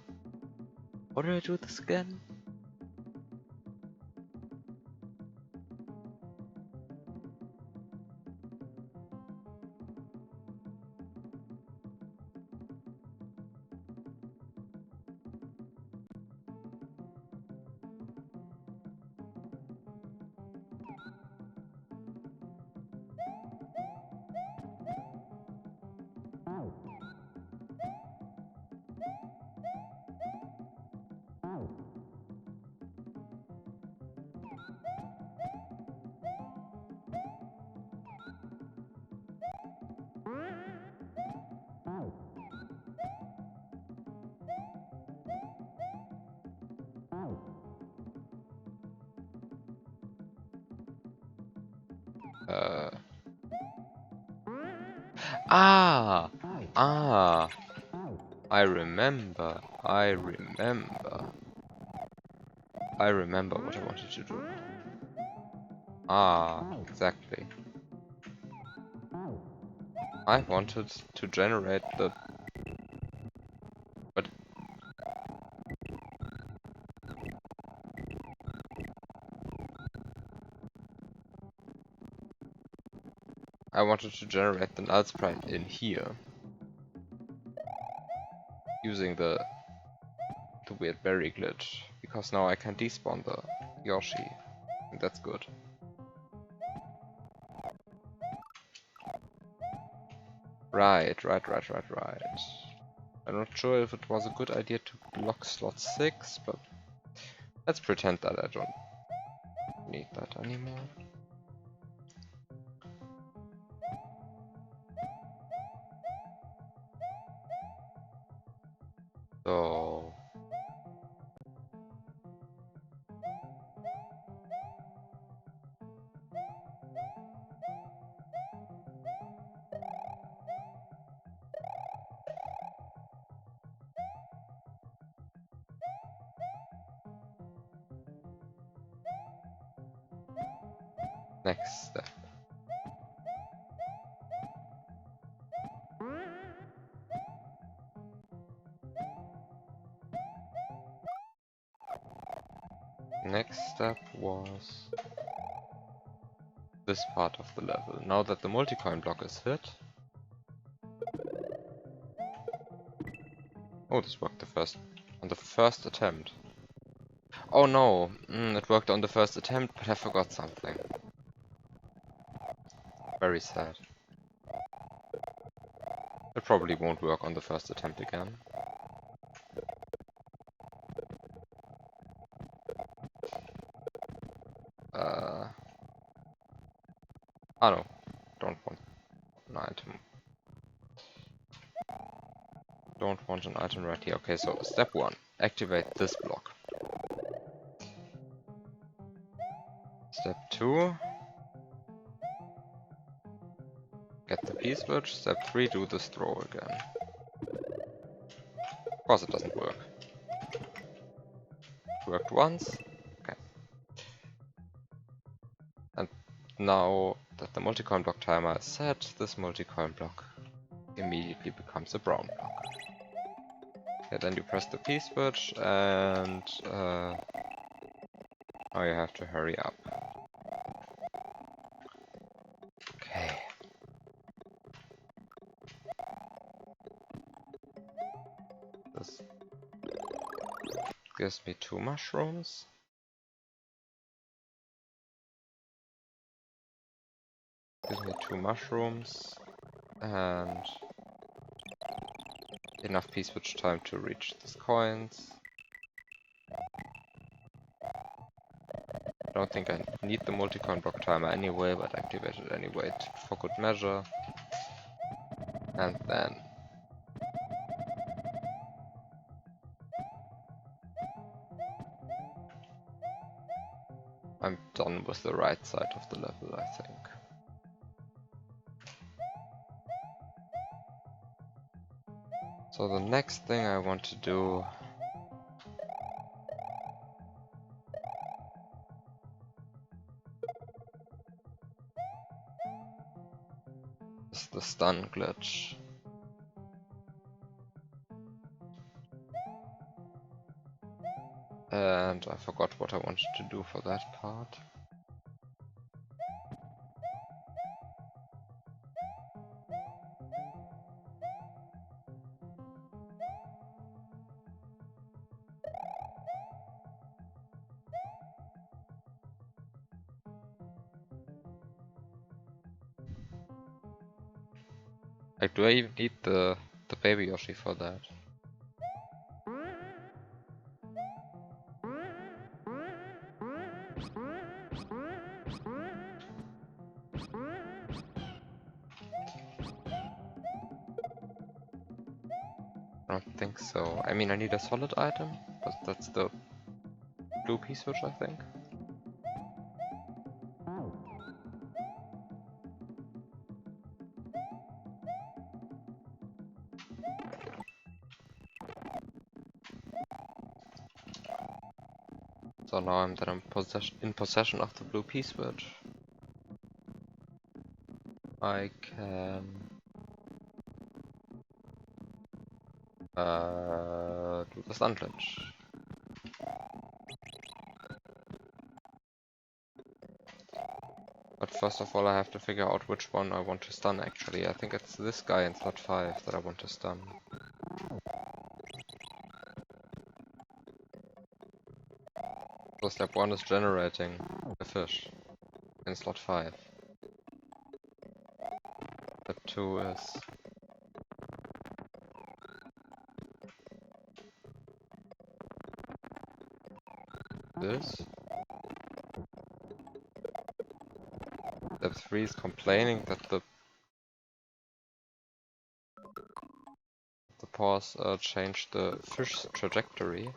How do I do this again? I remember. I remember what I wanted to do. Exactly. I wanted to generate the... But... I wanted to generate the null sprite in here. Using the weird berry glitch. Because now I can despawn the Yoshi. And that's good. Right. I'm not sure if it was a good idea to block slot 6, but let's pretend that I don't need that anymore. So next step. Next step was this part of the level. Now that the multi-coin block is hit. Oh, this worked on the first attempt. Oh no, it worked on the first attempt, but I forgot something. Very sad. It probably won't work on the first attempt again. Oh no, don't want an item. Don't want an item right here. Okay, so step 1, activate this block. Step 2, get the P-switch. Step 3, do this throw again. Of course it doesn't work. It worked once. Okay. And now that the multi-coin block timer is set, this multi-coin block immediately becomes a brown block. Okay, then you press the P-switch and now you have to hurry up. Okay. This gives me 2 mushrooms. Gives me 2 mushrooms and enough P-switch time to reach these coins. I don't think I need the multi-coin block timer anyway, but activate it anyway for good measure. And then I'm done with the right side of the level, I think. So the next thing I want to do is the stun glitch. And I forgot what I wanted to do for that part. Like, do I even need the baby Yoshi for that? I don't think so. I mean, I need a solid item, but that's the blue P-switch, I think. So now I'm then in possession of the blue P-switch. I can do the stun glitch. But first of all I have to figure out which one I want to stun actually. I think it's this guy in slot 5 that I want to stun. So step 1 is generating the fish in slot 5. Step 2 is this. Step 3 is complaining that the pause changed the fish's trajectory.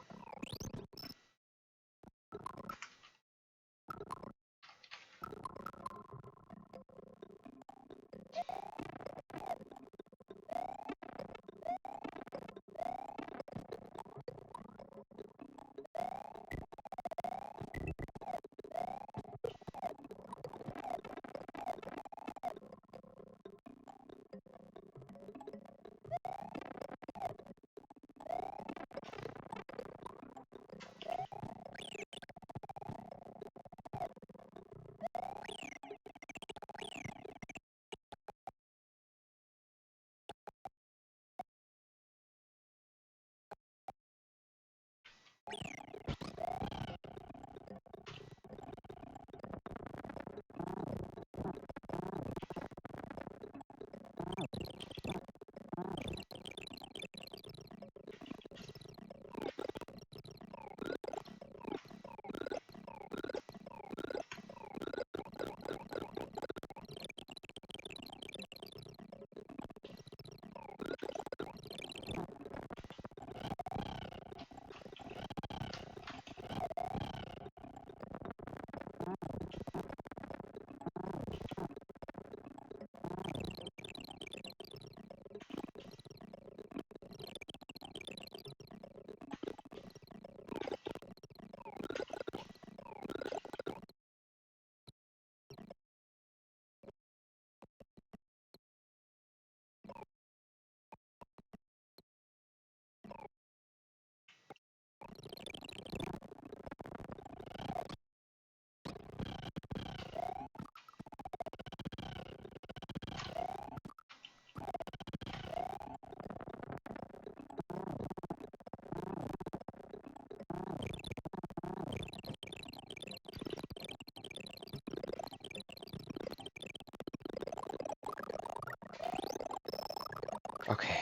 Okay.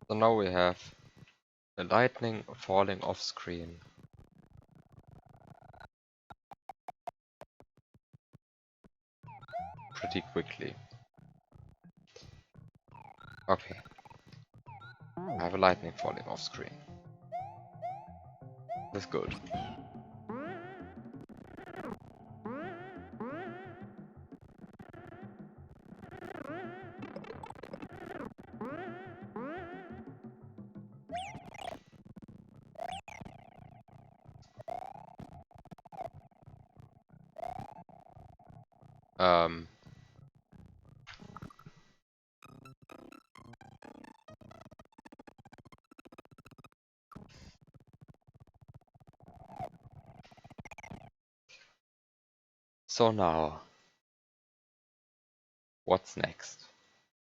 So now we have the lightning falling off screen. Pretty quickly. Okay. I have a lightning falling off screen. That's good. Um, so now, what's next?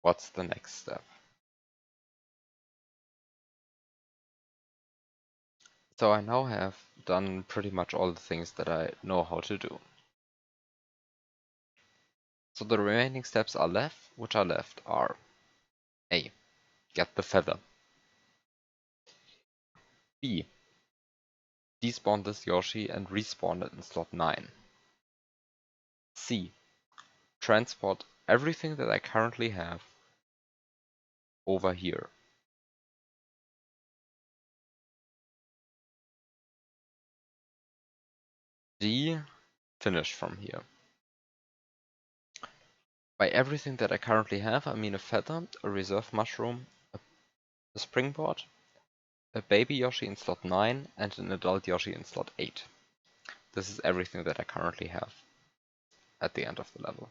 What's the next step? So I now have done pretty much all the things that I know how to do. So the remaining steps are left, which are left are A. Get the feather. B. Despawn this Yoshi and respawn it in slot 9. C. Transport everything that I currently have over here. D. Finish from here. By everything that I currently have, I mean a feather, a reserve mushroom, a springboard, a baby Yoshi in slot 9, and an adult Yoshi in slot 8. This is everything that I currently have at the end of the level.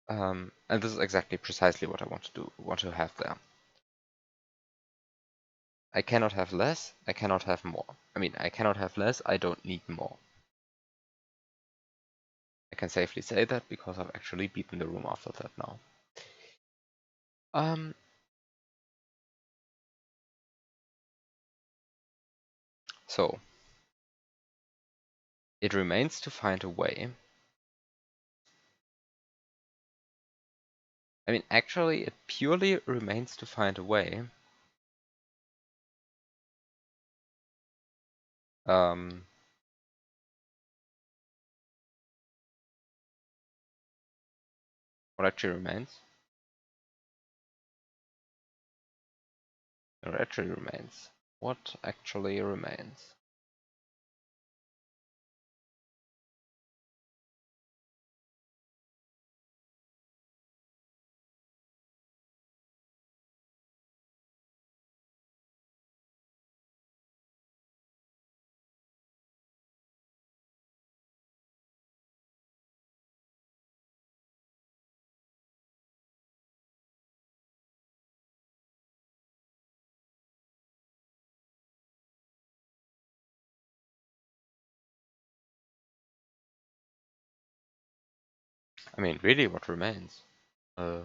And this is exactly precisely what I want to have there. I cannot have less, I cannot have more. I mean, I cannot have less, I don't need more. I can safely say that because I've actually beaten the room after that now. So it remains to find a way. I mean, actually, it purely remains to find a way what actually remains? What actually remains? What actually remains? I mean, really, what remains? Uh,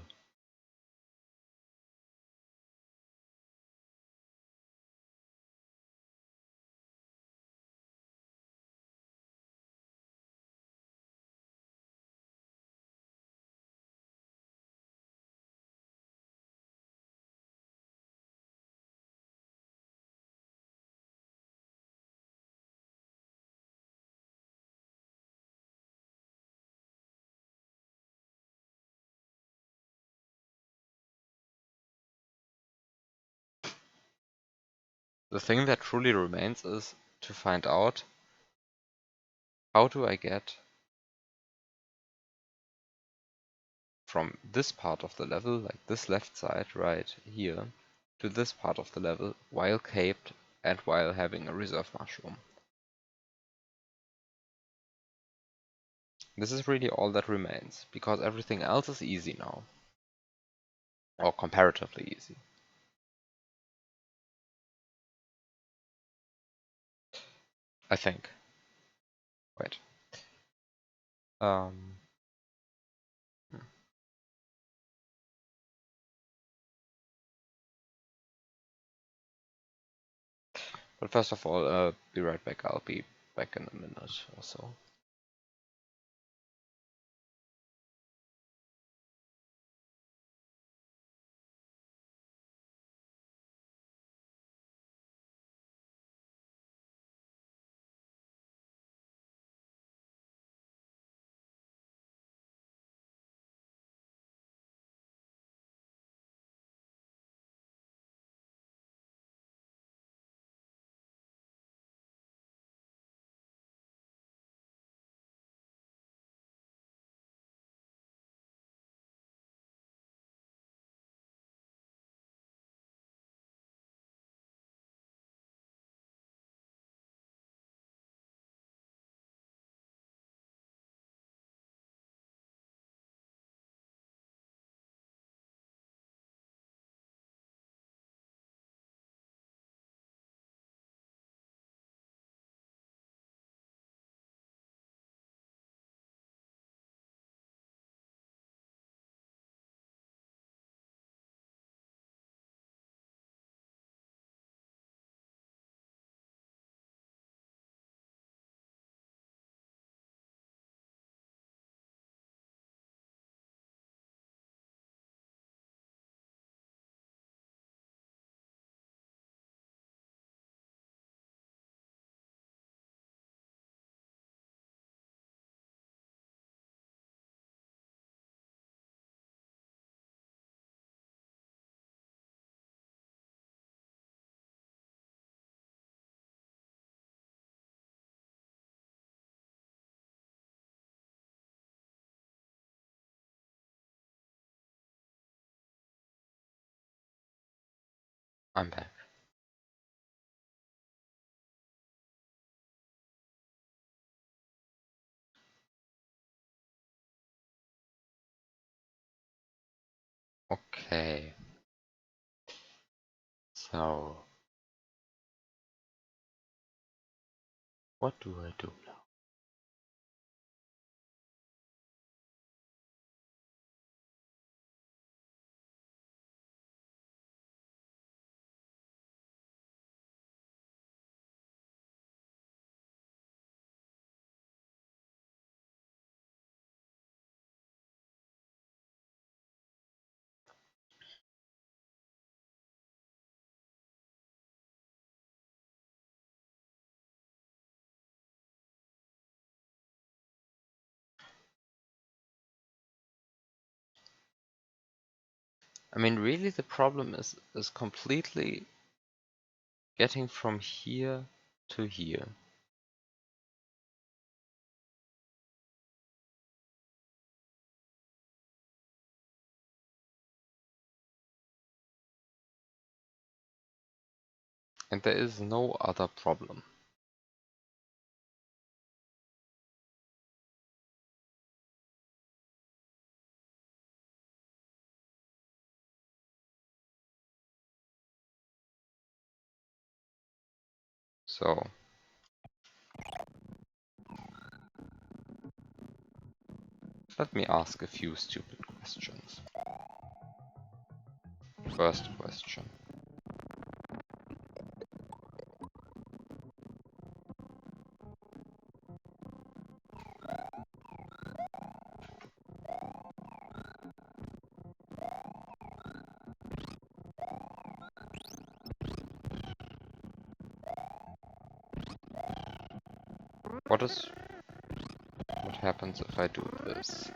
the thing that truly remains is to find out how do I get from this part of the level, like this left side right here, to this part of the level while caped and while having a reserve mushroom. This is really all that remains, because everything else is easy now. Or comparatively easy. I think. Wait. Um, hmm. But first of all, be right back. I'll be back in a minute or so. I'm back. Okay. So, what do I do now? I mean, really the problem is completely getting from here to here. And there is no other problem. So let me ask a few stupid questions. First question. What happens if I do this?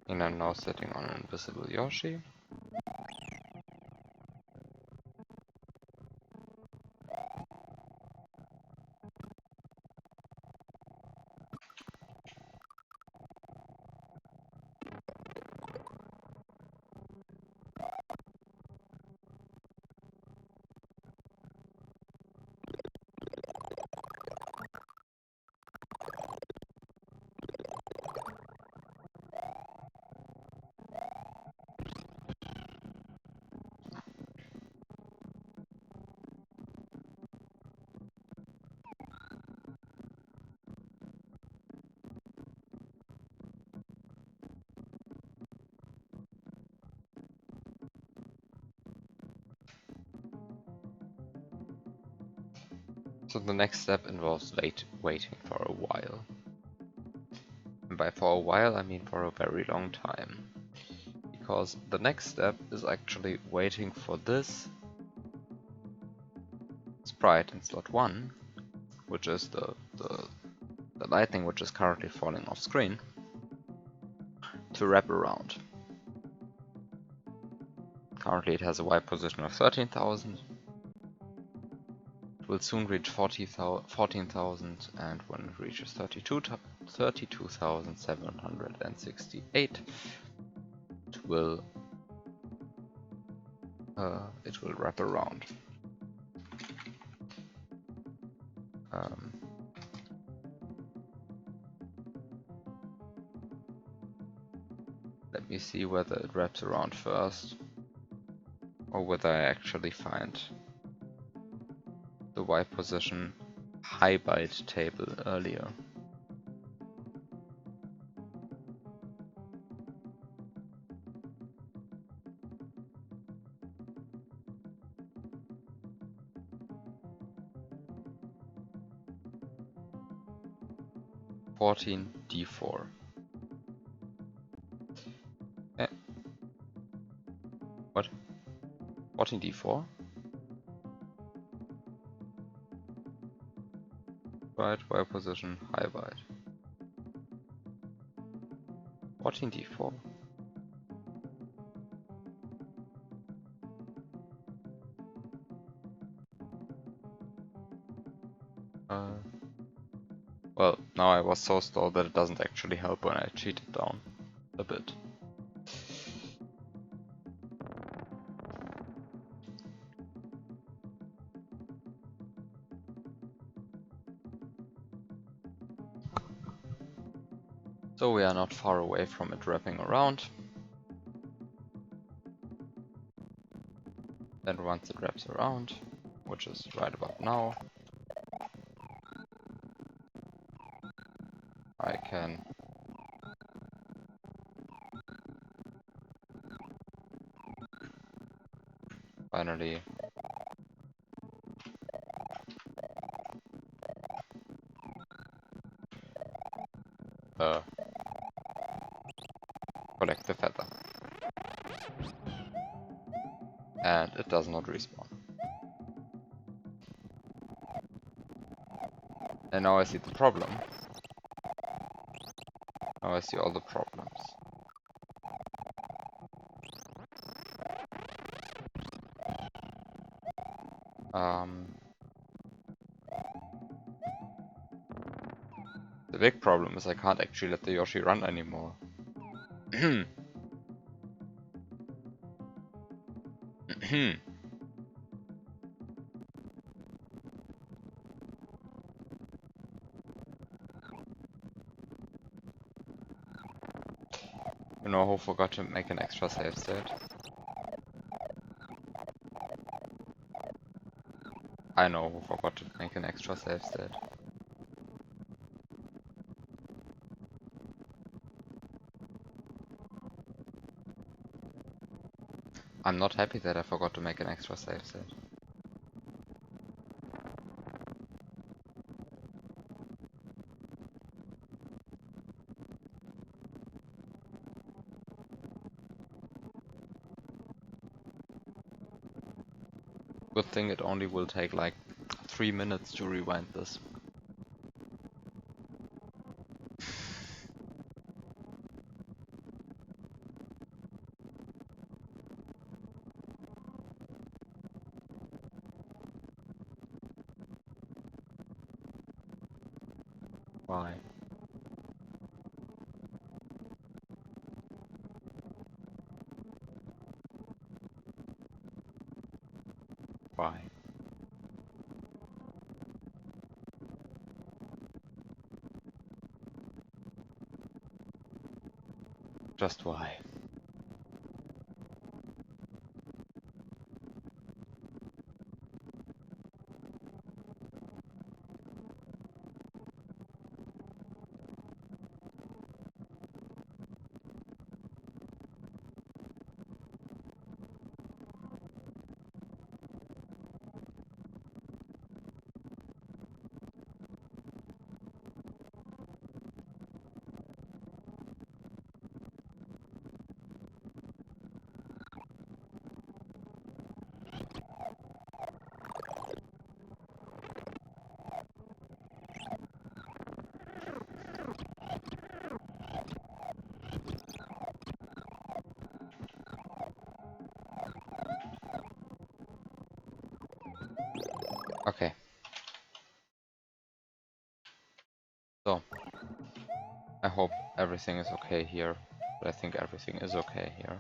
And I'm now sitting on an invisible Yoshi. So the next step involves waiting for a while. And by for a while I mean for a very long time. Because the next step is actually waiting for this sprite in slot 1, which is the lightning which is currently falling off screen, to wrap around. Currently it has a Y position of 13,000. It will soon reach 14,000, and when it reaches 32,768, it will wrap around. Let me see whether it wraps around first, or whether I actually find the Y position high byte table earlier. D4. What? 14D4? Right, Y position, high byte. 14D4. Well, now I was so stalled that it doesn't actually help when I cheat it down a bit. So we are not far away from it wrapping around. Then once it wraps around, which is right about now, I can finally collect the feather. And it does not respawn. And now I see the problem. Now I see all the problems. The big problem is I can't actually let the Yoshi run anymore. You know who forgot to make an extra save state? I know who forgot to make an extra save state. I'm not happy that I forgot to make an extra save state. Good thing it only will take like 3 minutes to rewind this. Why? Why? Just why? Okay. So, I hope everything is okay here, but I think everything is okay here.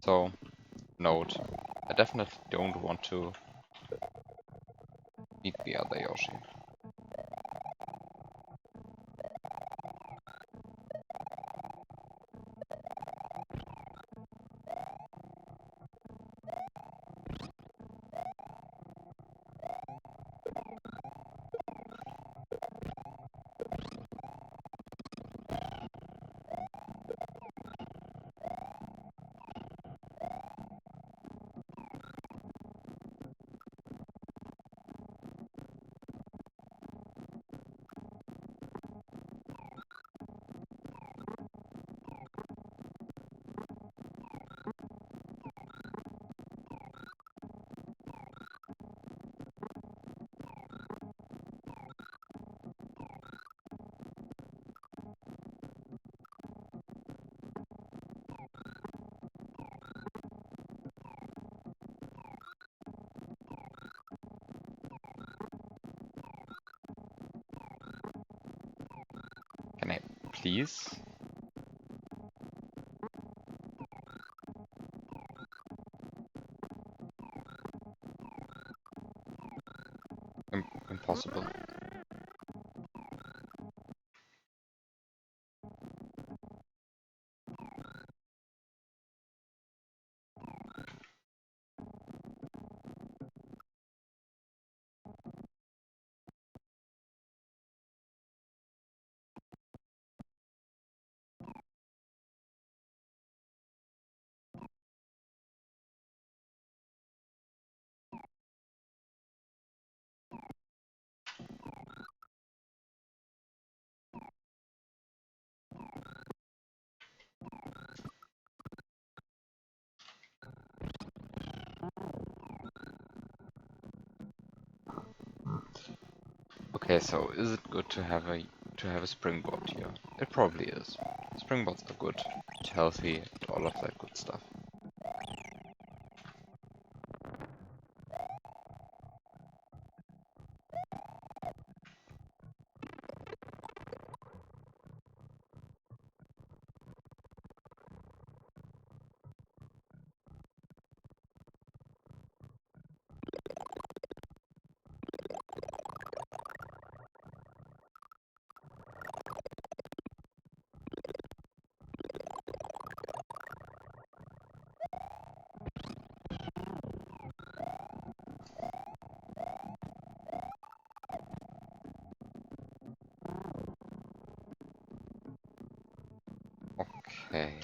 So, note, I definitely don't want to meet the other Yoshi. Can I please? Impossible. Okay, so is it good to have a springboard here? It probably is. Springboards are good, and healthy, and all of that good stuff. Okay.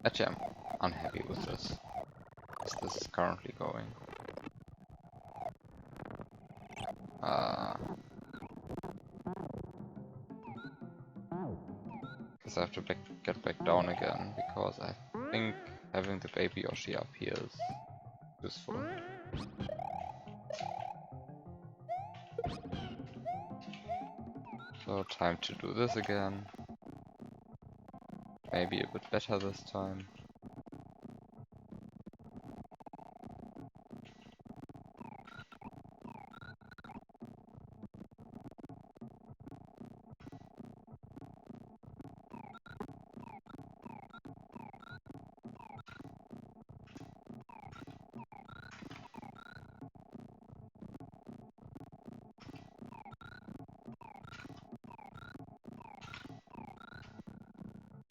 Actually, I'm unhappy with this, as this is currently going. Because I have to get back down again, because I think having the baby Yoshi up here is useful. So time to do this again. Maybe a bit better this time.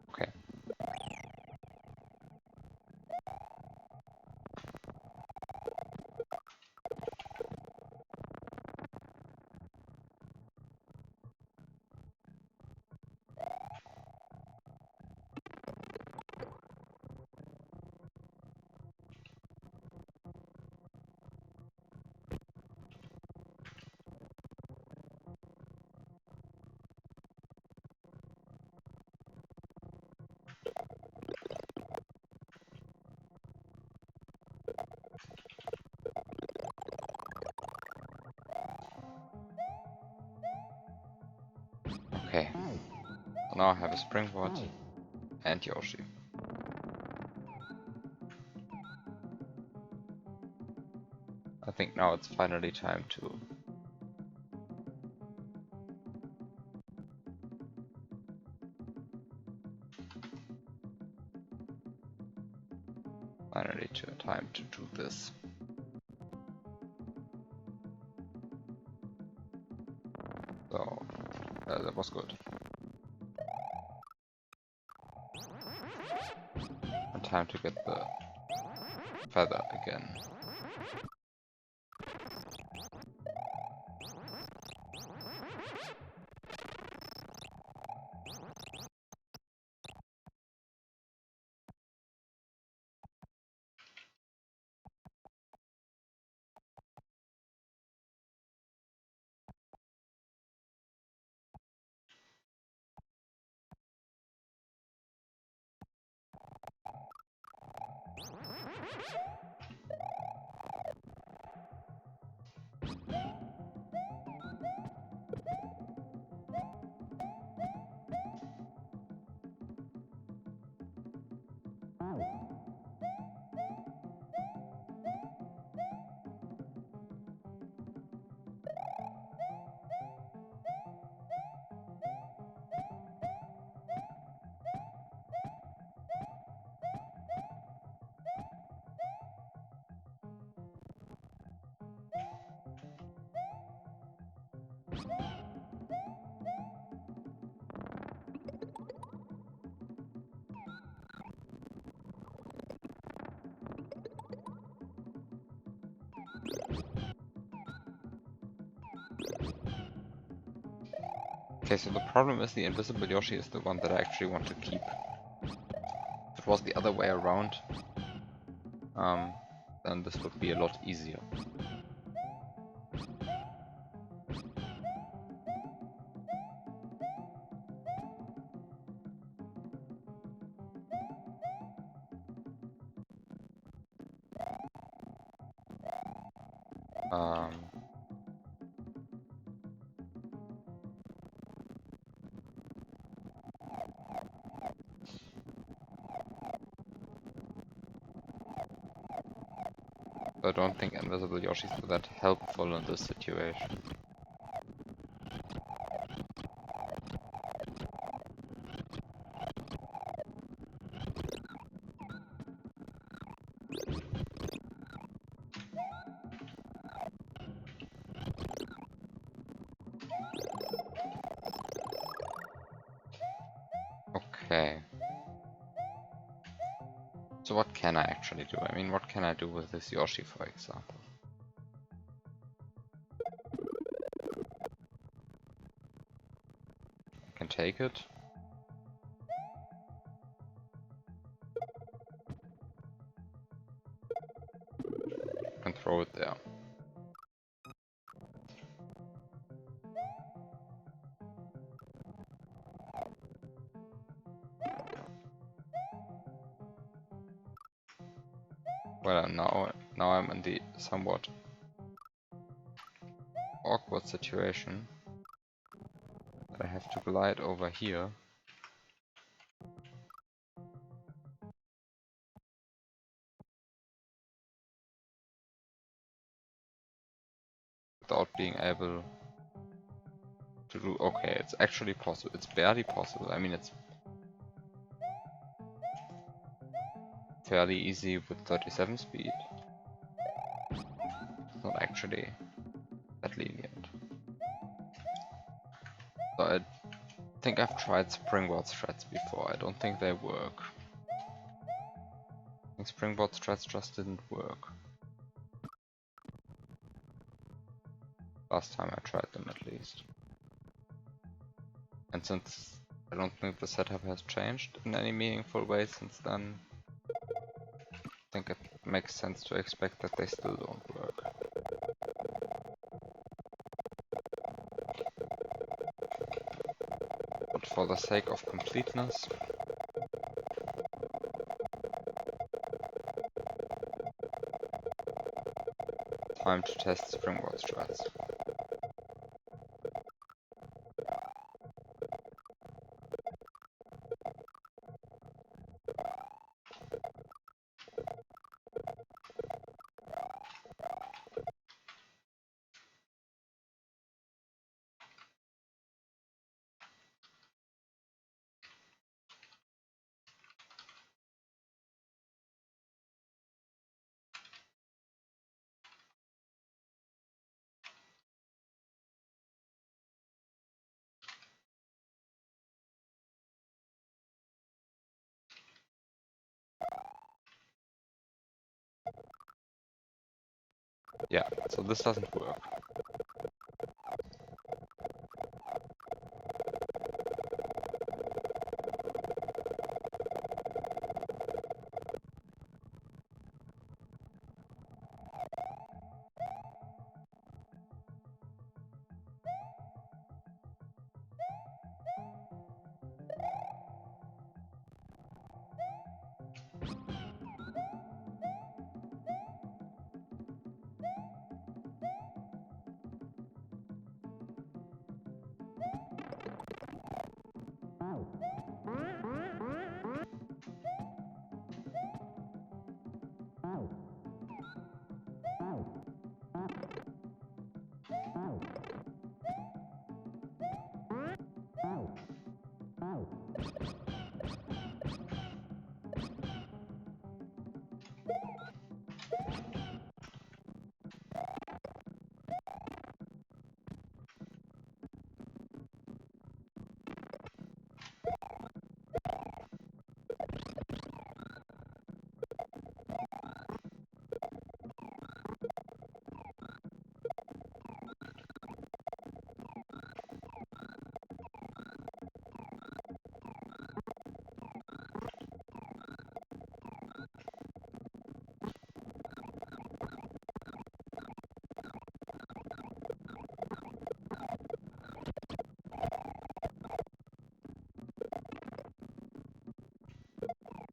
Okay. Okay. So now I have a springboard and Yoshi. I think now it's finally time to do this. So that was good. And time to get the feather again. Okay, so the problem is the invisible Yoshi is the one that I actually want to keep. If it was the other way around, then this would be a lot easier. I don't think invisible Yoshis are that helpful in this situation. Okay. So what can I actually do? I mean, what can I do with this Yoshi, for example? I can take it. And throw it there. Well, now I'm in the somewhat awkward situation that I have to glide over here. Without being able to do... Okay, it's actually possible. It's barely possible. I mean, it's fairly easy with 37 speed. It's not actually that lenient. So I think I've tried springboard threads before. I don't think they work. I think springboard threads just didn't work. Last time I tried them, at least. And since I don't think the setup has changed in any meaningful way since then, I think it makes sense to expect that they still don't work. But for the sake of completeness, time to test springboard threads. Yeah, so this doesn't work.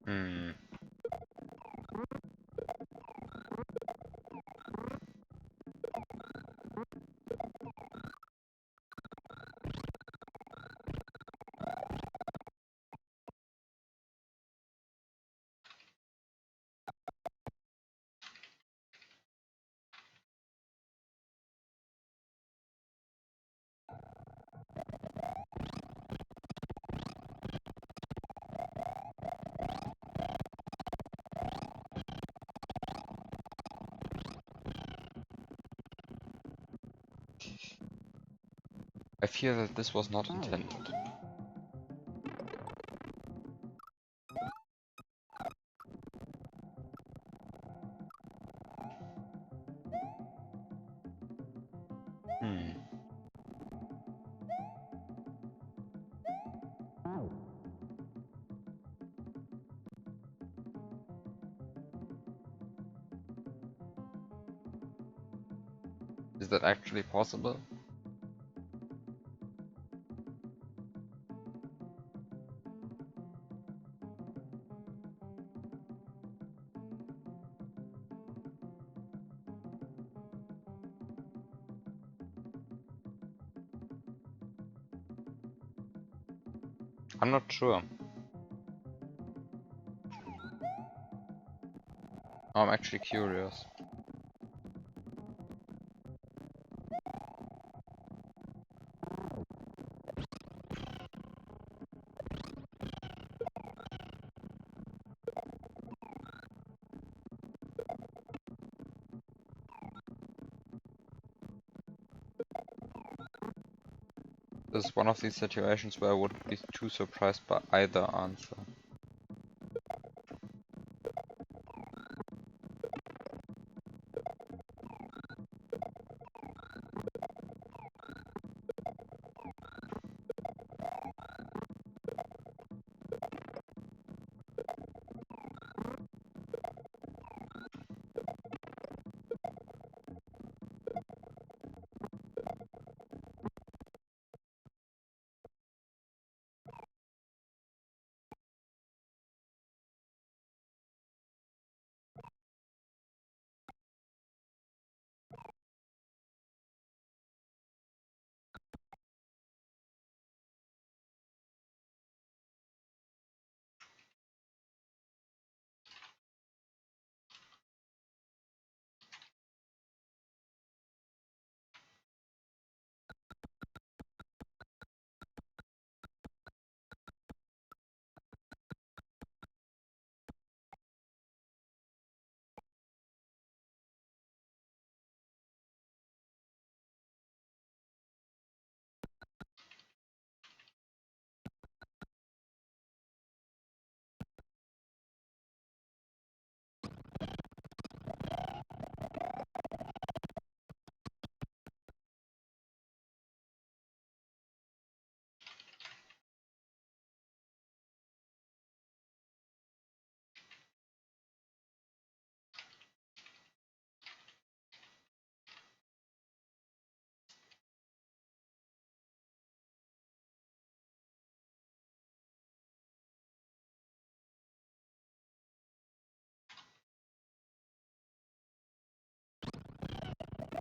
Hmm. I fear that this was not intended. Hmm. Is that actually possible? I'm not sure. I'm actually curious. This is one of these situations where I wouldn't be too surprised by either answer.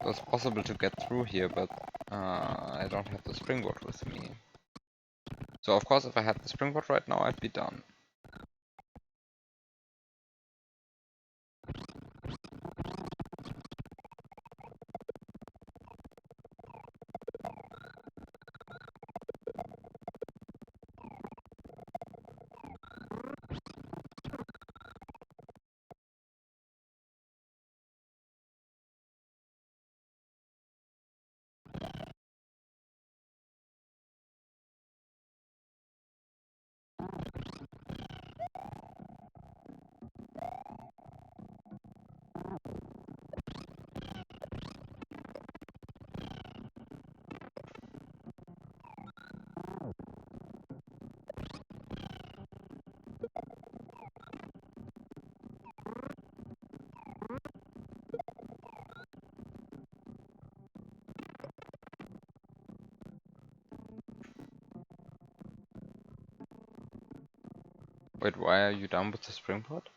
It was possible to get through here, but I don't have the springboard with me. So of course if I had the springboard right now I'd be done. Wait, why are you down with the springboard?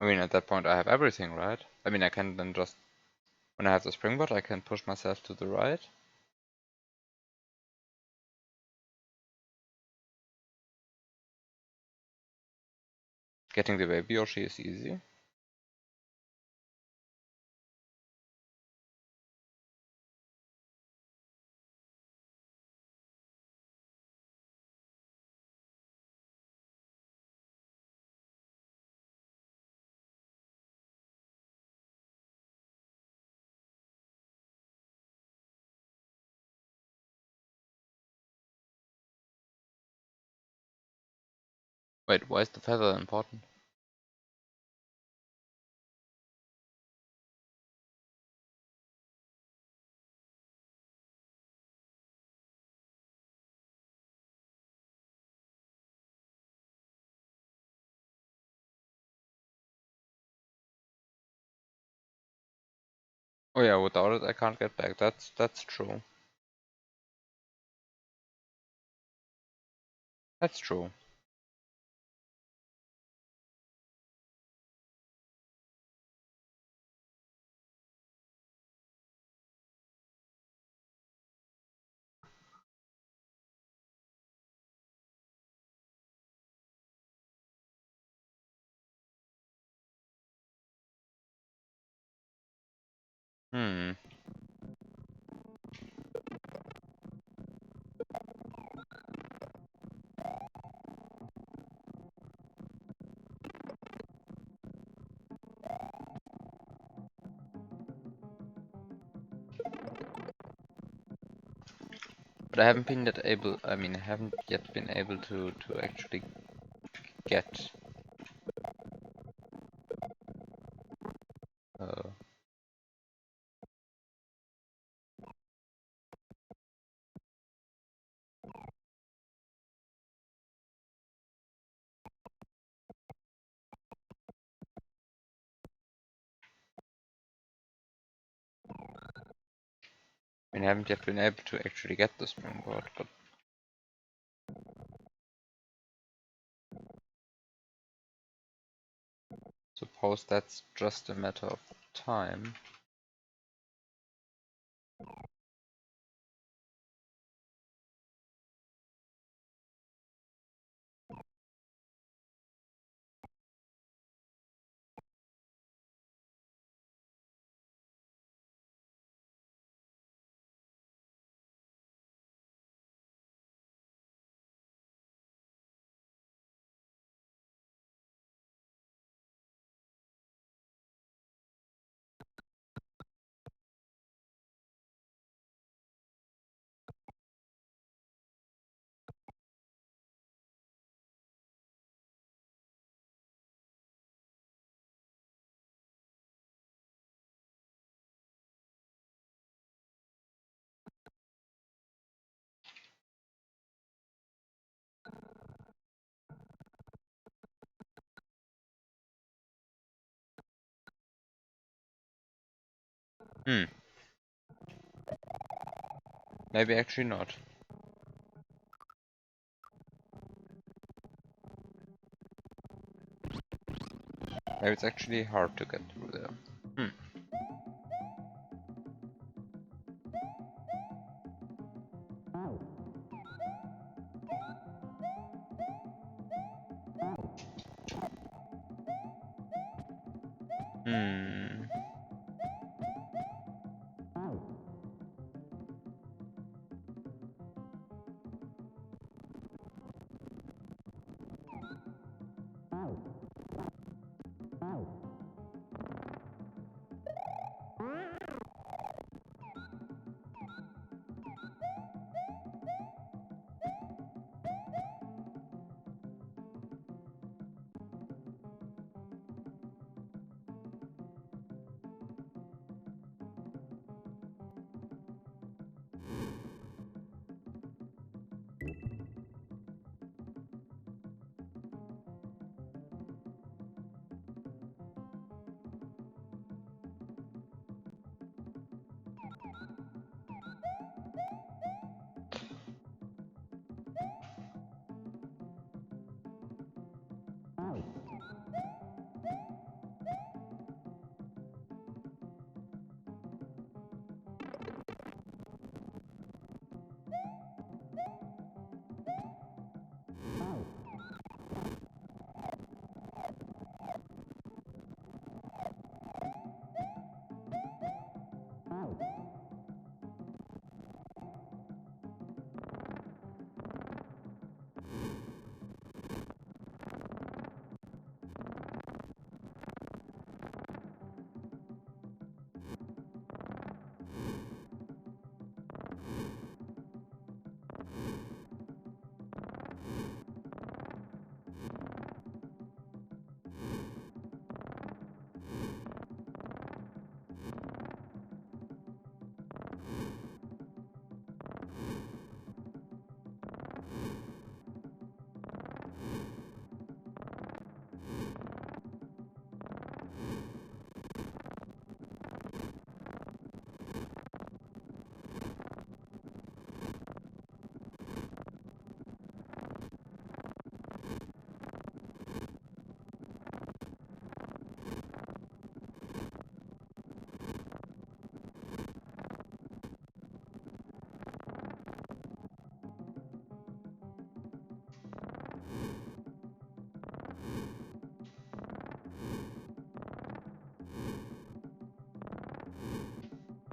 I mean, at that point I have everything, right? I mean, I can then just, when I have the springboard, I can push myself to the right. Getting the baby Yoshi is easy. Wait, why is the feather important? Oh yeah, without it I can't get back. That's true. That's true. Hmm. But I haven't been that able, I mean, I haven't yet been able to actually get uh I mean, I haven't yet been able to actually get the springboard, but suppose that's just a matter of time. Hmm. Maybe actually not. Maybe it's actually hard to get through there. Hmm. Hmm.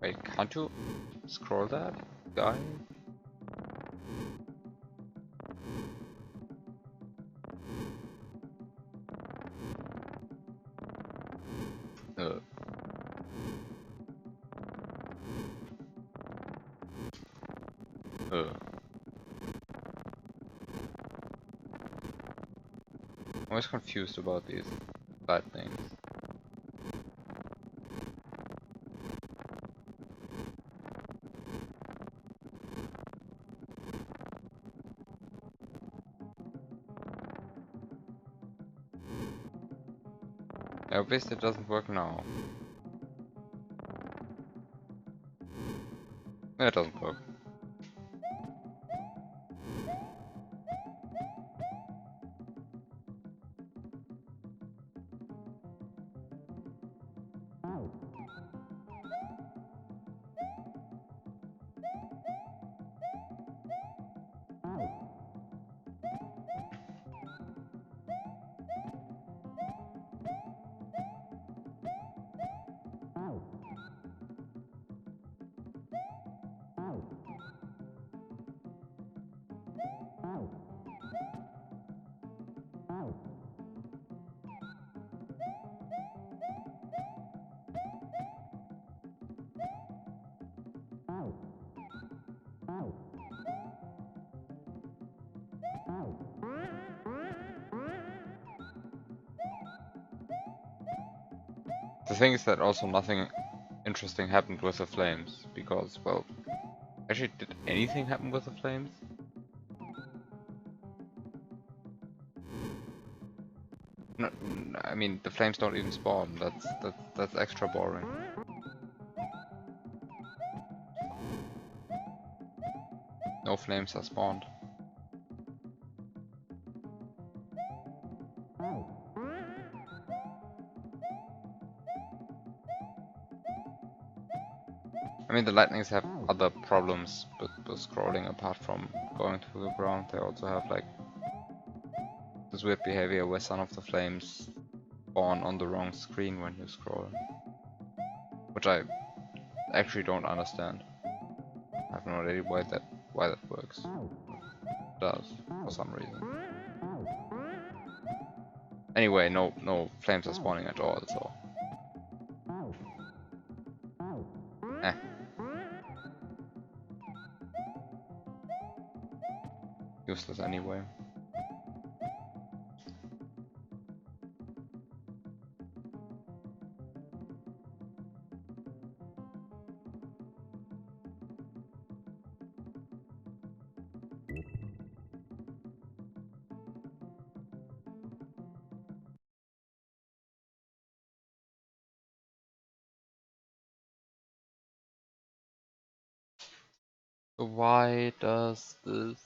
Wait, can't you scroll that, guy? Uh. I'm always confused about these bad things. I obviously it doesn't work now. Yeah, it doesn't work. The thing is that also nothing interesting happened with the flames, because, well, actually, did anything happen with the flames? No, I mean, the flames don't even spawn. That's extra boring. No flames are spawned. I mean, the lightnings have other problems with scrolling apart from going through the ground. They also have like this weird behavior where some of the flames spawn on the wrong screen when you scroll, which I actually don't understand. I have no idea why that works. It does for some reason. Anyway, no flames are spawning at all, so eh. Useless anyway. Why does this?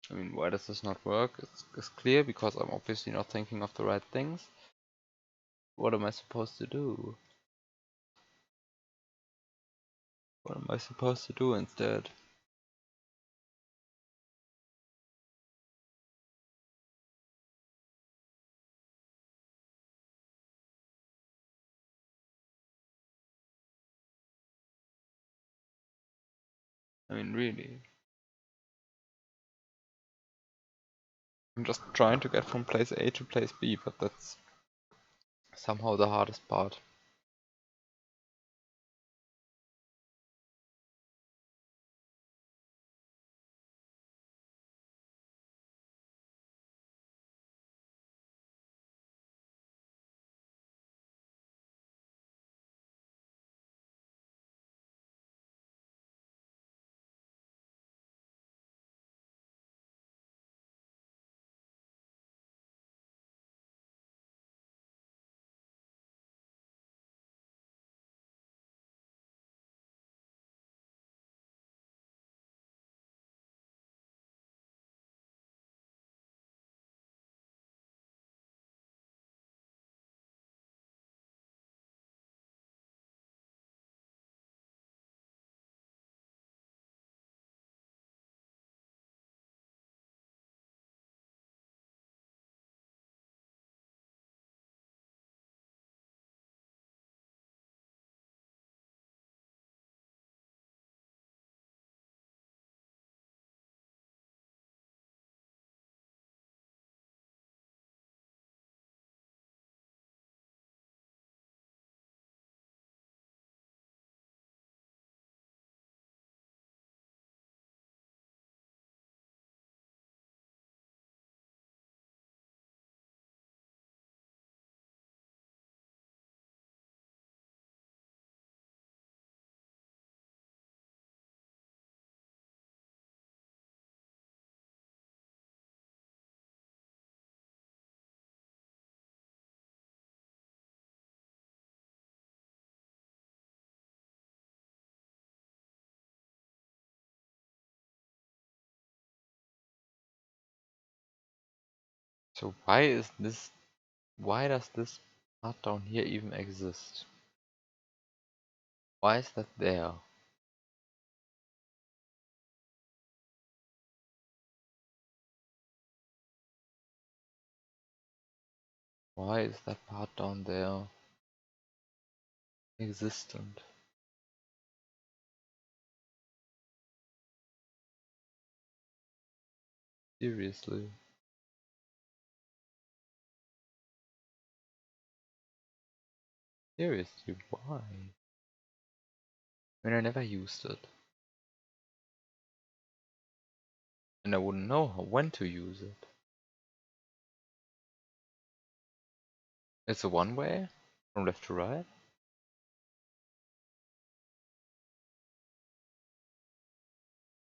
I mean, why does this not work? It's clear because I'm obviously not thinking of the right things. What am I supposed to do? What am I supposed to do instead? I mean, really. I'm just trying to get from place A to place B, but that's somehow the hardest part. So why does this part down here even exist? Why is that there? Why is that part down there existent? Seriously. Seriously, why? I mean, I never used it. And I wouldn't know when to use it. It's a one-way? From left to right?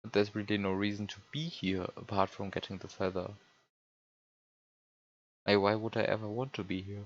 But there's really no reason to be here apart from getting the feather. Like, why would I ever want to be here?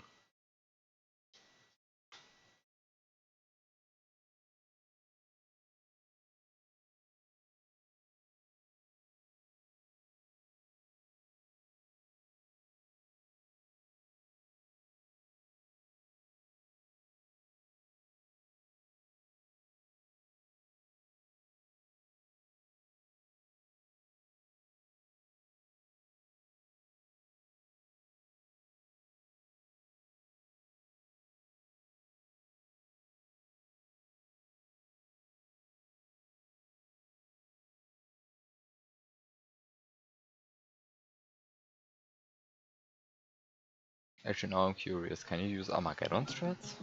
Actually, now I'm curious. Can you use Armageddon threads?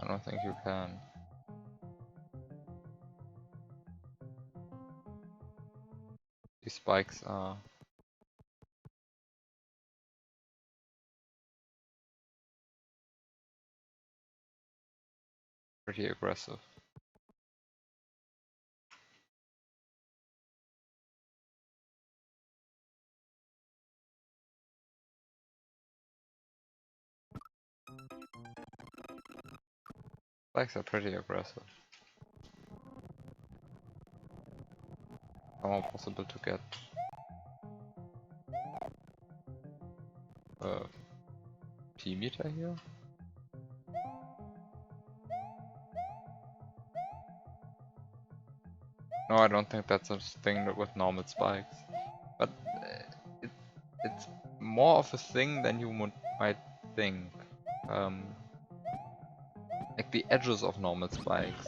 I don't think you can. These spikes are pretty aggressive. Spikes are pretty aggressive. Somehow possible to get a P-meter here? No, I don't think that's a thing with normal spikes. But it, it's more of a thing than you might think. Like the edges of normal spikes.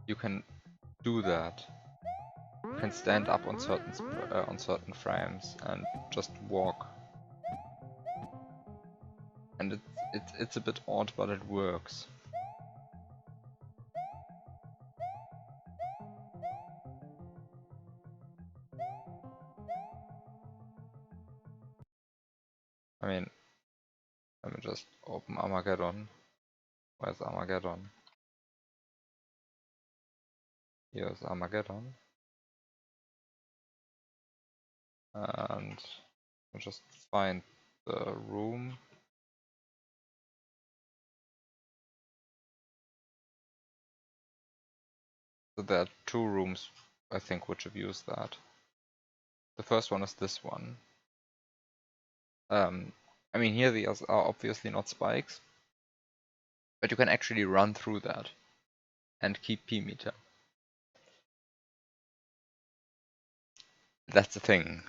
You can do that. You can stand up on certain frames and just walk. And it's a bit odd, but it works. I mean, let me just open Armageddon. Where's Armageddon? Here's Armageddon. And I'll just find the room. So there are two rooms, I think, which have used that. The first one is this one. I mean, here the others are obviously not spikes, but you can actually run through that and keep P-meter. That's the thing.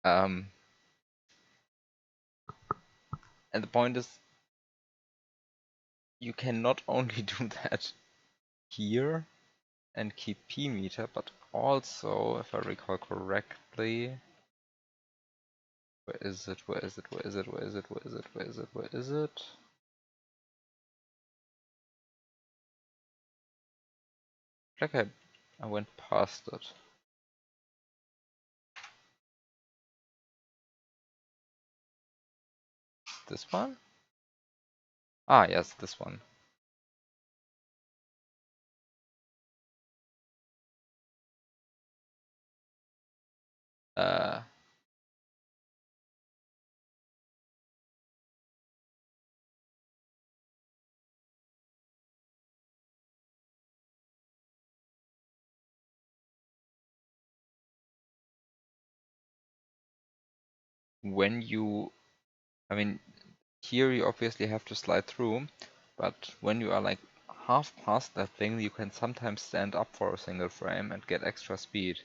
And the point is, you can not only do that here and keep P-meter, but also, if I recall correctly, Where is it? Where is it? Where is it? Where is it? Where is it? Where is it? Where is it? Like I went past it. This one? Ah, yes, this one. Uh, when you, I mean, here you obviously have to slide through, but when you are like half past that thing, you can sometimes stand up for a single frame and get extra speed.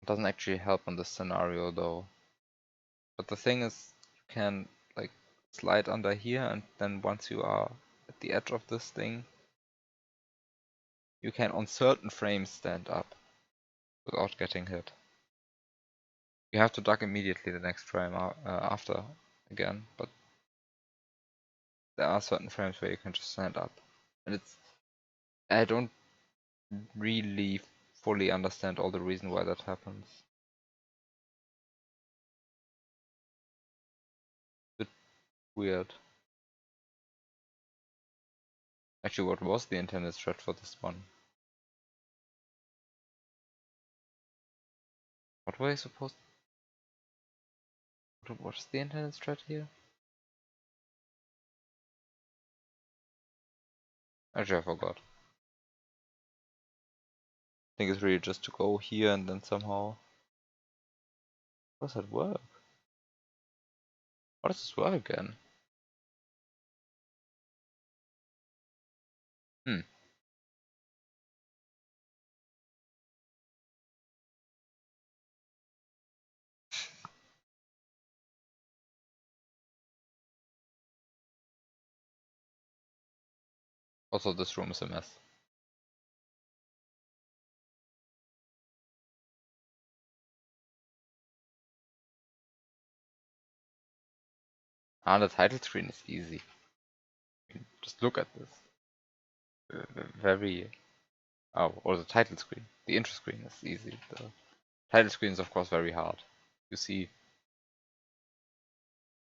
Doesn't actually help on this scenario though. But the thing is, you can like slide under here, and then once you are at the edge of this thing, you can on certain frames stand up without getting hit. You have to duck immediately the next frame after again, but there are certain frames where you can just stand up. And I don't really fully understand all the reason why that happens. Bit weird. Actually, what was the intended strat for this one? What were I supposed? What's the intended strat here? Actually, I forgot. I think it's really just to go here and then somehow. How does that work? How does this work again? Hmm. Also, this room is a mess. Ah, the title screen is easy. Just look at this. Very. Oh, or the title screen. The intro screen is easy. The title screen is, of course, very hard. You see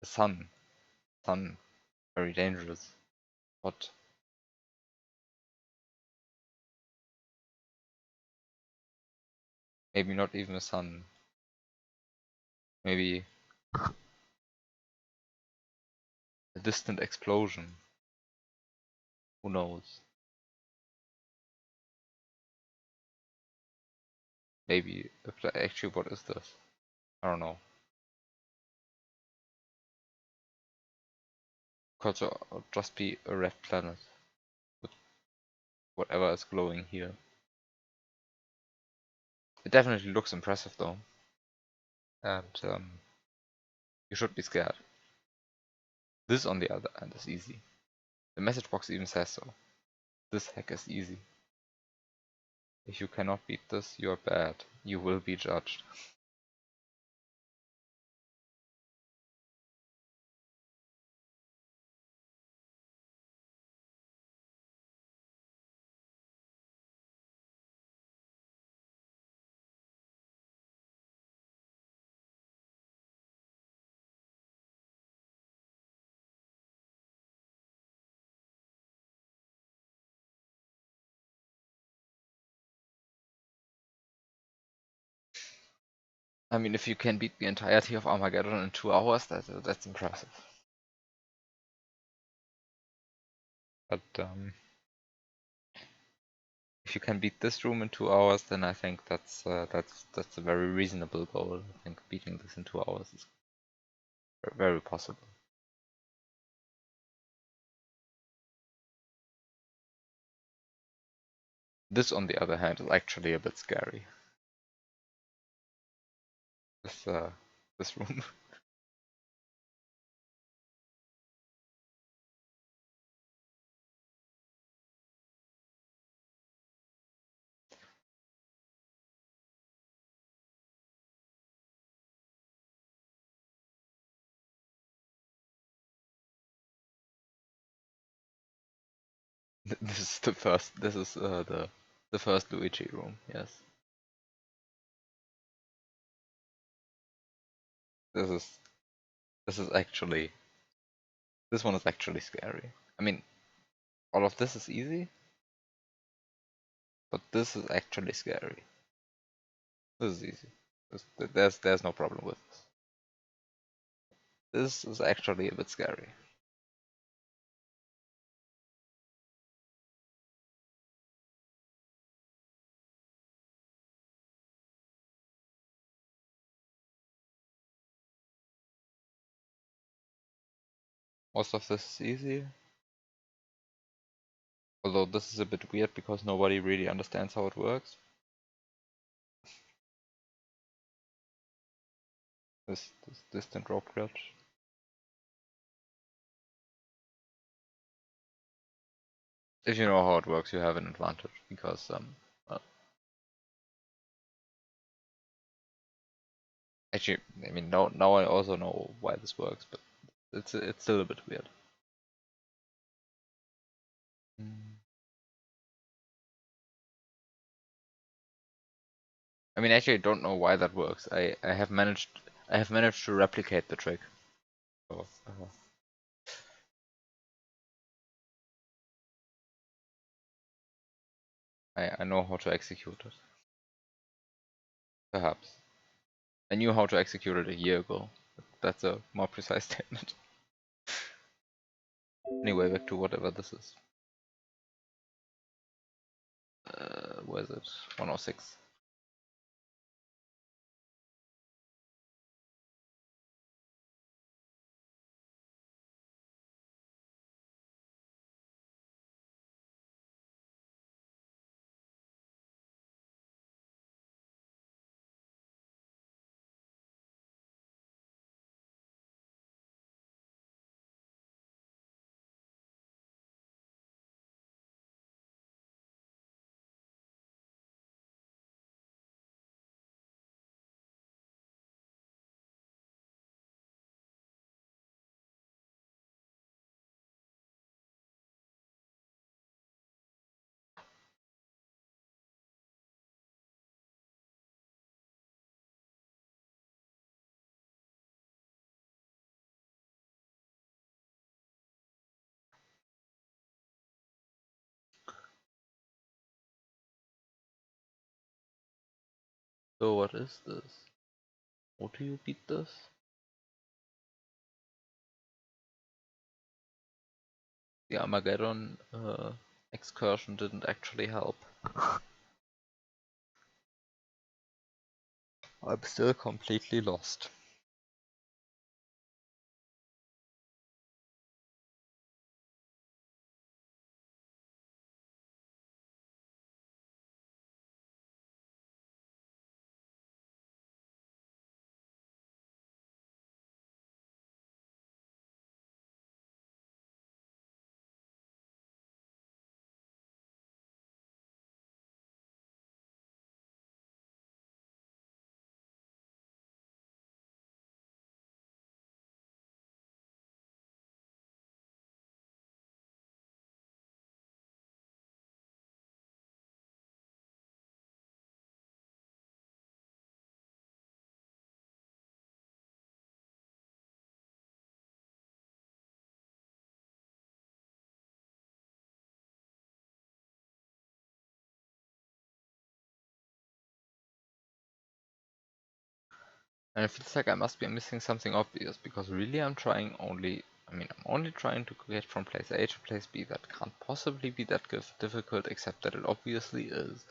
the sun. Sun. Very dangerous. What? Maybe not even a sun. Maybe a distant explosion. Who knows? Maybe. Actually, what is this? I don't know. Could just be a red planet with whatever is glowing here. It definitely looks impressive though, and you should be scared. This, on the other hand, is easy. The message box even says so. This hack is easy. If you cannot beat this, you are bad. You will be judged. I mean, if you can beat the entirety of Armageddon in 2 hours, that's impressive. But if you can beat this room in 2 hours, then I think that's a very reasonable goal. I think beating this in 2 hours is very possible. This, on the other hand, is actually a bit scary. This room. This is the first. This is the first Luigi room. Yes. This is this is actually this one is actually scary. I mean, all of this is easy, but this is actually scary. This is easy. There's no problem with this. This is actually a bit scary. Most of this is easy. Although this is a bit weird because nobody really understands how it works. This distant rope glitch. If you know how it works, you have an advantage because uh, actually, I mean now I also know why this works, but it's still a bit weird. I mean, actually, I don't know why that works. I have managed to replicate the trick. So, I know how to execute it. Perhaps I knew how to execute it a year ago. That's a more precise statement. Anyway, back to whatever this is. Where is it? 106. So what is this? How do you beat this? The Armageddon excursion didn't actually help. I'm still completely lost. And it feels like I must be missing something obvious, because really I'm only trying to get from place A to place B. That can't possibly be that difficult, except that it obviously is.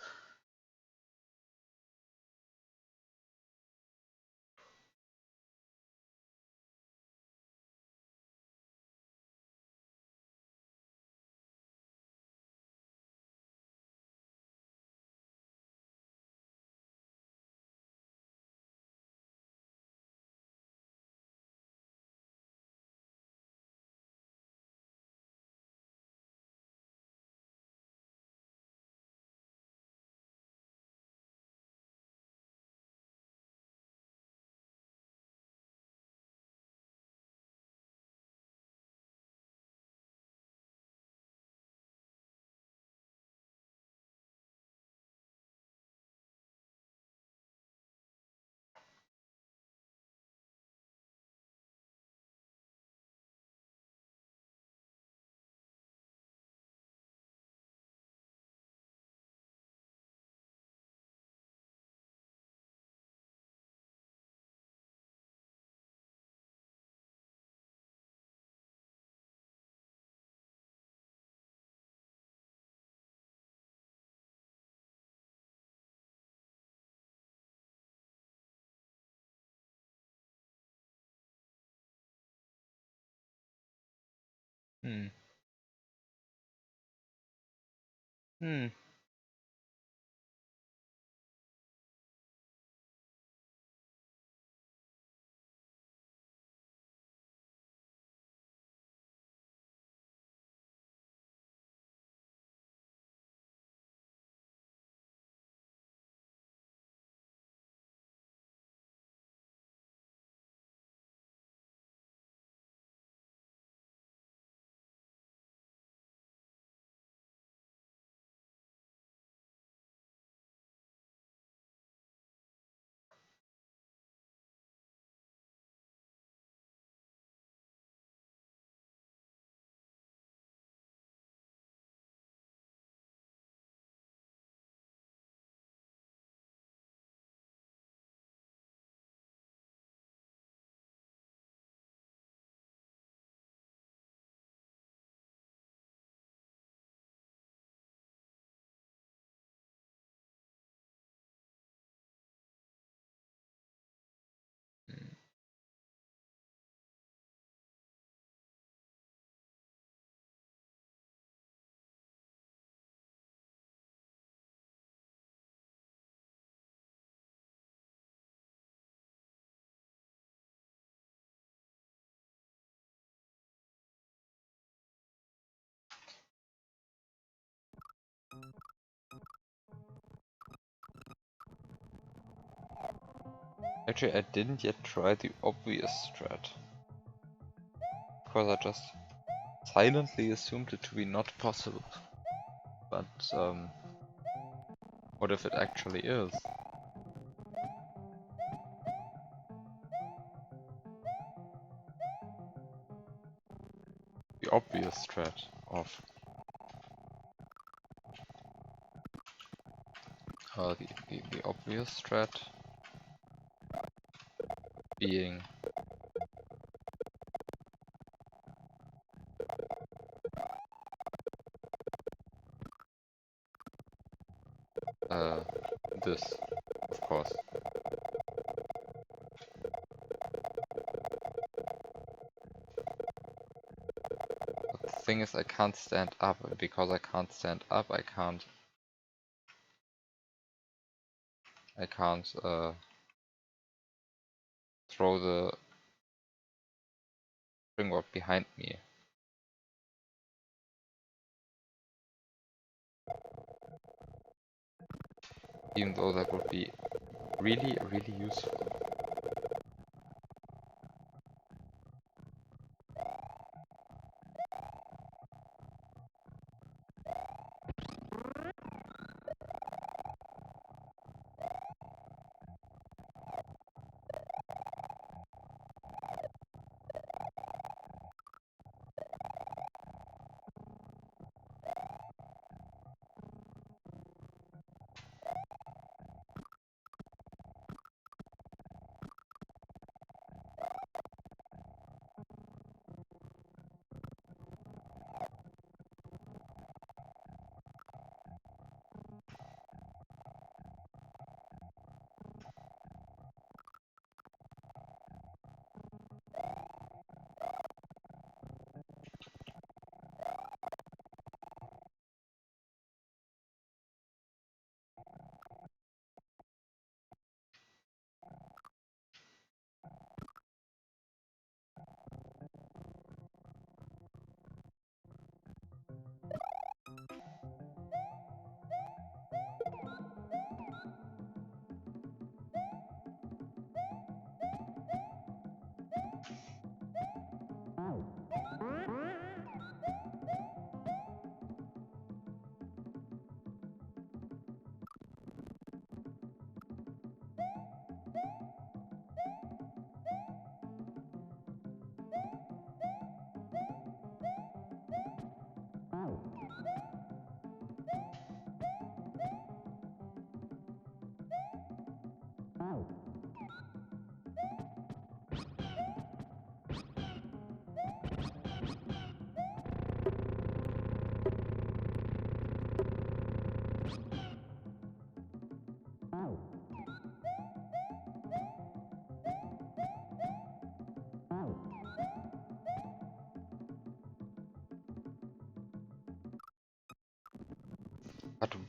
Hmm. Hmm. Actually, I didn't yet try the obvious strat, because I just silently assumed it to be not possible. But what if it actually is? The obvious strat of the obvious strat being this, of course. But the thing is, I can't stand up, and because I can't stand up, I can't throw the springboard behind me. Even though that would be really, really useful.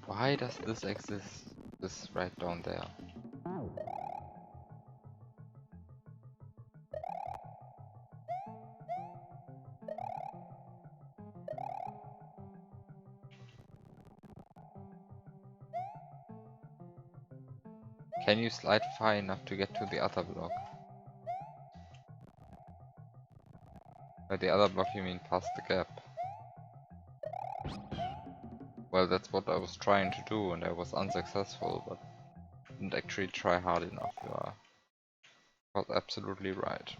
Why does this exist? This right down there. Can you slide far enough to get to the other block? By the other block you mean past the gap. Well, that's what I was trying to do and I was unsuccessful, but didn't actually try hard enough. You are was absolutely right.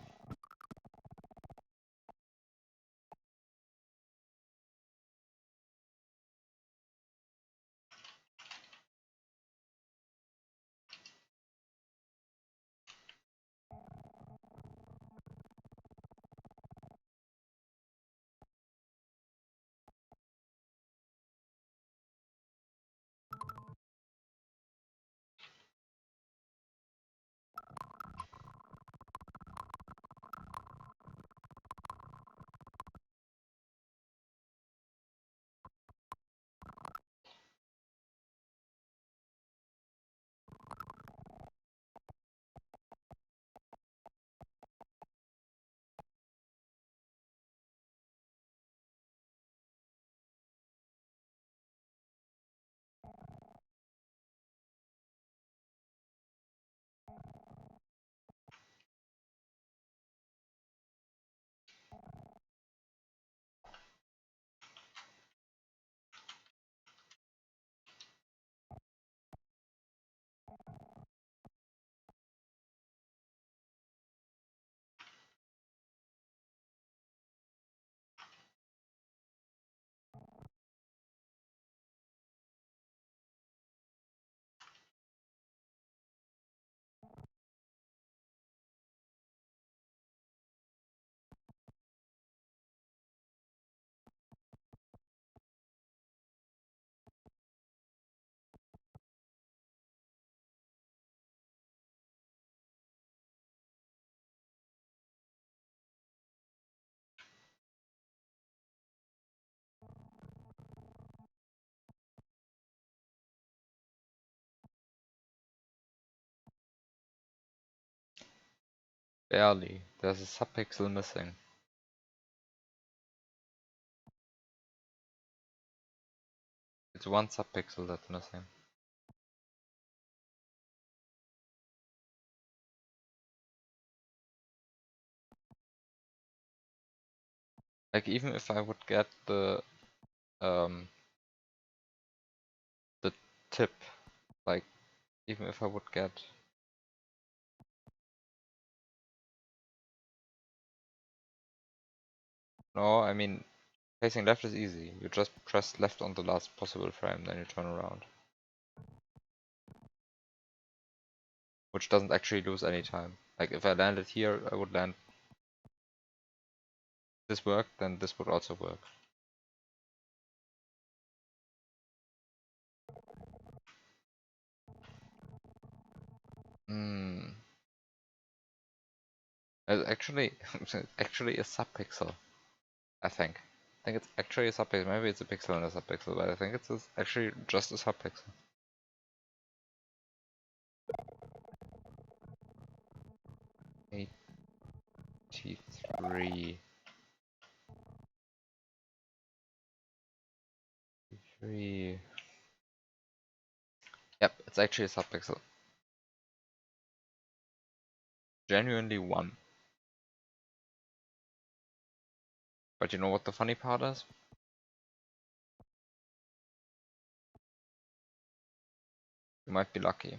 Barely. There's a subpixel missing. It's one subpixel that's missing. Like even if I would get um the tip, like even if I would get no, I mean facing left is easy. You just press left on the last possible frame, then you turn around. Which doesn't actually lose any time. Like if I landed here, I would land this work, then this would also work. Hmm. It's actually a subpixel, I think. I think it's actually a subpixel. Maybe it's a pixel and a subpixel, but I think it's actually just a subpixel. 83. 3. Yep, it's actually a subpixel. Genuinely 1. But you know what the funny part is? You might be lucky.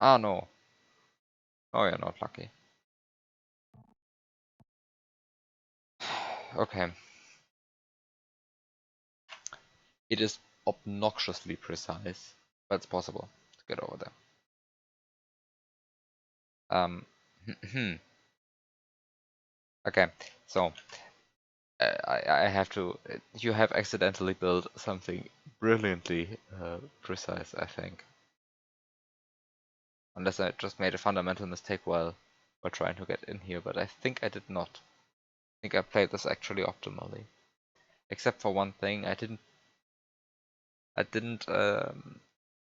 Ah, no. Oh, you're not lucky. Okay. It is obnoxiously precise, but it's possible to get over there. Okay, so I have to. You have accidentally built something brilliantly precise, I think. Unless I just made a fundamental mistake while trying to get in here, but I think I did not. think I played this actually optimally. Except for one thing, I didn't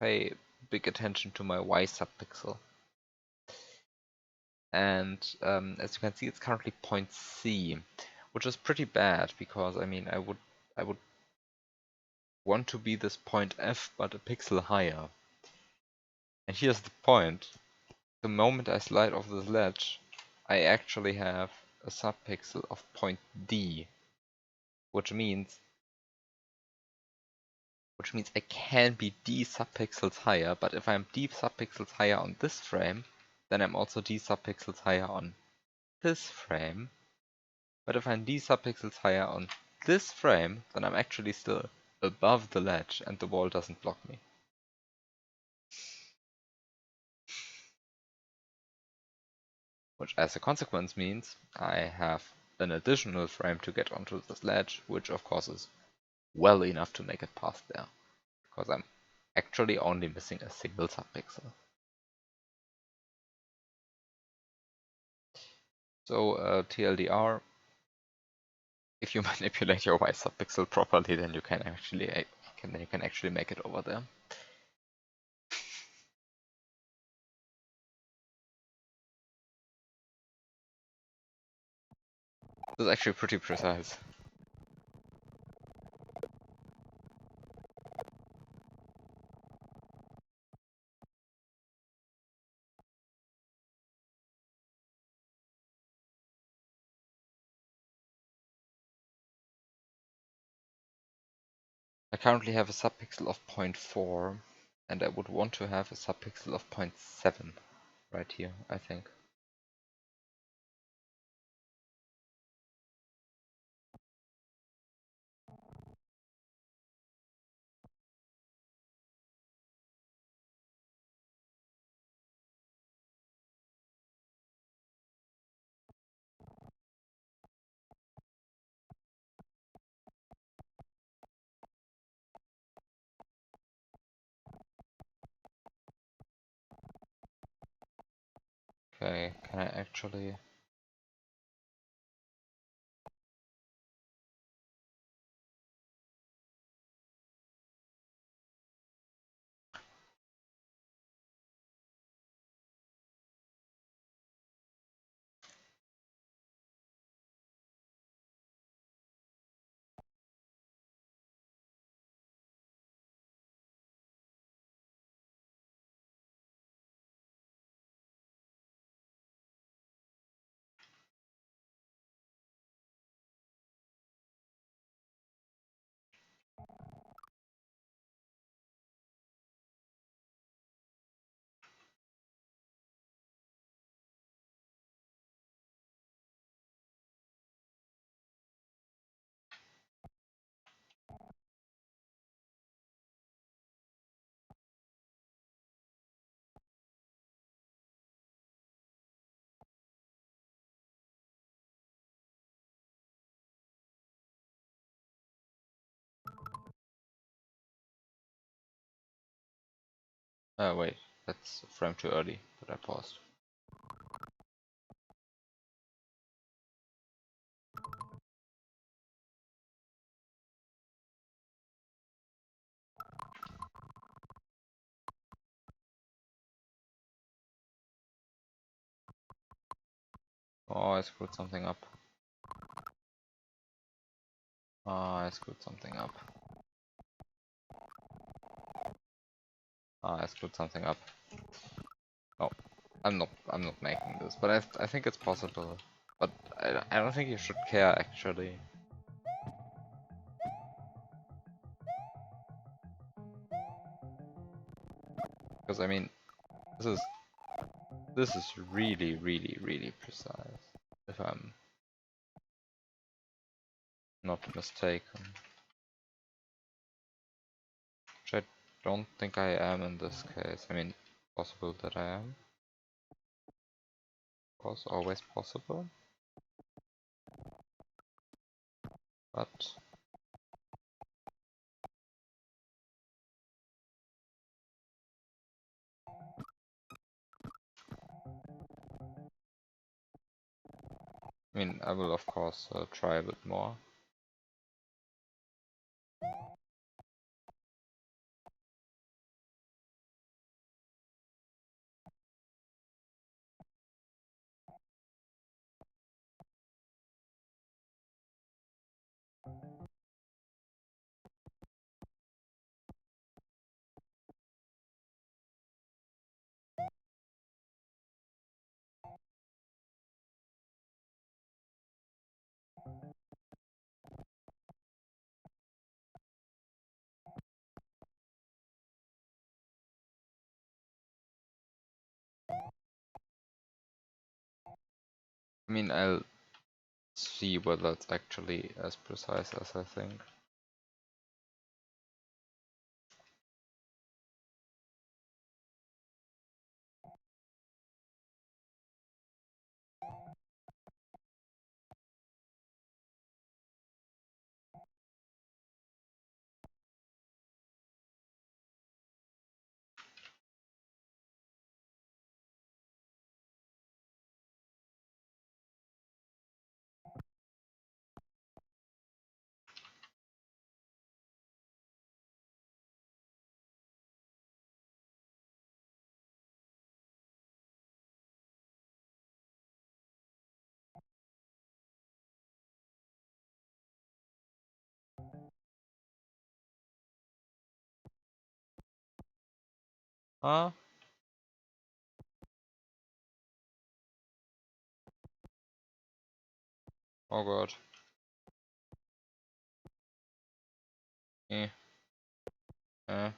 pay big attention to my Y subpixel. And as you can see, it's currently point C, which is pretty bad because I mean I would want to be this point F but a pixel higher. And here's the point. The moment I slide off this ledge, I actually have a subpixel of point D, which means I can be D subpixels higher, but if I'm D subpixels higher on this frame, then I'm also D subpixels higher on this frame. But if I'm D subpixels higher on this frame, then I'm actually still above the ledge and the wall doesn't block me. Which as a consequence means I have an additional frame to get onto this ledge, which of course is well enough to make it past there, because I'm actually only missing a single subpixel. So TLDR, if you manipulate your Y subpixel properly, then you can actually make it over there. This is actually pretty precise. I currently have a subpixel of 0.4, and I would want to have a subpixel of 0.7 right here, I think. Okay, can I actually... wait, that's a frame too early, but I paused. Oh, I screwed something up. Oh, I screwed something up. Oh, I screwed something up. Oh, I'm not making this, but I think it's possible. But I don't think you should care actually. Because I mean, this is really precise. If I'm not mistaken. Which I don't think I am in this case. I mean, possible that I am. Of course, always possible. But I mean, I will of course try a bit more. I mean, I'll see whether it's actually as precise as I think. Huh? Oh god. Eh. Eh.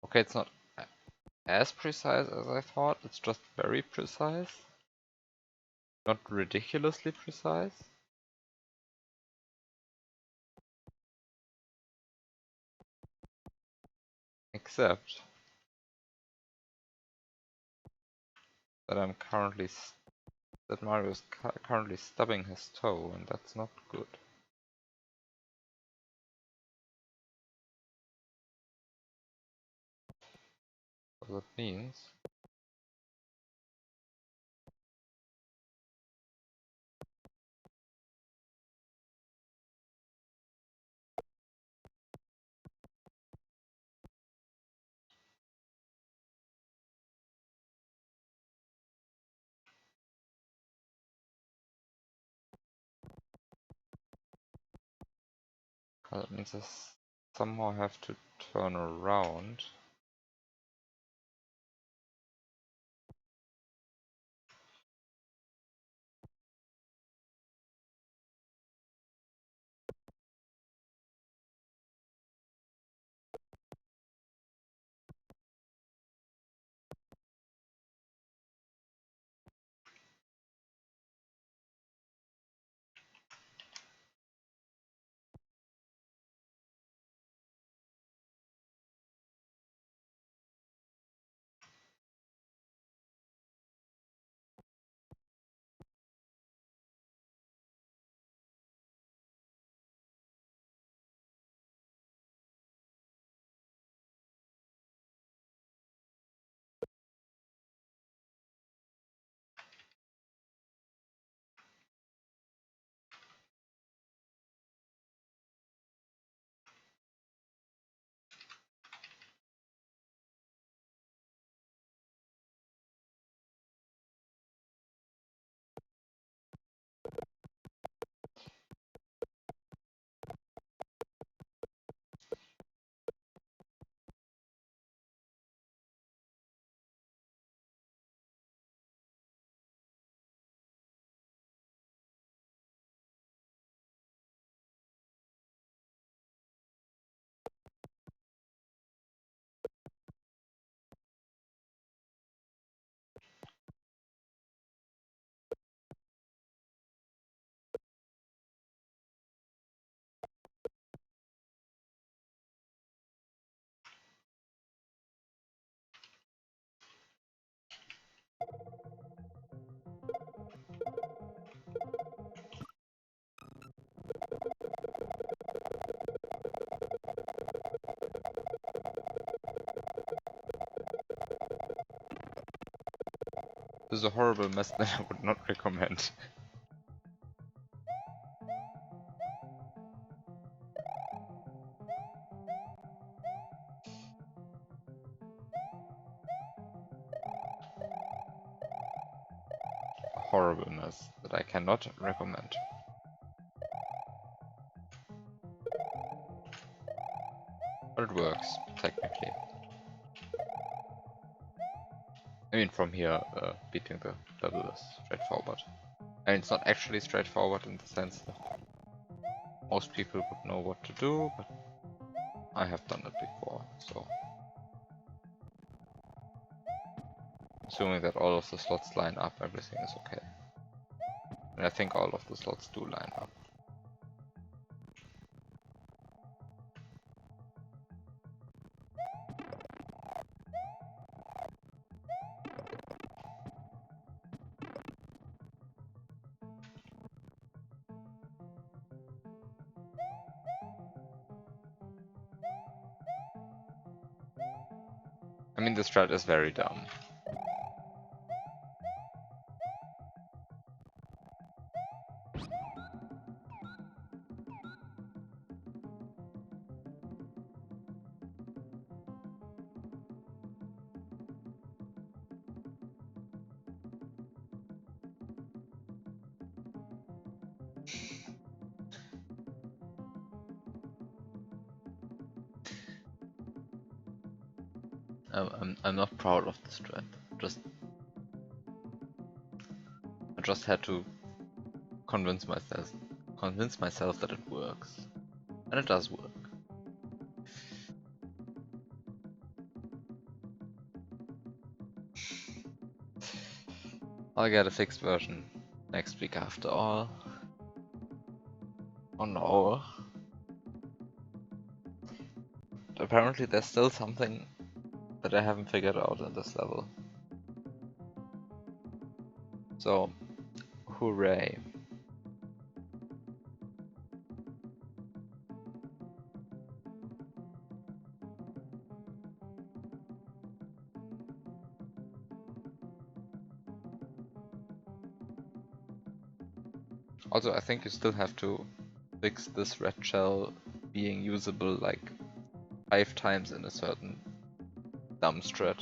Okay, it's not as precise as I thought, it's just very precise. Not ridiculously precise. Except that that Mario is currently stubbing his toe, and that's not good. What that means. That means I somehow have to turn around. This is a horrible mess that I would not recommend. A horrible mess that I cannot recommend. But it works, technically. I mean, from here, beating the level is straightforward. I mean, it's not actually straightforward in the sense that most people would know what to do, but I have done it before, so... Assuming that all of the slots line up, everything is okay. And I think all of the slots do line up. I mean, the strat is very dumb. I'm not proud of the strat. I just had to convince myself that it works, and it does work. I'll get a fixed version next week after all. Oh no. Apparently there's still something that I haven't figured out in this level. So, hooray. Also, I think you still have to fix this red shell being usable like 5 times in a certain dumb strat.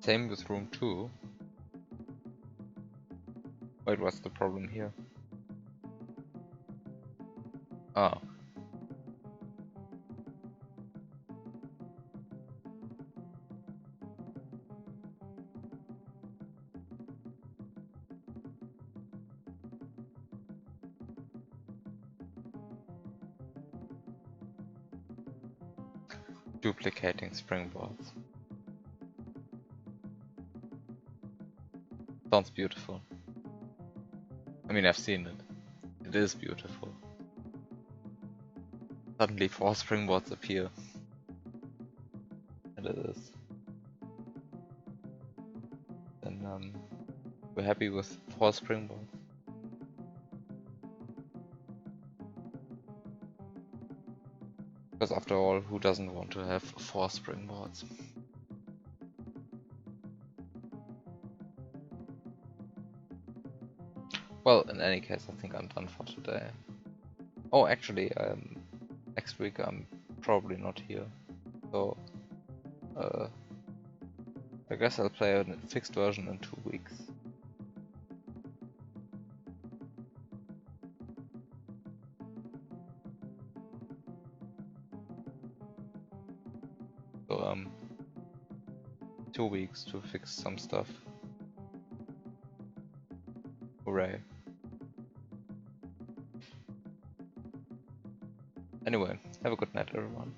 Same with room 2. Wait, what's the problem here? Oh. Duplicating springboards. Sounds beautiful. I mean, I've seen it. It is beautiful. Suddenly 4 springboards appear. And it is. Then we're happy with 4 springboards. Because after all, who doesn't want to have 4 springboards? Well, in any case, I think I'm done for today. Oh, actually, next week I'm probably not here. So, I guess I'll play a fixed version in 2 weeks. So, 2 weeks to fix some stuff. Hooray. Anyway, have a good night everyone.